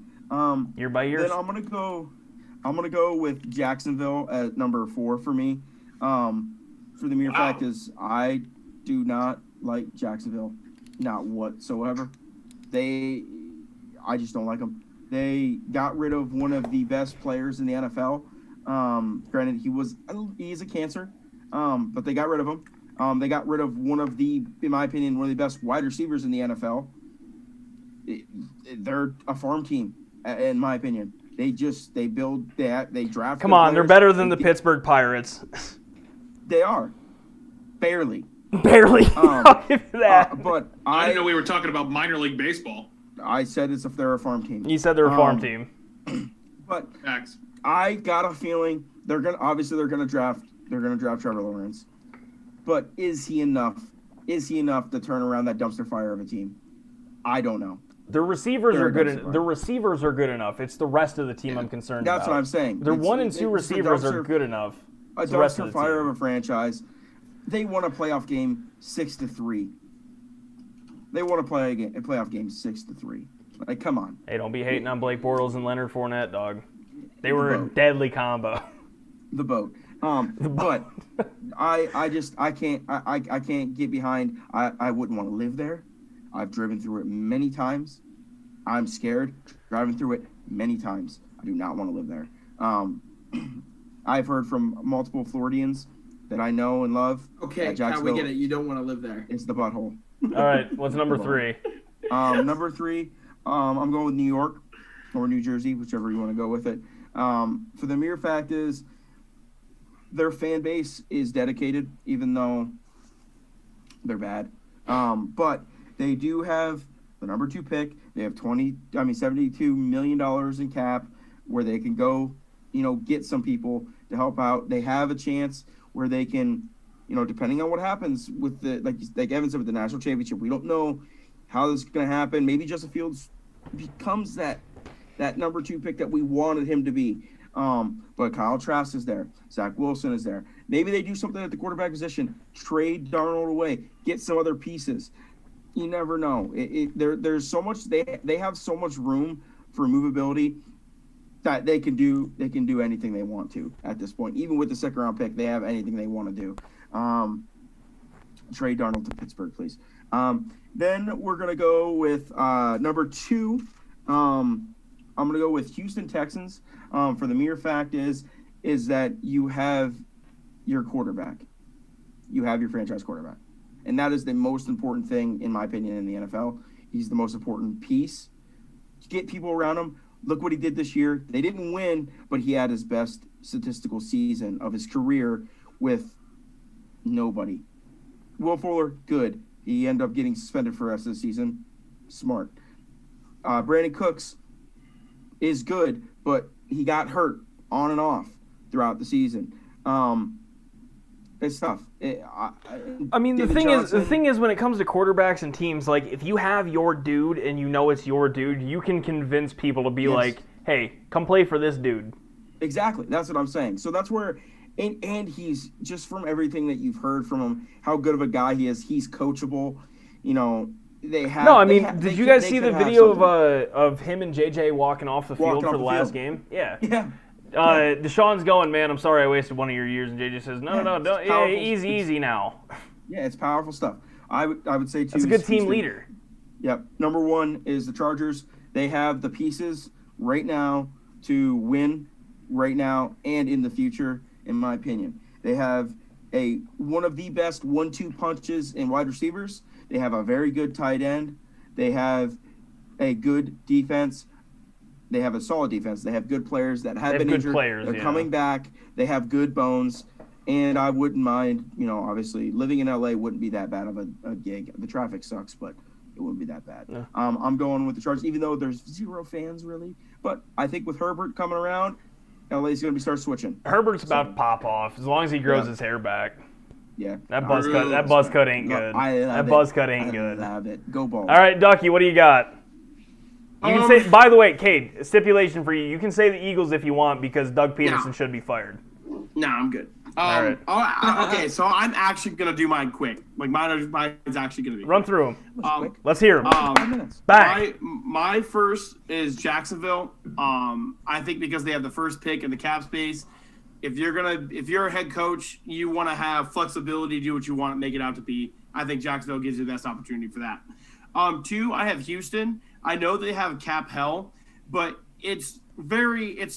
[SPEAKER 1] Year by year.
[SPEAKER 3] Then I'm gonna go with Jacksonville at number 4 for me. For the mere fact is I do not like Jacksonville, not whatsoever. I just don't like them. They got rid of one of the best players in the NFL. Granted, he's a cancer, but they got rid of him. They got rid of in my opinion, one of the best wide receivers in the NFL. They're a farm team, in my opinion. They draft.
[SPEAKER 1] Come on, they're better than the Pittsburgh Pirates.
[SPEAKER 3] They are, barely.
[SPEAKER 1] I'll give you that.
[SPEAKER 3] But
[SPEAKER 4] I didn't know we were talking about minor league baseball.
[SPEAKER 3] I said it's if they're a farm team.
[SPEAKER 1] You said they're a farm team.
[SPEAKER 3] But
[SPEAKER 4] Facts.
[SPEAKER 3] I got a feeling they're gonna draft Trevor Lawrence. But is he enough? Is he enough to turn around that dumpster fire of a team? I don't know.
[SPEAKER 1] The receivers are good. The receivers are good enough. It's the rest of the team I'm concerned about.
[SPEAKER 3] That's what I'm saying.
[SPEAKER 1] Their 1 and 2 receivers are good enough.
[SPEAKER 3] A dumpster fire of a franchise. They won a playoff game 6-3. They want to play a playoff game 6-3. Like, come on.
[SPEAKER 1] Hey, don't be hating on Blake Bortles and Leonard Fournette, dog. They were a deadly combo.
[SPEAKER 3] The boat. But I can't get behind. I wouldn't want to live there. I've driven through it many times. I'm scared driving through it many times. I do not want to live there. I've heard from multiple Floridians that I know and love.
[SPEAKER 2] Okay, Kyle, we get it. You don't want to live there.
[SPEAKER 3] It's the butthole.
[SPEAKER 1] All right, what's number 3?
[SPEAKER 3] Number 3, I'm going with New York or New Jersey, whichever you want to go with it. For the mere fact is, their fan base is dedicated, even though they're bad. But they do have the number 2 pick. They have $72 million in cap, where they can go, get some people to help out. They have a chance where they can, depending on what happens with like Evan said, with the national championship, we don't know how this is going to happen. Maybe Justin Fields becomes that number 2 pick that we wanted him to be. But Kyle Trask is there. Zach Wilson is there. Maybe they do something at the quarterback position, trade Darnold away, get some other pieces. You never know. There's so much. They have so much room for movability. that they can do anything they want to at this point. Even with the second round pick, they have anything they want to do. Trade Darnold to Pittsburgh, please. Then we're gonna go with number 2. I'm gonna go with Houston Texans. For the mere fact is that you have your quarterback. You have your franchise quarterback, and that is the most important thing, in my opinion, in the NFL. He's the most important piece. Get people around him. Look what he did this year. They didn't win, but he had his best statistical season of his career with nobody. Will Fuller, good. He ended up getting suspended for the rest of the season. Smart. Brandon Cooks is good, but he got hurt on and off throughout the season. It's tough.
[SPEAKER 1] I mean, the thing is, when it comes to quarterbacks and teams, like if you have your dude and you know it's your dude, you can convince people to be like, "Hey, come play for this dude."
[SPEAKER 3] Exactly. That's what I'm saying. So that's where, and he's just from everything that you've heard from him, how good of a guy he is. He's coachable. You know, they have.
[SPEAKER 1] No, I mean, did you guys see the video of him and JJ walking off the field for the last game? Yeah.
[SPEAKER 3] Yeah.
[SPEAKER 1] Deshaun's going, man, I'm sorry I wasted one of your years. And JJ says, no, don't, yeah, easy now.
[SPEAKER 3] Yeah, it's powerful stuff. I would say, too.
[SPEAKER 1] That's a good team leader.
[SPEAKER 3] Yep. Number 1 is the Chargers. They have the pieces right now to win right now and in the future, in my opinion. They have one of the best 1-2 punches in wide receivers. They have a very good tight end. They have a good defense. They have a solid defense. They have good players that have been injured. They're coming back. They have good bones. And I wouldn't mind, obviously, living in LA wouldn't be that bad of a gig. The traffic sucks, but it wouldn't be that bad.
[SPEAKER 1] Yeah.
[SPEAKER 3] I'm going with the Chargers, even though there's 0 fans, really. But I think with Herbert coming around, LA's going to start switching.
[SPEAKER 1] Herbert's about to pop off as long as he grows his hair back.
[SPEAKER 3] Yeah.
[SPEAKER 1] That buzz cut ain't good. That buzz cut ain't good.
[SPEAKER 3] I love it. Go Balls.
[SPEAKER 1] All right, Ducky, what do you got? You can say, by the way, Cade, stipulation for you. You can say the Eagles if you want because Doug Peterson should be fired.
[SPEAKER 2] No, I'm good.
[SPEAKER 1] All right.
[SPEAKER 2] Okay, so I'm actually going to do mine quick. Like, mine's actually going to be
[SPEAKER 1] Run through them. Let's hear them.
[SPEAKER 3] 5 minutes.
[SPEAKER 1] Bang.
[SPEAKER 2] My first is Jacksonville. I think because they have the first pick in the cap space, if you're a head coach, you want to have flexibility to do what you want and make it out to be. I think Jacksonville gives you the best opportunity for that. 2, I have Houston. I know they have cap hell, but it's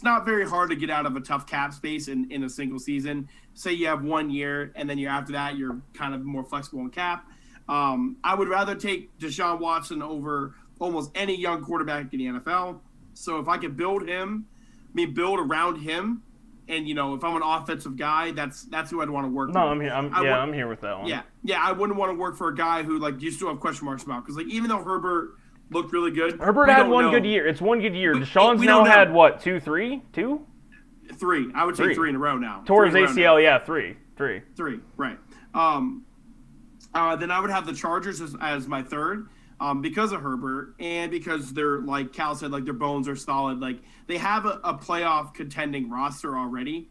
[SPEAKER 2] not very hard to get out of a tough cap space in a single season. Say you have 1 year, and then after that, you're kind of more flexible in cap. I would rather take Deshaun Watson over almost any young quarterback in the NFL. So if I could build around him, and if I'm an offensive guy, that's who I'd want to work with.
[SPEAKER 1] No, I'm here. I'm here with that one.
[SPEAKER 2] Yeah, I wouldn't want to work for a guy who you still have question marks about because even though Herbert looked really good.
[SPEAKER 1] Herbert had one good year. It's one good year. Deshaun's now had what? 2, 3, 2?
[SPEAKER 2] 3. I would say 3 in a row now.
[SPEAKER 1] Towards ACL, yeah, 3.
[SPEAKER 2] 3, right. Then I would have the Chargers as my third because of Herbert and because they're, like Cal said, their bones are solid. They have a playoff contending roster already.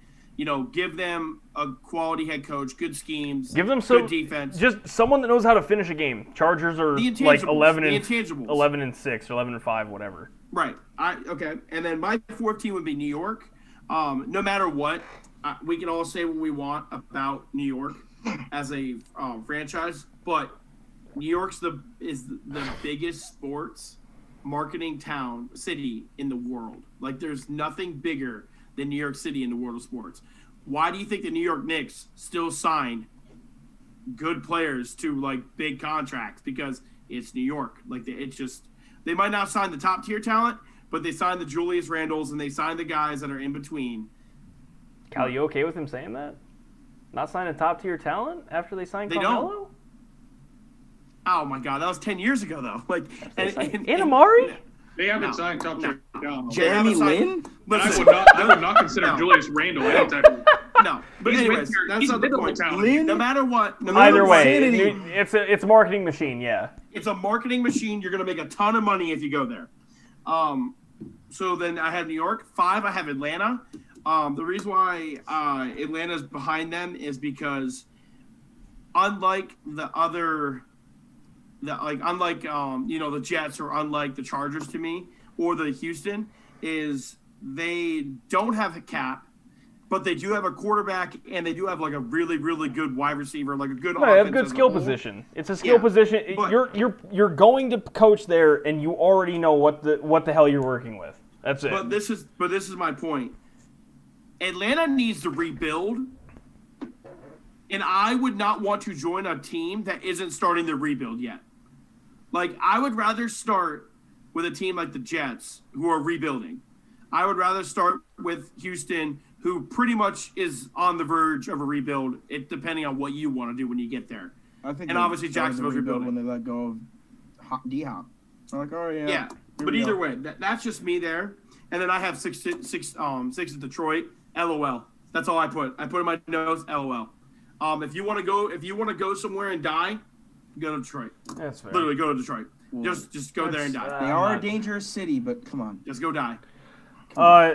[SPEAKER 2] Give them a quality head coach, good schemes, good defense.
[SPEAKER 1] Just someone that knows how to finish a game. Chargers are 11 and 6 or 11 and 5, whatever.
[SPEAKER 2] Right. Okay. And then my fourth team would be New York. No matter what, we can all say what we want about New York as a franchise, but New York's is the biggest sports marketing city in the world. There's nothing bigger than New York City in the world of sports. Why do you think the New York Knicks still sign good players to big contracts? Because it's New York. They might not sign the top tier talent, but they sign the Julius Randles and they sign the guys that are in between.
[SPEAKER 1] Cal, you okay with him saying that? Not signing top tier talent after they sign Carmelo?
[SPEAKER 2] Don't. Oh my God, that was 10 years ago though.
[SPEAKER 1] And Amari?
[SPEAKER 4] They haven't signed top tier talent.
[SPEAKER 3] Jeremy Lin?
[SPEAKER 4] I would not consider Julius Randle any type of.
[SPEAKER 2] No, but anyways, that's not the point. No matter what,
[SPEAKER 1] either way, it's a marketing machine. Yeah,
[SPEAKER 2] it's a marketing machine. You're gonna make a ton of money if you go there. So then I have New York. 5, I have Atlanta. The reason why Atlanta's behind them is because unlike the Jets or unlike the Chargers to me or the Houston is they don't have a cap, but they do have a quarterback, and they do have like a really, really good wide receiver, like a good.
[SPEAKER 1] No, they have good skill position. It's a skill position.
[SPEAKER 2] but-
[SPEAKER 1] You're going to coach there, and you already know what the hell you're working with. That's it.
[SPEAKER 2] But this is my point. Atlanta needs to rebuild, and I would not want to join a team that isn't starting the rebuild yet. Like, I would rather start with a team like the Jets, who are rebuilding. I would rather start with Houston, who pretty much is on the verge of a rebuild, depending on what you want to do when you get there.
[SPEAKER 3] I think
[SPEAKER 2] And obviously Jacksonville's rebuilding.
[SPEAKER 3] when they let go of D-Hop. I'm like, oh yeah.
[SPEAKER 2] Yeah, but either way, that's just me there. And then I have six at Detroit. LOL. That's all I put. I put in my notes. LOL. If you want to go somewhere and die, go to Detroit.
[SPEAKER 1] That's fair.
[SPEAKER 2] Literally, go to Detroit. Just go there and die.
[SPEAKER 3] They are a dangerous city, but come on.
[SPEAKER 2] Just go die.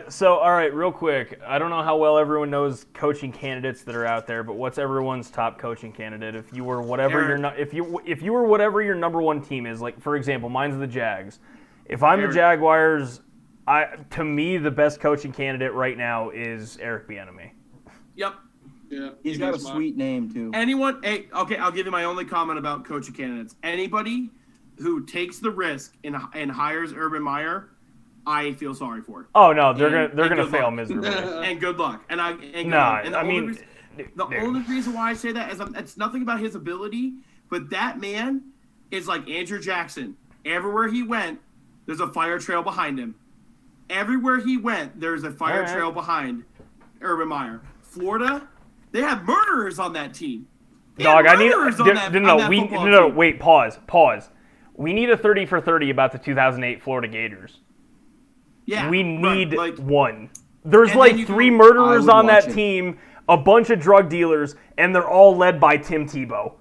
[SPEAKER 1] So all right, real quick. I don't know how well everyone knows coaching candidates that are out there, but what's everyone's top coaching candidate? If you were whatever if you were whatever your number one team is, like for example, mine's the Jags. If I'm the Jaguars, to me the best coaching candidate right now is Eric Bieniemy.
[SPEAKER 2] Yep.
[SPEAKER 4] Yeah,
[SPEAKER 3] He's got a sweet name too.
[SPEAKER 2] Anyone? Hey, okay, I'll give you my only comment about coaching candidates. Anybody who takes the risk and hires Urban Meyer, I feel sorry for.
[SPEAKER 1] Oh no, they're gonna fail miserably.
[SPEAKER 2] And good luck. The only reason why I say that is it's nothing about his ability, but that man is like Andrew Jackson. Everywhere he went, there's a fire trail behind him. Everywhere he went, there's a fire trail behind Urban Meyer. Florida, they have murderers on that team.
[SPEAKER 1] Dog, wait, pause. We need a 30 for 30 about the 2008 Florida Gators.
[SPEAKER 2] Yeah,
[SPEAKER 1] we need
[SPEAKER 2] right,
[SPEAKER 1] one. There's like 3 murderers on that team, a bunch of drug dealers, and they're all led by Tim Tebow.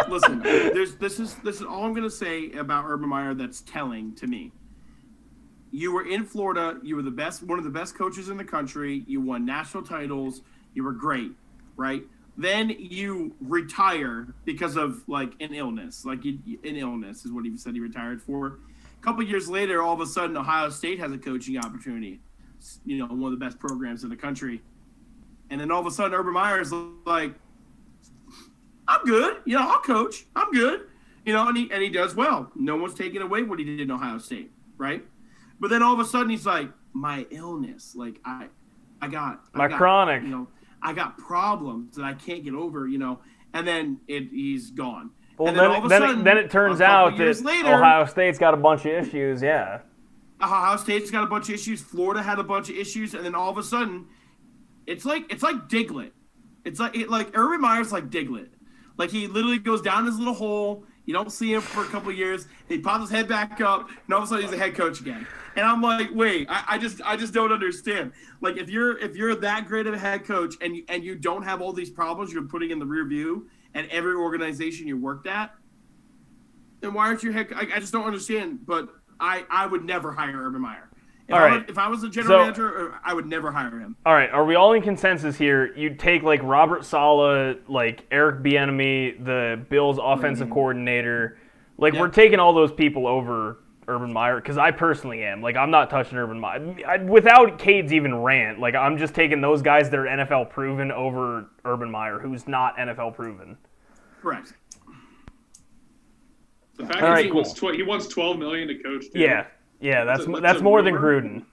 [SPEAKER 2] Listen. This is all I'm gonna say about Urban Meyer that's telling to me. You were in Florida. You were one of the best coaches in the country. You won national titles. You were great, right? Then you retire because of like an illness. An illness is what he said he retired for. A couple years later, all of a sudden, Ohio State has a coaching opportunity. One of the best programs in the country. And then all of a sudden, Urban Meyer is like, I'm good. I'll coach. I'm good. And he does well. No one's taking away what he did in Ohio State, right? But then all of a sudden, he's like, my illness. Like, I got
[SPEAKER 1] chronic.
[SPEAKER 2] I got problems that I can't get over, and then he's gone.
[SPEAKER 1] Well,
[SPEAKER 2] and then all of a sudden,
[SPEAKER 1] it turns out that Ohio State's got a bunch of issues, yeah.
[SPEAKER 2] Ohio State's got a bunch of issues. Florida had a bunch of issues, and then all of a sudden, it's like Diglett. It's like Urban Meyer's like Diglett. Like, he literally goes down his little hole. You don't see him for a couple of years. He pops his head back up, and all of a sudden he's a head coach again. And I'm like, wait, I just don't understand. Like, if you're that great of a head coach and you don't have all these problems you're putting in the rear view at every organization you worked at, then why aren't you head? I just don't understand. But I would never hire Urban Meyer. If I was a general manager, I would never hire him.
[SPEAKER 1] All right, are we all in consensus here? You'd take like Robert Saleh, like Eric Bieniemy, the Bills offensive coordinator. Like, we're taking all those people over Urban Meyer, because I personally am. Like, I'm not touching Urban Meyer. Without Cade's even rant, like, I'm just taking those guys that are NFL proven over Urban Meyer, who's not NFL proven.
[SPEAKER 2] Correct.
[SPEAKER 4] The fact that he wants $12 million to coach. Too.
[SPEAKER 1] Yeah, that's more than Gruden.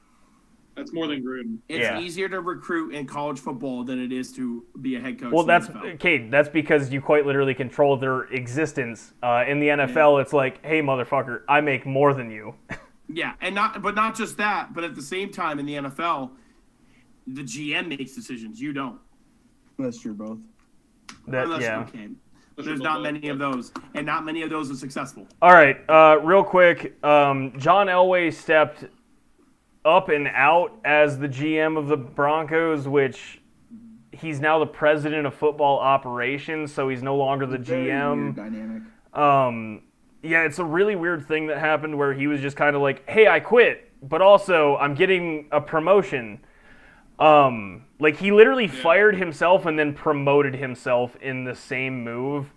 [SPEAKER 4] That's more than Gruden.
[SPEAKER 2] It's easier to recruit in college football than it is to be a head coach.
[SPEAKER 1] Well, that's because you quite literally control their existence. In the NFL, it's like, hey, motherfucker, I make more than you.
[SPEAKER 2] Yeah, not just that, but at the same time in the NFL, the GM makes decisions. You don't.
[SPEAKER 3] That's true, both.
[SPEAKER 2] There's not many of those, and not many of those are successful.
[SPEAKER 1] All right, real quick, John Elway stepped up and out as the GM of the Broncos, which he's now the president of football operations, so he's no longer the GM.
[SPEAKER 3] Dynamic.
[SPEAKER 1] Yeah, it's a really weird thing that happened where he was just kind of like, hey, I quit, but also I'm getting a promotion. Like, he literally fired himself and then promoted himself in the same move.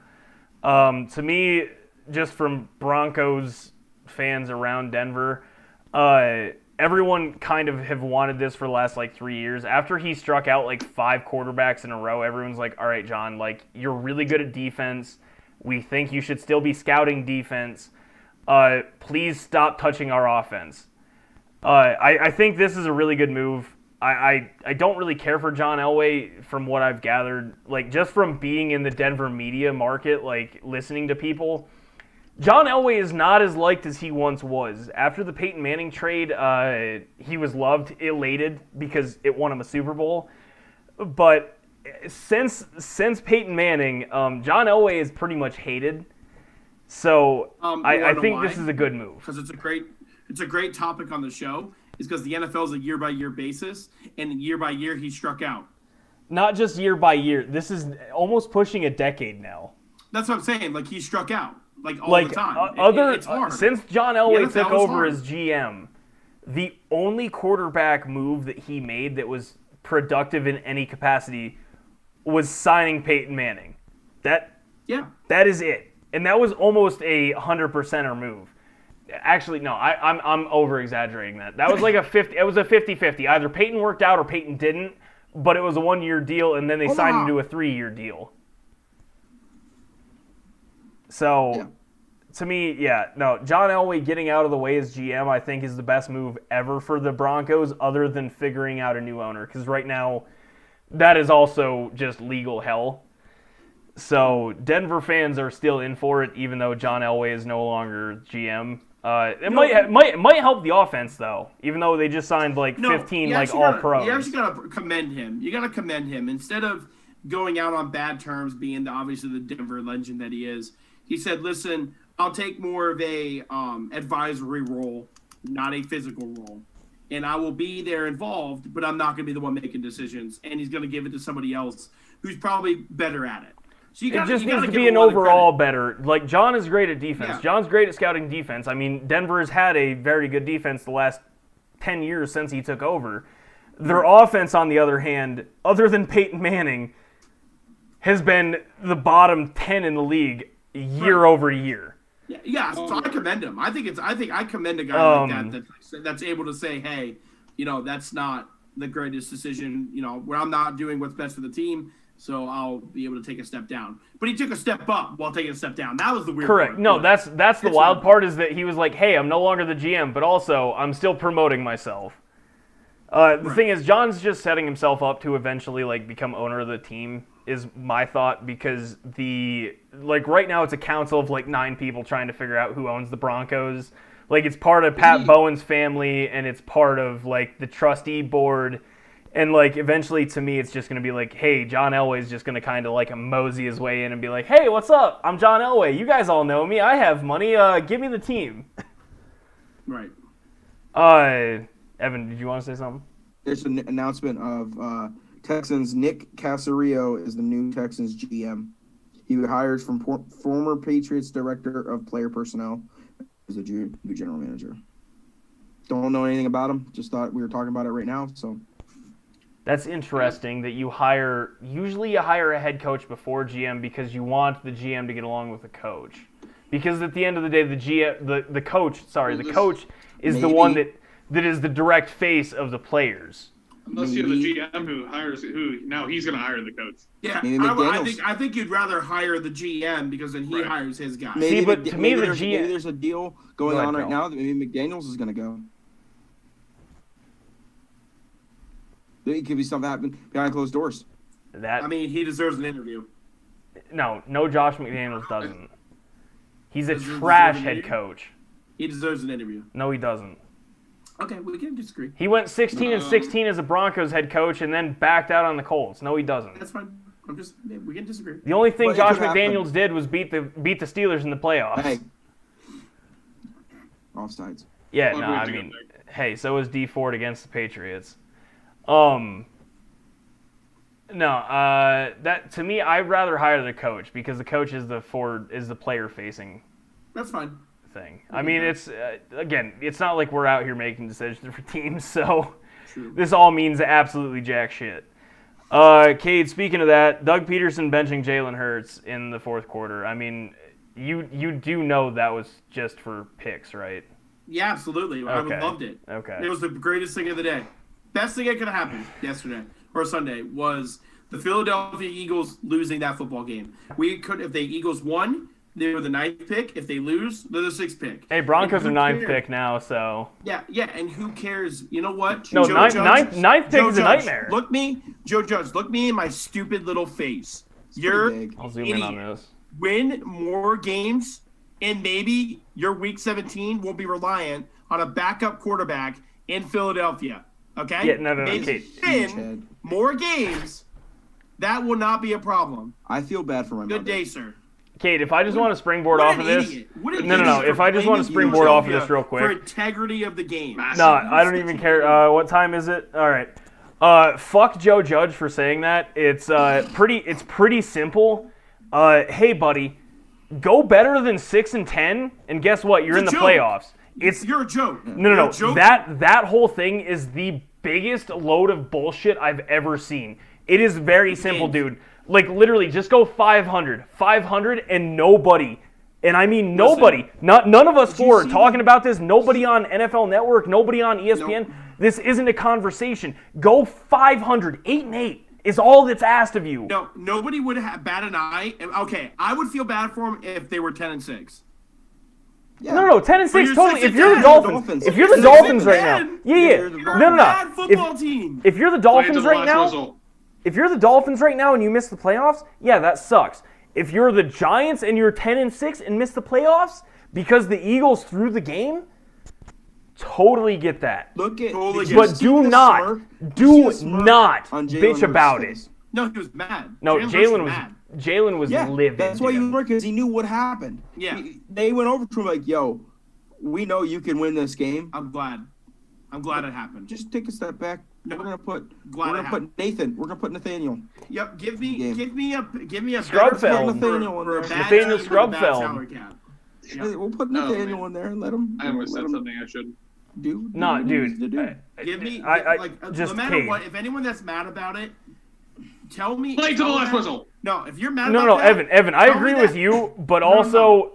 [SPEAKER 1] To me, just from Broncos fans around Denver, everyone kind of have wanted this for the last 3 years. After he struck out 5 quarterbacks in a row, everyone's like, all right, John, you're really good at defense. We think you should still be scouting defense. Please stop touching our offense. I think this is a really good move. I don't really care for John Elway from what I've gathered. Just from being in the Denver media market, listening to people, John Elway is not as liked as he once was. After the Peyton Manning trade, he was loved, elated, because it won him a Super Bowl. But since Peyton Manning, John Elway is pretty much hated. So I think this is a good move.
[SPEAKER 2] Because it's a great topic on the show. Is because the NFL is a year-by-year basis, and year-by-year he struck out.
[SPEAKER 1] Not just year by year. This is almost pushing a decade now.
[SPEAKER 2] That's what I'm saying. He struck out. All the time. It's hard.
[SPEAKER 1] Since John Elway took over as GM, the only quarterback move that he made that was productive in any capacity was signing Peyton Manning. That is it. And that was almost a 100%er move. Actually, no, I'm over-exaggerating that. That was it was a 50-50. Either Peyton worked out or Peyton didn't, but it was a 1-year deal, and then they signed him to a 3-year deal. So, to me, John Elway getting out of the way as GM, I think, is the best move ever for the Broncos, other than figuring out a new owner. Because right now, that is also just legal hell. So, Denver fans are still in for it, even though John Elway is no longer GM. It might help the offense, though, even though they just signed 15 all-pros.
[SPEAKER 2] You actually got to commend him. You got to commend him. Instead of going out on bad terms, being obviously the Denver legend that he is, he said, listen, I'll take more of a advisory role, not a physical role. And I will be there involved, but I'm not going to be the one making decisions. And he's going to give it to somebody else who's probably better at it. So
[SPEAKER 1] it just needs to be an overall better. John is great at defense. Yeah. John's great at scouting defense. I mean, Denver has had a very good defense the last 10 years since he took over. Their offense, on the other hand, other than Peyton Manning, has been the bottom 10 in the league year over year.
[SPEAKER 2] Yeah, so I commend him. I commend a guy like that's able to say, hey, that's not the greatest decision, where I'm not doing what's best for the team, so I'll be able to take a step down. But he took a step up while taking a step down. That was the weird
[SPEAKER 1] Correct.
[SPEAKER 2] part.
[SPEAKER 1] No, that's the wild part, is that he was like, hey, I'm no longer the GM, but also I'm still promoting myself. The thing is, John's just setting himself up to eventually become owner of the team, is my thought, because right now it's a council of 9 people trying to figure out who owns the Broncos. It's part of Pat Bowen's family, and it's part of the trustee board, and eventually, to me, it's just going to be hey, John Elway's just going to kind of mosey his way in and be like, hey, what's up? I'm John Elway. You guys all know me. I have money. Give me the team.
[SPEAKER 2] Right.
[SPEAKER 1] Evan, did you want to say something?
[SPEAKER 3] There's an announcement of Texans Nick Caserio is the new Texans GM. He was hired from former Patriots director of player personnel as a new general manager. Don't know anything about him. Just thought we were talking about it right now. So
[SPEAKER 1] that's interesting that you hire a head coach before GM, because you want the GM to get along with the coach. Because at the end of the day, the coach is the one that is the direct face of the players.
[SPEAKER 4] Unless you're the GM who now he's going to hire the coach.
[SPEAKER 2] Yeah, I think you'd rather hire the GM, because then he hires his guys.
[SPEAKER 3] Maybe there's a deal going on right now that maybe McDaniels is going to go. It could be something happening behind closed doors.
[SPEAKER 2] He deserves an interview.
[SPEAKER 1] No, Josh McDaniels doesn't. He's a trash head coach.
[SPEAKER 2] He deserves an interview.
[SPEAKER 1] No, he doesn't.
[SPEAKER 2] Okay, we can disagree.
[SPEAKER 1] He went 16-16 as a Broncos head coach and then backed out on the Colts. No, he doesn't.
[SPEAKER 2] That's fine. We can disagree.
[SPEAKER 1] The only thing Josh McDaniels did was beat the Steelers in the playoffs.
[SPEAKER 3] Hey. Offsides.
[SPEAKER 1] Yeah, hey, so was D Ford against the Patriots. That to me, I'd rather hire the coach, because the coach is the player facing.
[SPEAKER 2] That's fine.
[SPEAKER 1] Thing. It's it's not like we're out here making decisions for teams, so
[SPEAKER 2] True.
[SPEAKER 1] This all means absolutely jack shit. Cade, speaking of that, Doug Peterson benching Jalen Hurts in the fourth quarter. You do know that was just for picks, right?
[SPEAKER 2] Yeah, absolutely. I
[SPEAKER 1] Okay.
[SPEAKER 2] loved it.
[SPEAKER 1] Okay.
[SPEAKER 2] It was the greatest thing of the day. Best thing that could have happened yesterday or Sunday was the Philadelphia Eagles losing that football game. If the Eagles won, they were the 9th pick. If they lose, they're the 6th pick.
[SPEAKER 1] Hey, Broncos are
[SPEAKER 2] And who
[SPEAKER 1] 9th
[SPEAKER 2] cares?
[SPEAKER 1] pick now, so.
[SPEAKER 2] Yeah, and who cares? You know what?
[SPEAKER 1] No,
[SPEAKER 2] Joe
[SPEAKER 1] ninth pick
[SPEAKER 2] Joe
[SPEAKER 1] is a
[SPEAKER 2] Judge,
[SPEAKER 1] nightmare.
[SPEAKER 2] Joe Judge, look me in my stupid little face. You're
[SPEAKER 3] pretty big.
[SPEAKER 1] I'll zoom in on this.
[SPEAKER 2] win more games, and maybe your Week 17 will be reliant on a backup quarterback in Philadelphia. Okay?
[SPEAKER 1] Yeah, no,
[SPEAKER 2] Maybe
[SPEAKER 1] Kate.
[SPEAKER 2] win more games. That will not be a problem.
[SPEAKER 3] I feel bad for my
[SPEAKER 2] Good
[SPEAKER 3] mother.
[SPEAKER 2] day, sir.
[SPEAKER 1] Kate, if I just want to springboard
[SPEAKER 2] What
[SPEAKER 1] off
[SPEAKER 2] an
[SPEAKER 1] of this.
[SPEAKER 2] idiot. What an
[SPEAKER 1] No.
[SPEAKER 2] idiot
[SPEAKER 1] If I just
[SPEAKER 2] for
[SPEAKER 1] want to
[SPEAKER 2] blaming
[SPEAKER 1] springboard off of
[SPEAKER 2] Philadelphia
[SPEAKER 1] this real
[SPEAKER 2] for
[SPEAKER 1] quick.
[SPEAKER 2] integrity of the game.
[SPEAKER 1] No, I don't even care. What time is it? All right. Fuck Joe Judge for saying that. It's pretty simple. Hey, buddy, go better than 6-10, and guess what? You're in the
[SPEAKER 2] joke.
[SPEAKER 1] playoffs.
[SPEAKER 2] You're a joke.
[SPEAKER 1] No.
[SPEAKER 2] You're a joke.
[SPEAKER 1] That whole thing is the biggest load of bullshit I've ever seen. It is very simple, dude. Like, literally, just go 500, and nobody, and I mean nobody, none of us four are talking about this, nobody on NFL Network, nobody on ESPN, This isn't a conversation. Go 500, 8-8 is all that's asked of you.
[SPEAKER 2] No, nobody would have bat an eye. Okay, I would feel bad for them if they were 10-6.
[SPEAKER 3] Yeah.
[SPEAKER 1] No, 10-6
[SPEAKER 2] you're
[SPEAKER 1] totally.
[SPEAKER 2] 6-10.
[SPEAKER 1] If you're the
[SPEAKER 3] You're
[SPEAKER 1] Dolphins,
[SPEAKER 3] Dolphins.
[SPEAKER 1] if you're the
[SPEAKER 2] You're
[SPEAKER 1] Dolphins
[SPEAKER 2] 6-10.
[SPEAKER 1] right now, yeah.
[SPEAKER 3] You're the
[SPEAKER 2] You're
[SPEAKER 1] No.
[SPEAKER 2] a bad football team.
[SPEAKER 1] If you're the
[SPEAKER 4] Wait
[SPEAKER 1] Dolphins
[SPEAKER 4] till the
[SPEAKER 1] right
[SPEAKER 4] last
[SPEAKER 1] now,
[SPEAKER 4] result.
[SPEAKER 1] if you're the Dolphins right now and you miss the playoffs, yeah, that sucks. If you're the Giants and you're 10-6 and miss the playoffs because the Eagles threw the game, totally get that.
[SPEAKER 3] Look at,
[SPEAKER 2] Totally
[SPEAKER 3] did
[SPEAKER 2] get
[SPEAKER 3] you
[SPEAKER 1] But
[SPEAKER 3] see
[SPEAKER 1] do
[SPEAKER 3] the
[SPEAKER 1] not,
[SPEAKER 3] smirk?
[SPEAKER 1] do
[SPEAKER 3] Did you see the smirk
[SPEAKER 1] not
[SPEAKER 3] on Jalen
[SPEAKER 1] bitch
[SPEAKER 3] Hurts'
[SPEAKER 1] about it.
[SPEAKER 3] face?
[SPEAKER 2] No, he was mad.
[SPEAKER 1] No,
[SPEAKER 2] Jalen
[SPEAKER 1] Jalen was
[SPEAKER 3] Yeah,
[SPEAKER 1] livid.
[SPEAKER 3] that's why he
[SPEAKER 1] dude.
[SPEAKER 3] was working, because he knew what happened.
[SPEAKER 2] Yeah.
[SPEAKER 3] They went over to him like, yo, we know you can win this game.
[SPEAKER 2] I'm glad it happened.
[SPEAKER 3] Just take a step back.
[SPEAKER 2] No.
[SPEAKER 3] We're gonna put
[SPEAKER 2] Glad it
[SPEAKER 3] put Nathan. We're gonna put Nathaniel.
[SPEAKER 2] Yep, give me
[SPEAKER 3] Yeah.
[SPEAKER 2] a
[SPEAKER 1] Scrubfeld.
[SPEAKER 2] better
[SPEAKER 3] Nathaniel in
[SPEAKER 2] for a
[SPEAKER 3] there.
[SPEAKER 2] bad
[SPEAKER 1] Nathaniel
[SPEAKER 2] team with a bad
[SPEAKER 1] Scrubfeld.
[SPEAKER 2] salary cap. Yeah.
[SPEAKER 3] We'll put
[SPEAKER 4] No,
[SPEAKER 3] Nathaniel
[SPEAKER 4] man.
[SPEAKER 3] in there and let him.
[SPEAKER 4] I almost said
[SPEAKER 3] let him
[SPEAKER 4] something I should.
[SPEAKER 3] do
[SPEAKER 1] No,
[SPEAKER 3] what he needs to
[SPEAKER 1] dude.
[SPEAKER 3] do.
[SPEAKER 2] Give me
[SPEAKER 1] just
[SPEAKER 2] no matter
[SPEAKER 1] Cade.
[SPEAKER 2] what. If anyone that's mad about it, tell me.
[SPEAKER 4] Play to the
[SPEAKER 2] tell
[SPEAKER 4] last
[SPEAKER 2] that-
[SPEAKER 4] whistle.
[SPEAKER 2] No, if you're mad
[SPEAKER 1] No,
[SPEAKER 2] about that,
[SPEAKER 1] Evan, I
[SPEAKER 2] tell
[SPEAKER 1] agree
[SPEAKER 2] me
[SPEAKER 1] with
[SPEAKER 2] that.
[SPEAKER 1] you, but
[SPEAKER 2] No,
[SPEAKER 1] also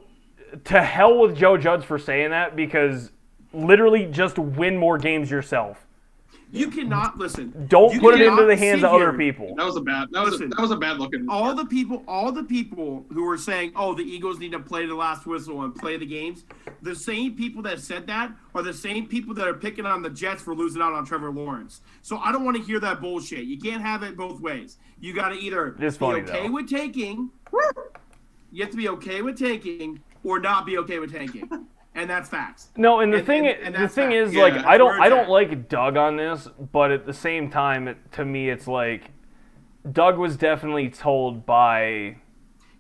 [SPEAKER 1] to hell with Joe Judge for saying that, because literally just win more games yourself.
[SPEAKER 2] You cannot listen.
[SPEAKER 1] Don't
[SPEAKER 2] You
[SPEAKER 1] put it
[SPEAKER 2] cannot
[SPEAKER 1] into the hands
[SPEAKER 2] sit
[SPEAKER 1] of other
[SPEAKER 2] here.
[SPEAKER 1] people.
[SPEAKER 4] That was a bad.
[SPEAKER 2] Listen.
[SPEAKER 4] That was a bad looking.
[SPEAKER 2] All the people who were saying, "Oh, the Eagles need to play the last whistle and play the games," the same people that said that are the same people that are picking on the Jets for losing out on Trevor Lawrence. So I don't want to hear that bullshit. You can't have it both ways. You got to either
[SPEAKER 1] It's
[SPEAKER 2] be
[SPEAKER 1] funny,
[SPEAKER 2] okay
[SPEAKER 1] though.
[SPEAKER 2] with tanking. You have to be okay with tanking, or not be okay with tanking, and that's facts.
[SPEAKER 1] No, and the
[SPEAKER 2] And-
[SPEAKER 1] thing,
[SPEAKER 2] and
[SPEAKER 1] the
[SPEAKER 2] that's
[SPEAKER 1] thing
[SPEAKER 2] facts.
[SPEAKER 1] is,
[SPEAKER 4] Yeah,
[SPEAKER 1] like,
[SPEAKER 4] that's
[SPEAKER 1] I don't
[SPEAKER 2] where it's at.
[SPEAKER 1] like Doug on this, but at the same time, to me, it's like Doug was definitely told by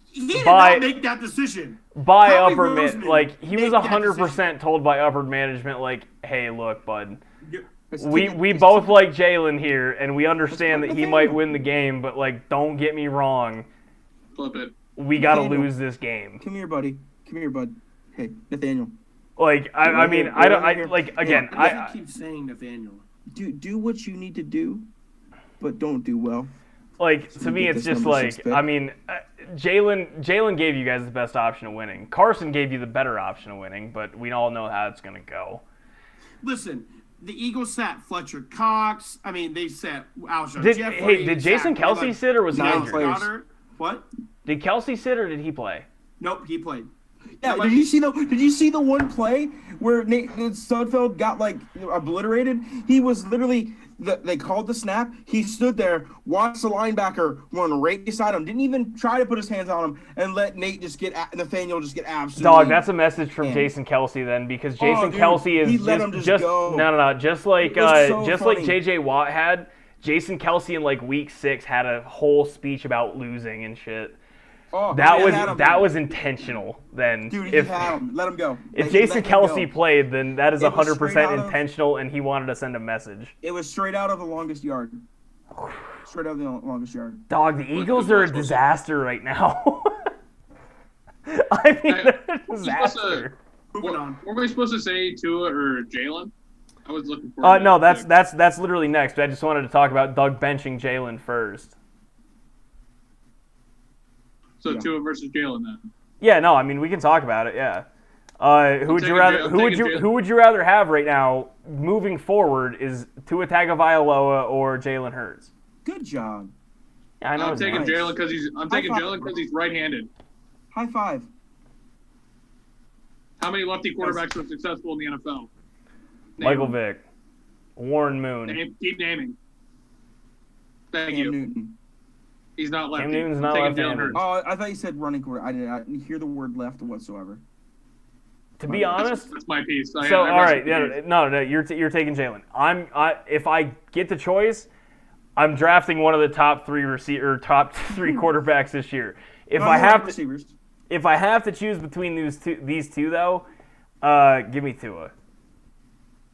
[SPEAKER 2] He did
[SPEAKER 1] By-
[SPEAKER 2] not make that decision.
[SPEAKER 1] Howie
[SPEAKER 2] Roseman
[SPEAKER 1] like he was
[SPEAKER 2] made that
[SPEAKER 1] 100% told by upper management, like, hey, look, bud,
[SPEAKER 3] It's
[SPEAKER 1] we
[SPEAKER 3] Nathaniel.
[SPEAKER 1] both like Jalen here, and we understand that
[SPEAKER 3] Let's
[SPEAKER 1] he
[SPEAKER 3] put
[SPEAKER 1] might
[SPEAKER 3] Nathaniel.
[SPEAKER 1] win the game, but like, don't get me wrong,
[SPEAKER 4] Flip it.
[SPEAKER 1] we gotta
[SPEAKER 3] Nathaniel.
[SPEAKER 1] lose this game.
[SPEAKER 3] Come here, buddy. Come here, bud. Hey, Nathaniel.
[SPEAKER 1] Like, I mean, I don't, like, again,
[SPEAKER 2] I keep saying Nathaniel.
[SPEAKER 3] Do what you need to do, but don't do well.
[SPEAKER 1] like,
[SPEAKER 3] So
[SPEAKER 1] to
[SPEAKER 3] we
[SPEAKER 1] me,
[SPEAKER 3] get
[SPEAKER 1] it's
[SPEAKER 3] this
[SPEAKER 1] just
[SPEAKER 3] number
[SPEAKER 1] like,
[SPEAKER 3] 6 pick.
[SPEAKER 1] I mean, Jalen gave you guys the best option of winning. Carson gave you the better option of winning, but we all know how it's gonna go.
[SPEAKER 2] Listen, the Eagles sat Fletcher Cox. I mean, they sat Alshon
[SPEAKER 1] Did
[SPEAKER 2] Jeffrey.
[SPEAKER 1] did Jason
[SPEAKER 2] sat
[SPEAKER 1] Kelsey sit or was he
[SPEAKER 3] 9
[SPEAKER 1] injured?
[SPEAKER 3] players.
[SPEAKER 2] Goddard. What?
[SPEAKER 1] Did Kelsey sit or did he play?
[SPEAKER 2] Nope, he played.
[SPEAKER 3] Yeah,
[SPEAKER 2] But-
[SPEAKER 3] did you see the one play where Nate Sudfeld got like obliterated? He was literally they called the snap. He stood there, watched the linebacker run right beside him, didn't even try to put his hands on him, and let Nathaniel just get absolutely.
[SPEAKER 1] Dog, that's a message from
[SPEAKER 3] Yeah.
[SPEAKER 1] Jason Kelsey then, because
[SPEAKER 3] Oh,
[SPEAKER 1] Jason
[SPEAKER 3] dude,
[SPEAKER 1] Kelsey is
[SPEAKER 3] he let him just go.
[SPEAKER 1] no, just like
[SPEAKER 3] It was so
[SPEAKER 1] like
[SPEAKER 3] funny.
[SPEAKER 1] JJ Watt had. Jason Kelsey in like week 6 had a whole speech about losing and shit.
[SPEAKER 3] Oh,
[SPEAKER 1] That
[SPEAKER 3] he
[SPEAKER 1] was
[SPEAKER 3] had him.
[SPEAKER 1] that was intentional. Then
[SPEAKER 3] Dude, he
[SPEAKER 1] if
[SPEAKER 3] had him. Let him go.
[SPEAKER 1] if
[SPEAKER 3] Like,
[SPEAKER 1] Jason
[SPEAKER 3] let him
[SPEAKER 1] Kelsey
[SPEAKER 3] go.
[SPEAKER 1] played, then that is
[SPEAKER 3] It was
[SPEAKER 1] 100%
[SPEAKER 3] straight out of-
[SPEAKER 1] intentional, and he wanted to send a message.
[SPEAKER 3] It was straight out of the longest yard. Straight out of the longest yard.
[SPEAKER 1] Dog, the Eagles are a disaster right now. I mean, they're a disaster.
[SPEAKER 2] Moving on.
[SPEAKER 4] Were we supposed to say Tua or Jalen? I was looking for.
[SPEAKER 1] No, that's literally next. I just wanted to talk about Doug benching Jalen first.
[SPEAKER 4] So
[SPEAKER 3] Yeah.
[SPEAKER 4] Tua versus Jalen then.
[SPEAKER 1] Yeah, no, I mean we can talk about it. Yeah, Who would you rather have right now moving forward? Is Tua Tagovailoa or Jalen Hurts?
[SPEAKER 3] Good job.
[SPEAKER 1] Yeah, I know.
[SPEAKER 4] I'm taking Jalen because he's right-handed.
[SPEAKER 3] High five.
[SPEAKER 4] How many lefty quarterbacks are successful in the NFL?
[SPEAKER 1] Michael Vick, Warren Moon.
[SPEAKER 4] Keep naming. Thank
[SPEAKER 3] Cam
[SPEAKER 4] you.
[SPEAKER 3] Newton.
[SPEAKER 4] He's not lefty.
[SPEAKER 1] Cam Newton's not left-handed.
[SPEAKER 3] Oh, I thought you said running quarterback. I didn't hear the word left whatsoever.
[SPEAKER 1] To be honest,
[SPEAKER 4] that's my piece.
[SPEAKER 1] All right, you're taking Jalen. If I get the choice, I'm drafting one of the top three quarterbacks this year. If I have to choose between these two though, give me Tua.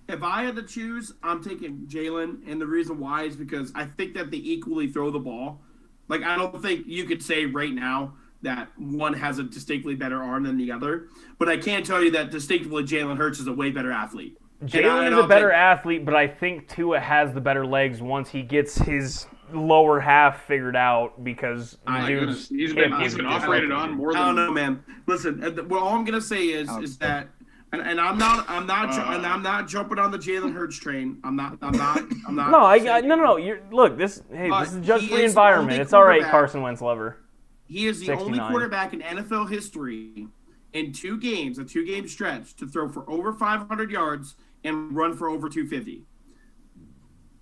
[SPEAKER 2] If I had to choose, I'm taking Jalen, and the reason why is because I think that they equally throw the ball. Like, I don't think you could say right now that one has a distinctly better arm than the other, but I can tell you that distinctly Jalen Hurts is a way better athlete.
[SPEAKER 1] Jalen is a better athlete, but I think Tua has the better legs once he gets his lower half figured out because
[SPEAKER 4] he's been operated on more than.
[SPEAKER 2] I don't know, man. Listen, all I'm gonna say is that, and I'm not jumping on the Jalen Hurts train. I'm not.
[SPEAKER 1] No. This is a judge-free environment. It's all right, Carson Wentz lover.
[SPEAKER 2] He is the
[SPEAKER 1] 69.
[SPEAKER 2] only quarterback in NFL history in a two-game stretch, to throw for over 500 yards and run for over 250.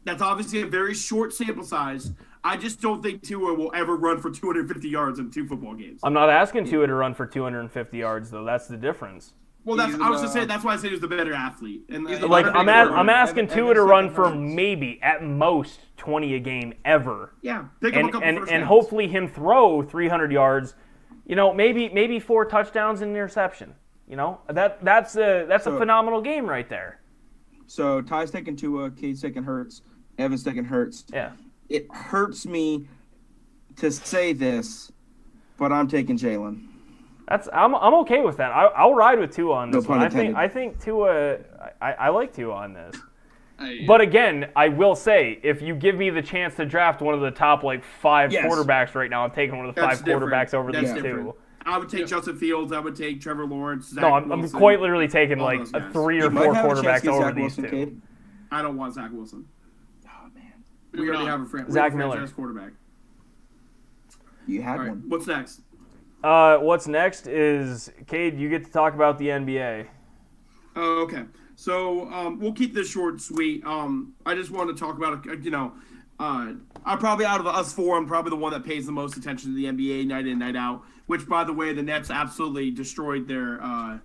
[SPEAKER 2] That's obviously a very short sample size. I just don't think Tua will ever run for 250 yards in 2 football games.
[SPEAKER 1] I'm not asking Tua to run for 250 yards, though. That's the difference.
[SPEAKER 2] Well, I was just saying that's why I said he was the better athlete. And
[SPEAKER 1] I'm asking Tua to run for maybe at most 20 a game ever.
[SPEAKER 2] Yeah, pick him a couple first
[SPEAKER 1] and
[SPEAKER 2] downs.
[SPEAKER 1] hopefully him throw 300 yards. Maybe 4 touchdowns and an interception. That's a phenomenal game right there.
[SPEAKER 3] So Ty's taking Tua, Kate's taking Hurts, Evan's taking Hurts.
[SPEAKER 1] Yeah.
[SPEAKER 3] It hurts me to say this, but I'm taking Jalen.
[SPEAKER 1] I'm okay with that. I'll ride with Tua on this one.
[SPEAKER 3] Intended.
[SPEAKER 1] I think Tua. I like Tua on this. But again, I will say, if you give me the chance to draft one of the top 5 quarterbacks right now, I'm taking one of the 5 quarterbacks over these two.
[SPEAKER 2] I would take Justin Fields. I would take Trevor Lawrence. Zach
[SPEAKER 1] I'm
[SPEAKER 2] Wilson,
[SPEAKER 1] quite literally taking 3 or 4 quarterbacks over
[SPEAKER 3] Zach
[SPEAKER 1] these
[SPEAKER 3] Wilson,
[SPEAKER 1] two.
[SPEAKER 3] Kate.
[SPEAKER 2] I don't want Zach Wilson.
[SPEAKER 3] Oh man,
[SPEAKER 2] We already have a
[SPEAKER 1] Zach
[SPEAKER 2] franchise
[SPEAKER 1] Miller.
[SPEAKER 2] quarterback.
[SPEAKER 3] you had
[SPEAKER 2] All right,
[SPEAKER 3] one.
[SPEAKER 2] what's next?
[SPEAKER 1] What's next is, Cade, you get to talk about the NBA.
[SPEAKER 2] Oh, okay. So we'll keep this short and sweet. I just want to talk about, I'm probably out of us 4, I'm probably the one that pays the most attention to the NBA night in, night out, which, by the way, the Nets absolutely destroyed their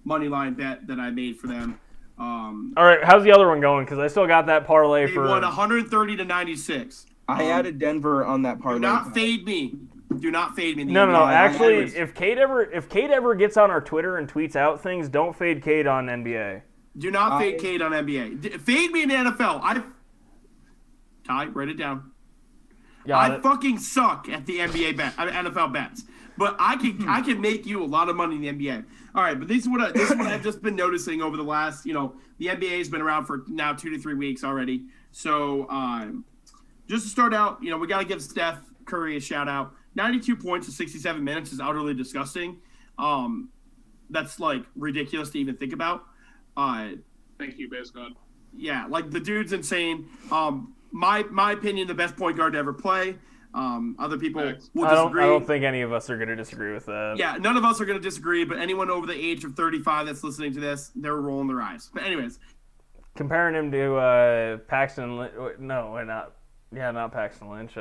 [SPEAKER 2] money line bet that I made for them.
[SPEAKER 1] All right, how's the other one going? Because I still got that parlay
[SPEAKER 2] They
[SPEAKER 1] for.
[SPEAKER 2] won 130-96.
[SPEAKER 3] I added Denver on that parlay.
[SPEAKER 2] Do not fade me. Do not fade me.
[SPEAKER 1] No. Actually, if Cade ever gets on our Twitter and tweets out things, don't fade Cade on NBA.
[SPEAKER 2] Do not fade Cade on NBA. Fade me in the NFL. Ty, write it down. I fucking suck at the NFL bets, but I can make you a lot of money in the NBA. All right, but this is what I've just been noticing over the last, the NBA has been around for now 2 to 3 weeks already. So just to start out, we got to give Steph Curry a shout out. 92 points in 67 minutes is utterly disgusting. That's ridiculous to even think about.
[SPEAKER 4] Thank you, base God.
[SPEAKER 2] Yeah, the dude's insane. My opinion, the best point guard to ever play. Other people will disagree.
[SPEAKER 1] I don't think any of us are going to disagree with that.
[SPEAKER 2] Yeah, none of us are going to disagree, but anyone over the age of 35 that's listening to this, they're rolling their eyes. But anyways.
[SPEAKER 1] Comparing him to Paxton Lynch. No, not. Yeah, not Paxton Lynch.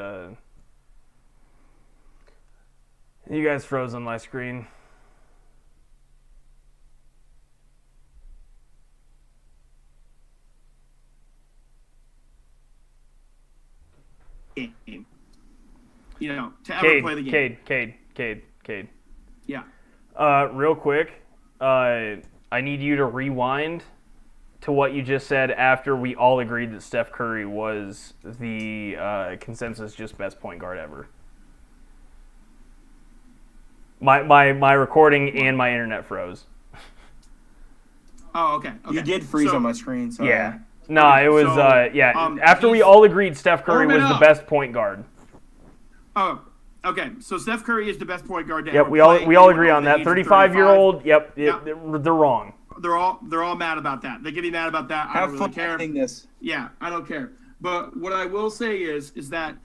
[SPEAKER 1] You guys froze on my screen.
[SPEAKER 2] Game. To ever play the game.
[SPEAKER 1] Cade.
[SPEAKER 2] Yeah.
[SPEAKER 1] Real quick, I need you to rewind to what you just said after we all agreed that Steph Curry was the consensus just best point guard ever. My recording and my internet froze.
[SPEAKER 2] Oh, okay.
[SPEAKER 3] You did freeze on my screen. So
[SPEAKER 1] yeah. No, it was after we all agreed Steph Curry was the best point guard.
[SPEAKER 2] Oh, Okay, so Steph Curry is the best point guard to
[SPEAKER 1] Yep,
[SPEAKER 2] ever
[SPEAKER 1] we
[SPEAKER 2] play
[SPEAKER 1] all
[SPEAKER 2] anyone
[SPEAKER 1] agree on
[SPEAKER 2] over the
[SPEAKER 1] that.
[SPEAKER 2] age of
[SPEAKER 1] 35-year-old. Yep,
[SPEAKER 2] Yep.
[SPEAKER 1] they're wrong.
[SPEAKER 2] They're all mad about that. They can be mad about that. I
[SPEAKER 3] Have
[SPEAKER 2] don't
[SPEAKER 3] fun
[SPEAKER 2] really care.
[SPEAKER 3] editing this.
[SPEAKER 2] Yeah, I don't care. But what I will say is that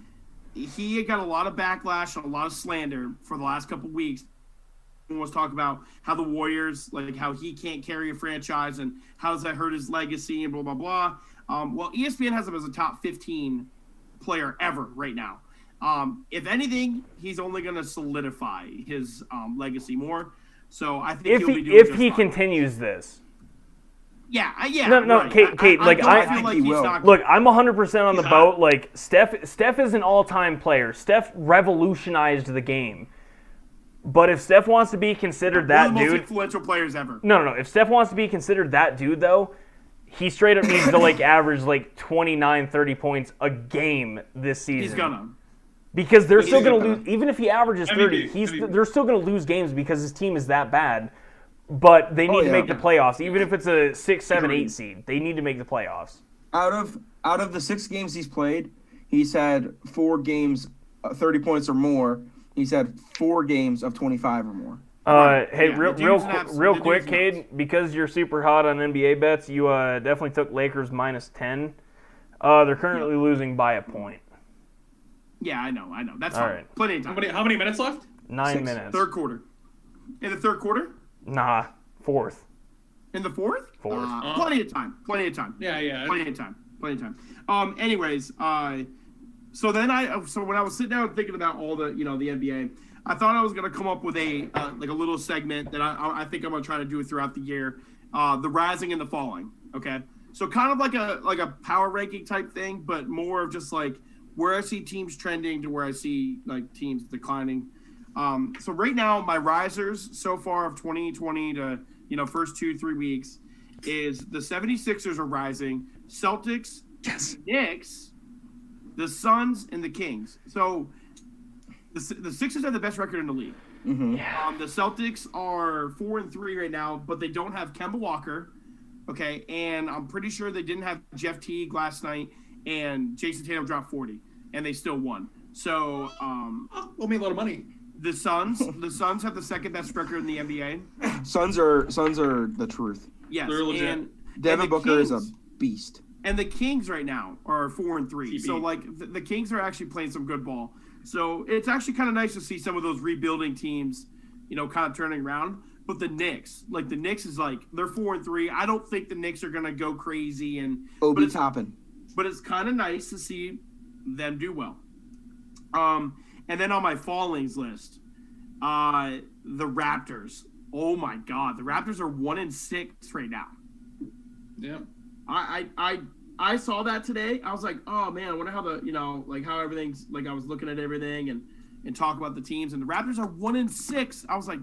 [SPEAKER 2] he got a lot of backlash and a lot of slander for the last couple weeks. Everyone was talking about how the Warriors, like how he can't carry a franchise and how does that hurt his legacy and blah, blah, blah. Well, ESPN has him as a top 15 player ever right now. If anything, he's only going to solidify his legacy more. So I think
[SPEAKER 1] if he continues this.
[SPEAKER 2] Yeah.
[SPEAKER 1] No,
[SPEAKER 2] right.
[SPEAKER 1] Kate.
[SPEAKER 2] I
[SPEAKER 1] like
[SPEAKER 2] don't feel like
[SPEAKER 3] he
[SPEAKER 2] he's
[SPEAKER 3] will.
[SPEAKER 2] not.
[SPEAKER 1] Look, I'm 100% on the
[SPEAKER 4] He's
[SPEAKER 1] boat.
[SPEAKER 4] hot.
[SPEAKER 1] Like Steph is an all-time player. Steph revolutionized the game. But if Steph wants to be considered
[SPEAKER 2] One
[SPEAKER 1] that
[SPEAKER 2] of the most
[SPEAKER 1] dude,
[SPEAKER 2] influential players ever.
[SPEAKER 1] no. If Steph wants to be considered that dude, though, he straight up needs to like average like 29, 30 points a game this season.
[SPEAKER 2] He's gonna.
[SPEAKER 1] Because they're still going to
[SPEAKER 3] gonna.
[SPEAKER 1] lose. Even if he averages
[SPEAKER 4] MVP,
[SPEAKER 1] 30, they're still going to lose games because his team is that bad. But they need to
[SPEAKER 3] yeah.
[SPEAKER 1] make the playoffs. Even if it's a 6, 7, 8
[SPEAKER 2] Agreed.
[SPEAKER 1] seed, they need to make the playoffs.
[SPEAKER 3] Out of the 6 games he's played, he's had 4 games 30 points or more. He's had 4 games of 25 or more.
[SPEAKER 1] Hey,
[SPEAKER 2] Yeah,
[SPEAKER 1] real
[SPEAKER 2] the dude's nuts. The
[SPEAKER 1] quick,
[SPEAKER 2] dude's
[SPEAKER 1] Cade, because you're super hot on NBA bets, you definitely took Lakers minus 10. They're currently losing by a point.
[SPEAKER 2] Yeah, I know. That's
[SPEAKER 1] All
[SPEAKER 2] fine.
[SPEAKER 1] right.
[SPEAKER 2] Plenty of time.
[SPEAKER 4] How many minutes left?
[SPEAKER 1] 9
[SPEAKER 3] 6.
[SPEAKER 1] minutes.
[SPEAKER 2] Third quarter. In the third quarter?
[SPEAKER 1] Nah, fourth.
[SPEAKER 2] In the fourth?
[SPEAKER 1] Fourth.
[SPEAKER 2] Plenty of time.
[SPEAKER 4] Yeah.
[SPEAKER 2] Plenty of time. Anyways, so when I was sitting down thinking about all the the NBA, I thought I was gonna come up with a like a little segment that I think I'm gonna try to do it throughout the year. The rising and the falling. Okay, so kind of like a power ranking type thing, but more of just like where I see teams trending to where I see like teams declining. So right now, my risers so far of 2020 to first 2-3 weeks is the 76ers are rising, Celtics, Knicks, the Suns, and the Kings. So the Sixers have the best record in the league.
[SPEAKER 3] Mm-hmm.
[SPEAKER 2] The Celtics are 4-3 right now, but they don't have Kemba Walker. Okay, and I'm pretty sure they didn't have Jeff Teague last night, and Jason Tatum dropped 40, and they still won. So
[SPEAKER 4] Owe me a lot of money.
[SPEAKER 2] the Suns have the second best record in the NBA.
[SPEAKER 3] Suns are the truth.
[SPEAKER 2] Yes,
[SPEAKER 4] They're legit.
[SPEAKER 2] and
[SPEAKER 3] Devin
[SPEAKER 2] the
[SPEAKER 3] Booker is a
[SPEAKER 2] Kings-
[SPEAKER 3] beast.
[SPEAKER 2] And the Kings right now are 4-3.
[SPEAKER 4] TB.
[SPEAKER 2] So like the Kings are actually playing some good ball. So it's actually kind of nice to see some of those rebuilding teams, kind of turning around. But the Knicks is like they're 4-3. I don't think the Knicks are gonna go crazy
[SPEAKER 3] Obi Toppin.
[SPEAKER 2] but it's kind of nice to see them do well. And then on my fallings list, the Raptors. Oh my God, the Raptors are 1-6 right now.
[SPEAKER 4] Yeah.
[SPEAKER 2] I saw that today. I was like, oh man, I wonder how how everything's like. I was looking at everything and talk about the teams, and the Raptors are 1-6. I was like,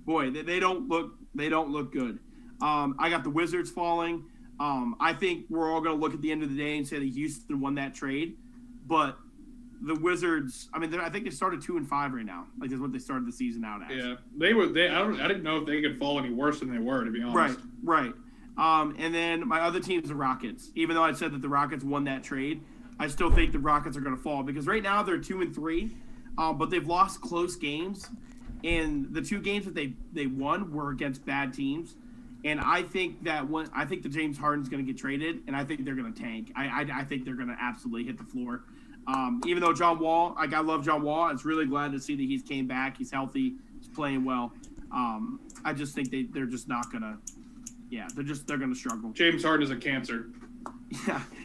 [SPEAKER 2] boy, they don't look good. I got the Wizards falling. I think we're all gonna look at the end of the day and say that Houston won that trade, but the Wizards. I mean, I think they started 2-5 right now. Like that's what they started the season out as.
[SPEAKER 4] Yeah. I didn't know if they could fall any worse than they were, to be honest.
[SPEAKER 2] Right. And then my other team is the Rockets. Even though I said that the Rockets won that trade, I still think the Rockets are going to fall because right now they're 2-3, but they've lost close games, and the 2 games that they won were against bad teams. And I think that the James Harden's going to get traded, and I think they're going to tank. I think they're going to absolutely hit the floor. Even though John Wall, I love John Wall. It's really glad to see that he's came back. He's healthy. He's playing well. I just think they're just not going to. Yeah, they're going to struggle.
[SPEAKER 4] James Harden is a cancer.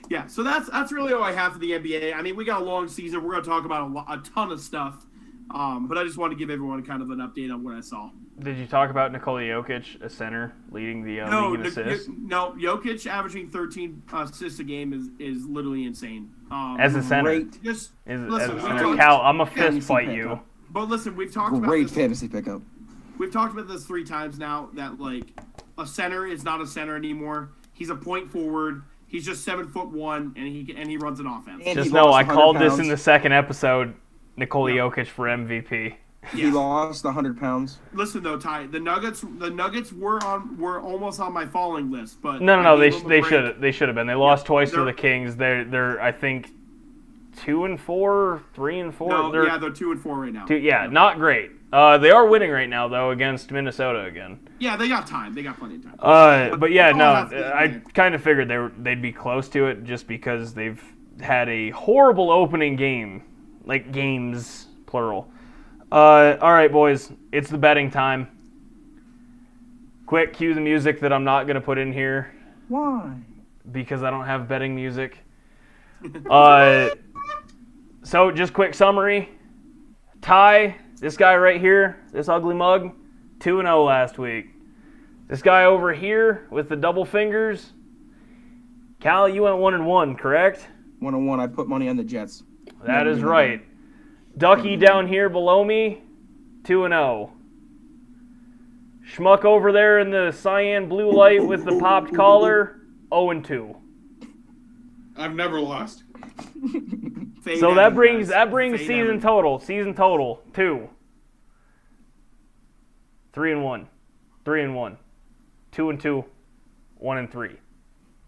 [SPEAKER 2] Yeah. So that's really all I have for the NBA. I mean, we got a long season. We're going to talk about a ton of stuff, but I just want to give everyone kind of an update on what I saw.
[SPEAKER 1] Did you talk about Nikola Jokic, a center, leading the league in assists?
[SPEAKER 2] No, Jokic averaging 13 assists a game is literally insane.
[SPEAKER 1] As a center.
[SPEAKER 3] Great,
[SPEAKER 2] Just
[SPEAKER 1] As
[SPEAKER 2] listen,
[SPEAKER 1] a
[SPEAKER 2] we
[SPEAKER 1] center.
[SPEAKER 2] talked-
[SPEAKER 1] Cal, I'm a fist
[SPEAKER 3] Fantasy
[SPEAKER 1] fight
[SPEAKER 3] pickup.
[SPEAKER 1] you.
[SPEAKER 2] But listen, we've talked about
[SPEAKER 3] great
[SPEAKER 2] this.
[SPEAKER 3] fantasy pickup.
[SPEAKER 2] We've talked about this 3 times now that like a center is not a center anymore. He's a point forward. He's just 7'1", and he runs an offense.
[SPEAKER 3] And
[SPEAKER 1] Just
[SPEAKER 3] he
[SPEAKER 1] know
[SPEAKER 3] lost
[SPEAKER 1] I
[SPEAKER 3] 100
[SPEAKER 1] called this
[SPEAKER 3] pounds.
[SPEAKER 1] in the second episode, Nikola
[SPEAKER 2] Yeah.
[SPEAKER 1] Jokic for MVP.
[SPEAKER 3] He lost 100 pounds.
[SPEAKER 2] Listen though, Ty, the Nuggets were almost on my falling list, but
[SPEAKER 1] No,
[SPEAKER 2] I
[SPEAKER 1] they
[SPEAKER 2] gave them a break.
[SPEAKER 1] should have been. They lost twice to
[SPEAKER 2] they're-
[SPEAKER 1] the Kings. They're I think 2-4, 3-4.
[SPEAKER 2] No, they're 2-4 right now.
[SPEAKER 1] Not great. They are winning right now though against Minnesota again.
[SPEAKER 2] Yeah, they got time. They got plenty of time.
[SPEAKER 1] I kind of figured they'd be close to it just because they've had a horrible opening game, like games plural. All right, boys, it's the betting time. Quick, cue the music that I'm not gonna put in here.
[SPEAKER 3] Why?
[SPEAKER 1] Because I don't have betting music. So just quick summary. Ty, this guy right here, this ugly mug, 2-0 last week. This guy over here with the double fingers, Cal, you went 1-1, correct?
[SPEAKER 3] 1-1. I put money on the Jets.
[SPEAKER 1] That is right. Ducky down here below me, 2-0. Schmuck over there in the cyan blue light with the popped collar, 0-2.
[SPEAKER 4] I've never lost.
[SPEAKER 1] So that brings season total 2. 3-1. 3-1. 2-2. 1-3.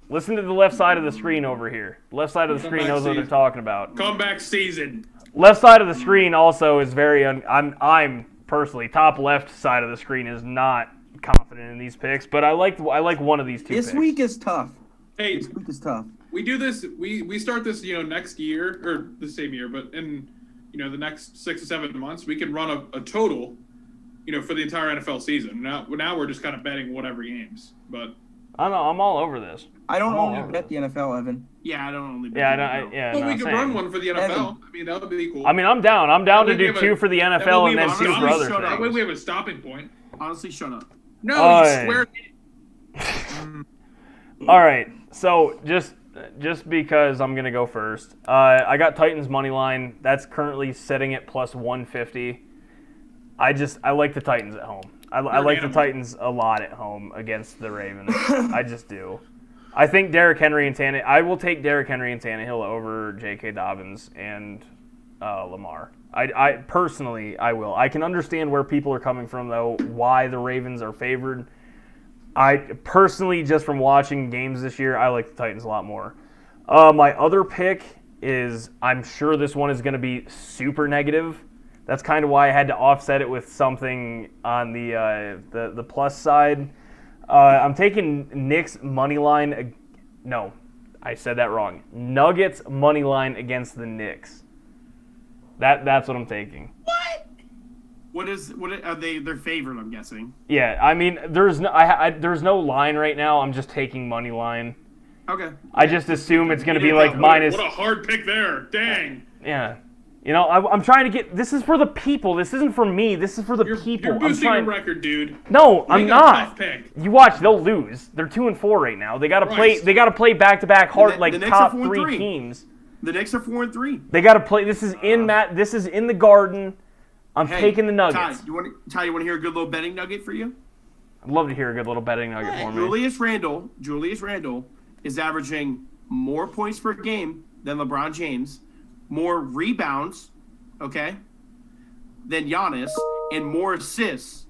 [SPEAKER 1] Listen to the left side of the screen over here. Left side of the screen knows what they're talking about.
[SPEAKER 4] Comeback season.
[SPEAKER 1] Left side of the screen also is very I'm personally, top left side of the screen is not confident in these picks, but I like one of these two picks.
[SPEAKER 3] This week is tough.
[SPEAKER 4] Hey,
[SPEAKER 3] this week is tough.
[SPEAKER 4] We do this. We start this, next year or the same year, but in the next 6 to 7 months, we can run a total, for the entire NFL season. Now we're just kind of betting whatever games, but
[SPEAKER 1] I know I'm all over this.
[SPEAKER 3] I don't only bet the NFL, Evan.
[SPEAKER 2] Yeah, I don't only bet
[SPEAKER 1] Yeah,
[SPEAKER 2] the NFL.
[SPEAKER 4] Well, we could run one for the NFL.
[SPEAKER 3] Evan.
[SPEAKER 4] I mean, that would be cool.
[SPEAKER 1] I mean, I'm down. I'm down to do 2 for the NFL and then 2 for other
[SPEAKER 2] shut up.
[SPEAKER 4] That way
[SPEAKER 1] things.
[SPEAKER 4] we have a stopping point.
[SPEAKER 2] Honestly, shut up.
[SPEAKER 4] No,
[SPEAKER 1] Aye.
[SPEAKER 4] you swear.
[SPEAKER 1] All right, so just because I'm gonna go first, I got Titans money line. That's currently sitting at plus 150. I like the Titans at home. I like the Titans a lot at home against the Ravens. I just do. I think Derrick Henry and Tannehill. I will take Derrick Henry and Tannehill over J.K. Dobbins and Lamar. I personally, I will. I can understand where people are coming from though. Why the Ravens are favored. I personally, just from watching games this year, I like the Titans a lot more. My other pick is, I'm sure this one is going to be super negative. That's kind of why I had to offset it with something on the plus side. I'm taking Knicks money line. No, I said that wrong. Nuggets money line against the Knicks. That's what I'm taking.
[SPEAKER 2] What are they? They're favored, I'm guessing.
[SPEAKER 1] Yeah, I mean, there's no line right now. I'm just taking money line.
[SPEAKER 2] Okay.
[SPEAKER 1] I just assume it's going to be like minus.
[SPEAKER 4] What a hard pick there. Dang.
[SPEAKER 1] Yeah. I'm trying to get. This is for the people. This isn't for me. This is for the people.
[SPEAKER 4] You're boosting your record, dude.
[SPEAKER 1] No, I'm not.
[SPEAKER 4] Tough pick.
[SPEAKER 1] You watch, they'll lose. They're 2-4 right now. They got to play. They got to play back-to-back hard, like
[SPEAKER 2] Knicks
[SPEAKER 1] top
[SPEAKER 2] are
[SPEAKER 1] 3
[SPEAKER 2] 4-3.
[SPEAKER 1] teams.
[SPEAKER 2] The Knicks are 4-3.
[SPEAKER 1] They got to play. This is in This is in the Garden. I'm taking the Nuggets.
[SPEAKER 2] Ty, you want to hear a good little betting nugget for you?
[SPEAKER 1] I'd love to hear a good little betting nugget for me.
[SPEAKER 2] Julius Randle is averaging more points per game than LeBron James, more rebounds, okay, than Giannis, and more assists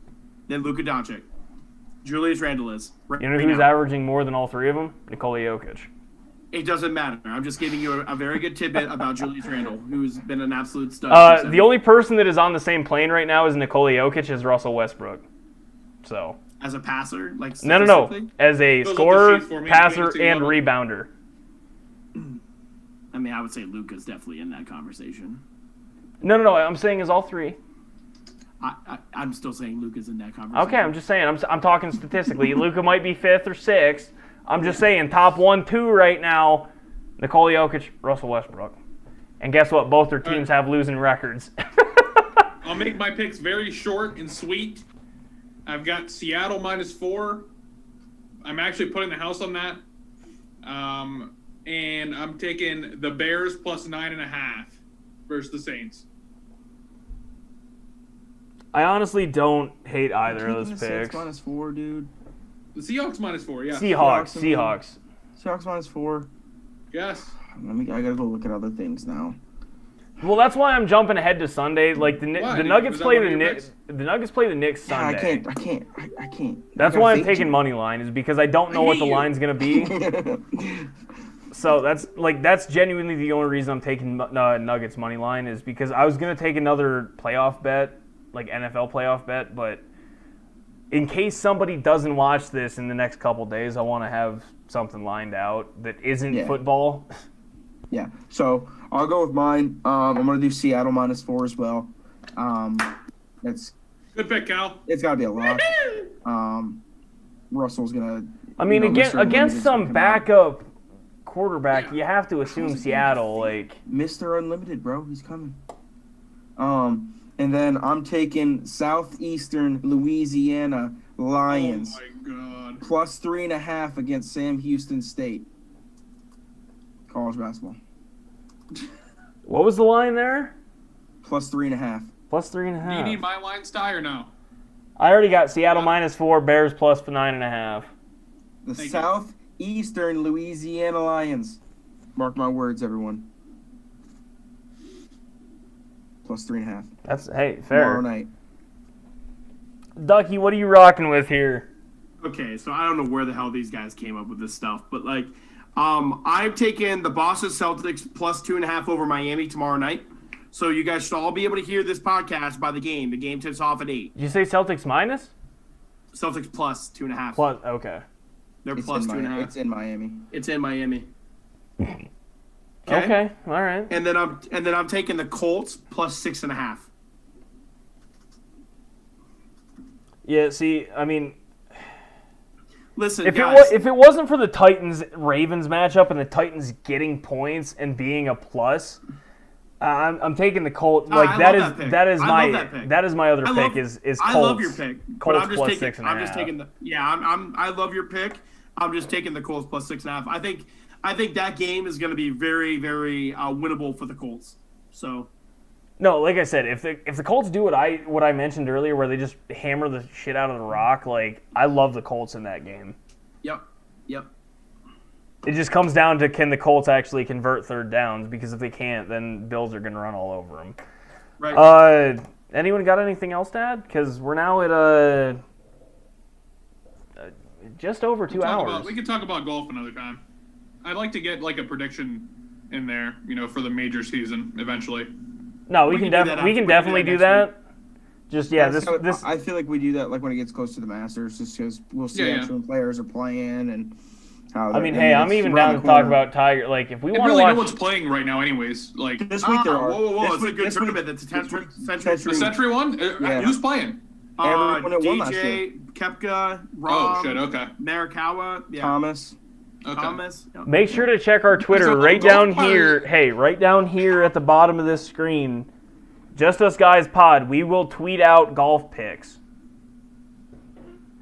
[SPEAKER 2] than Luka Doncic. Julius Randle is.
[SPEAKER 1] You know who's averaging more than all 3 of them? Nikola Jokic.
[SPEAKER 2] It doesn't matter. I'm just giving you a very good tidbit about Julius Randle, who's been an absolute stud.
[SPEAKER 1] The only person that is on the same plane right now as Nikola Jokic is Russell Westbrook. So.
[SPEAKER 2] As a passer, like
[SPEAKER 1] No. As a scorer, passer, and rebounder.
[SPEAKER 2] I mean, I would say Luka's definitely in that conversation.
[SPEAKER 1] No. I'm saying is all 3.
[SPEAKER 2] I'm still saying Luka's in that conversation.
[SPEAKER 1] Okay, I'm just saying. I'm talking statistically. Luka might be 5th or 6th. I'm just saying top 1, 2 right now. Nikola Jokic, Russell Westbrook. And guess what? Both their teams have losing records.
[SPEAKER 4] I'll make my picks very short and sweet. I've got Seattle -4. I'm actually putting the house on that. And I'm taking the Bears plus 9.5 versus the Saints.
[SPEAKER 1] I honestly don't hate either of those picks.
[SPEAKER 3] -4, dude.
[SPEAKER 4] The Seahawks -4, yeah.
[SPEAKER 1] Seahawks.
[SPEAKER 3] Seahawks -4.
[SPEAKER 4] Yes.
[SPEAKER 3] I gotta go look at other things now.
[SPEAKER 1] Well, that's why I'm jumping ahead to Sunday. Like the Nuggets play the Knicks. The Nuggets play the Knicks Sunday.
[SPEAKER 3] I can't.
[SPEAKER 1] That's why I'm taking money line, is because I don't know what the line's gonna be. So that's genuinely the only reason I'm taking Nuggets money line is because I was gonna take another playoff bet, like NFL playoff bet, but in case somebody doesn't watch this in the next couple days, I want to have something lined out that isn't football.
[SPEAKER 3] Yeah. So I'll go with mine. I'm gonna do Seattle -4 as well. It's
[SPEAKER 4] good pick, Cal.
[SPEAKER 3] It's gotta be a lock. Russell's gonna.
[SPEAKER 1] I mean, against some backup quarterback, you have to assume Seattle. Like
[SPEAKER 3] Mr. Unlimited, bro, he's coming. And then I'm taking Southeastern Louisiana Lions.
[SPEAKER 4] Oh my God.
[SPEAKER 3] +3.5 against Sam Houston State. College basketball.
[SPEAKER 1] What was the line there?
[SPEAKER 3] +3.5.
[SPEAKER 1] +3.5.
[SPEAKER 4] Do you need my lines to die or no?
[SPEAKER 1] I already got Seattle -4, Bears +9.5.
[SPEAKER 3] The Southeastern Louisiana Lions. Mark my words, everyone. +3.5.
[SPEAKER 1] That's fair.
[SPEAKER 3] Tomorrow night.
[SPEAKER 1] Ducky, what are you rocking with here?
[SPEAKER 2] Okay, so I don't know where the hell these guys came up with this stuff, but like, I've taken the Boston Celtics +2.5 over Miami tomorrow night. So you guys should all be able to hear this podcast by the game. The game tips off at 8.
[SPEAKER 1] Did you say Celtics minus?
[SPEAKER 2] Celtics +2.5.
[SPEAKER 1] Plus, okay.
[SPEAKER 2] They're
[SPEAKER 3] It's
[SPEAKER 2] +2.5.
[SPEAKER 3] It's in Miami.
[SPEAKER 2] It's in Miami.
[SPEAKER 1] Okay, all right.
[SPEAKER 2] And then I'm taking the Colts +6.5.
[SPEAKER 1] Yeah, see, I mean,
[SPEAKER 2] Listen,
[SPEAKER 1] if
[SPEAKER 2] guys,
[SPEAKER 1] it wasn't for the Titans-Ravens matchup and the Titans getting points and being a plus, I'm taking the Colts. Like
[SPEAKER 2] I
[SPEAKER 1] that
[SPEAKER 2] love
[SPEAKER 1] is
[SPEAKER 2] that pick.
[SPEAKER 1] that is my other pick is Colts.
[SPEAKER 2] I love your pick.
[SPEAKER 1] Colts
[SPEAKER 2] but I'm just
[SPEAKER 1] +6.5.
[SPEAKER 2] I'm just taking the I love your pick. I'm just taking the Colts +6.5. I think that game is going to be very, very winnable for the Colts. So.
[SPEAKER 1] No, like I said, if the Colts do what I mentioned earlier, where they just hammer the shit out of the rock, like I love the Colts in that game.
[SPEAKER 2] Yep.
[SPEAKER 1] It just comes down to can the Colts actually convert third downs? Because if they can't, then Bills are going to run all over them.
[SPEAKER 2] Right.
[SPEAKER 1] Anyone got anything else to add? Because we're now at just over 2 hours.
[SPEAKER 4] We could talk about golf another time. I'd like to get like a prediction in there, for the major season eventually.
[SPEAKER 1] No, we can definitely do that. Just this.
[SPEAKER 3] I feel like we do that like when it gets close to the Masters, just because we'll see actually when players are playing and how.
[SPEAKER 1] I'm even down to talk about Tiger. Like if we want to watch.
[SPEAKER 4] No one's playing right now, anyways. Like
[SPEAKER 3] this week there are.
[SPEAKER 2] Whoa! It's a good tournament. That's
[SPEAKER 3] Century.
[SPEAKER 4] The Century one. Who's playing?
[SPEAKER 2] DJ, Koepka, Rob.
[SPEAKER 4] Oh shit! Okay.
[SPEAKER 2] Morikawa. Yeah.
[SPEAKER 3] Thomas.
[SPEAKER 4] Okay.
[SPEAKER 2] Thomas.
[SPEAKER 1] Make sure to check our Twitter right down here. Hey, right down here at the bottom of this screen. Just Us Guys Pod. We will tweet out golf picks.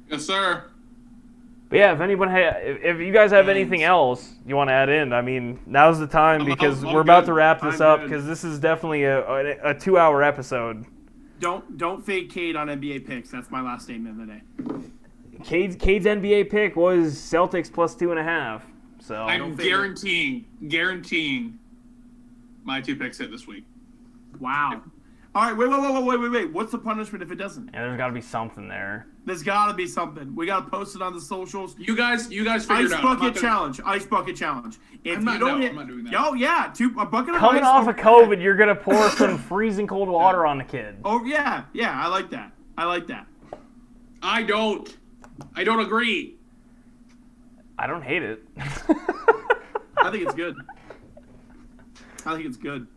[SPEAKER 4] Yes, sir.
[SPEAKER 1] But yeah, if you guys have anything else you want to add in, I mean, now's the time because we're about to wrap this up because this is definitely a 2-hour episode.
[SPEAKER 2] Don't fade Cade on NBA picks. That's my last statement of the day.
[SPEAKER 1] Cade's NBA pick was Celtics +2.5. So
[SPEAKER 4] I'm guaranteeing my 2 picks hit this week.
[SPEAKER 2] Wow. All right, wait. What's the punishment if it doesn't?
[SPEAKER 1] Yeah, there's got to be something there.
[SPEAKER 2] There's got to be something. We got to post it on the socials.
[SPEAKER 4] You guys figure it out.
[SPEAKER 2] Ice bucket challenge. If
[SPEAKER 4] I'm not doing that.
[SPEAKER 2] Oh yeah, a bucket of
[SPEAKER 1] Coming
[SPEAKER 2] ice
[SPEAKER 1] off of COVID, you're gonna pour some freezing cold water on the kid.
[SPEAKER 2] Oh yeah, I like that.
[SPEAKER 4] I don't agree.
[SPEAKER 1] I don't hate it.
[SPEAKER 2] I think it's good.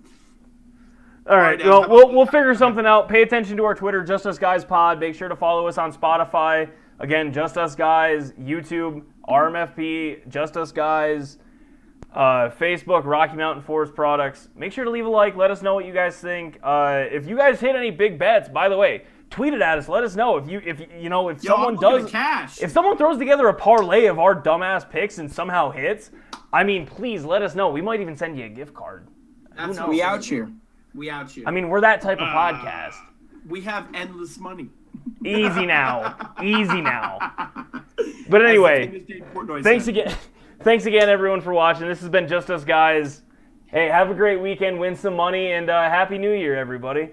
[SPEAKER 1] All right, well, we'll figure something out. Pay attention to our Twitter, Just Us Guys Pod. Make sure to follow us on Spotify. Again, Just Us Guys, YouTube, RMFP, Just Us Guys, Facebook, Rocky Mountain Forest Products. Make sure to leave a like. Let us know what you guys think. If you guys hit any big bets, by the way, tweet it at us. Let us know if someone throws together a parlay of our dumbass picks and somehow hits. I mean, please let us know. We might even send you a gift card.
[SPEAKER 3] We out here.
[SPEAKER 1] I mean, we're that type of podcast.
[SPEAKER 2] We have endless money.
[SPEAKER 1] Easy now. But anyway, thanks again, everyone, for watching. This has been Just Us Guys. Hey, have a great weekend, win some money, and Happy New Year, everybody.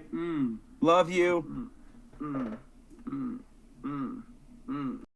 [SPEAKER 3] Love you.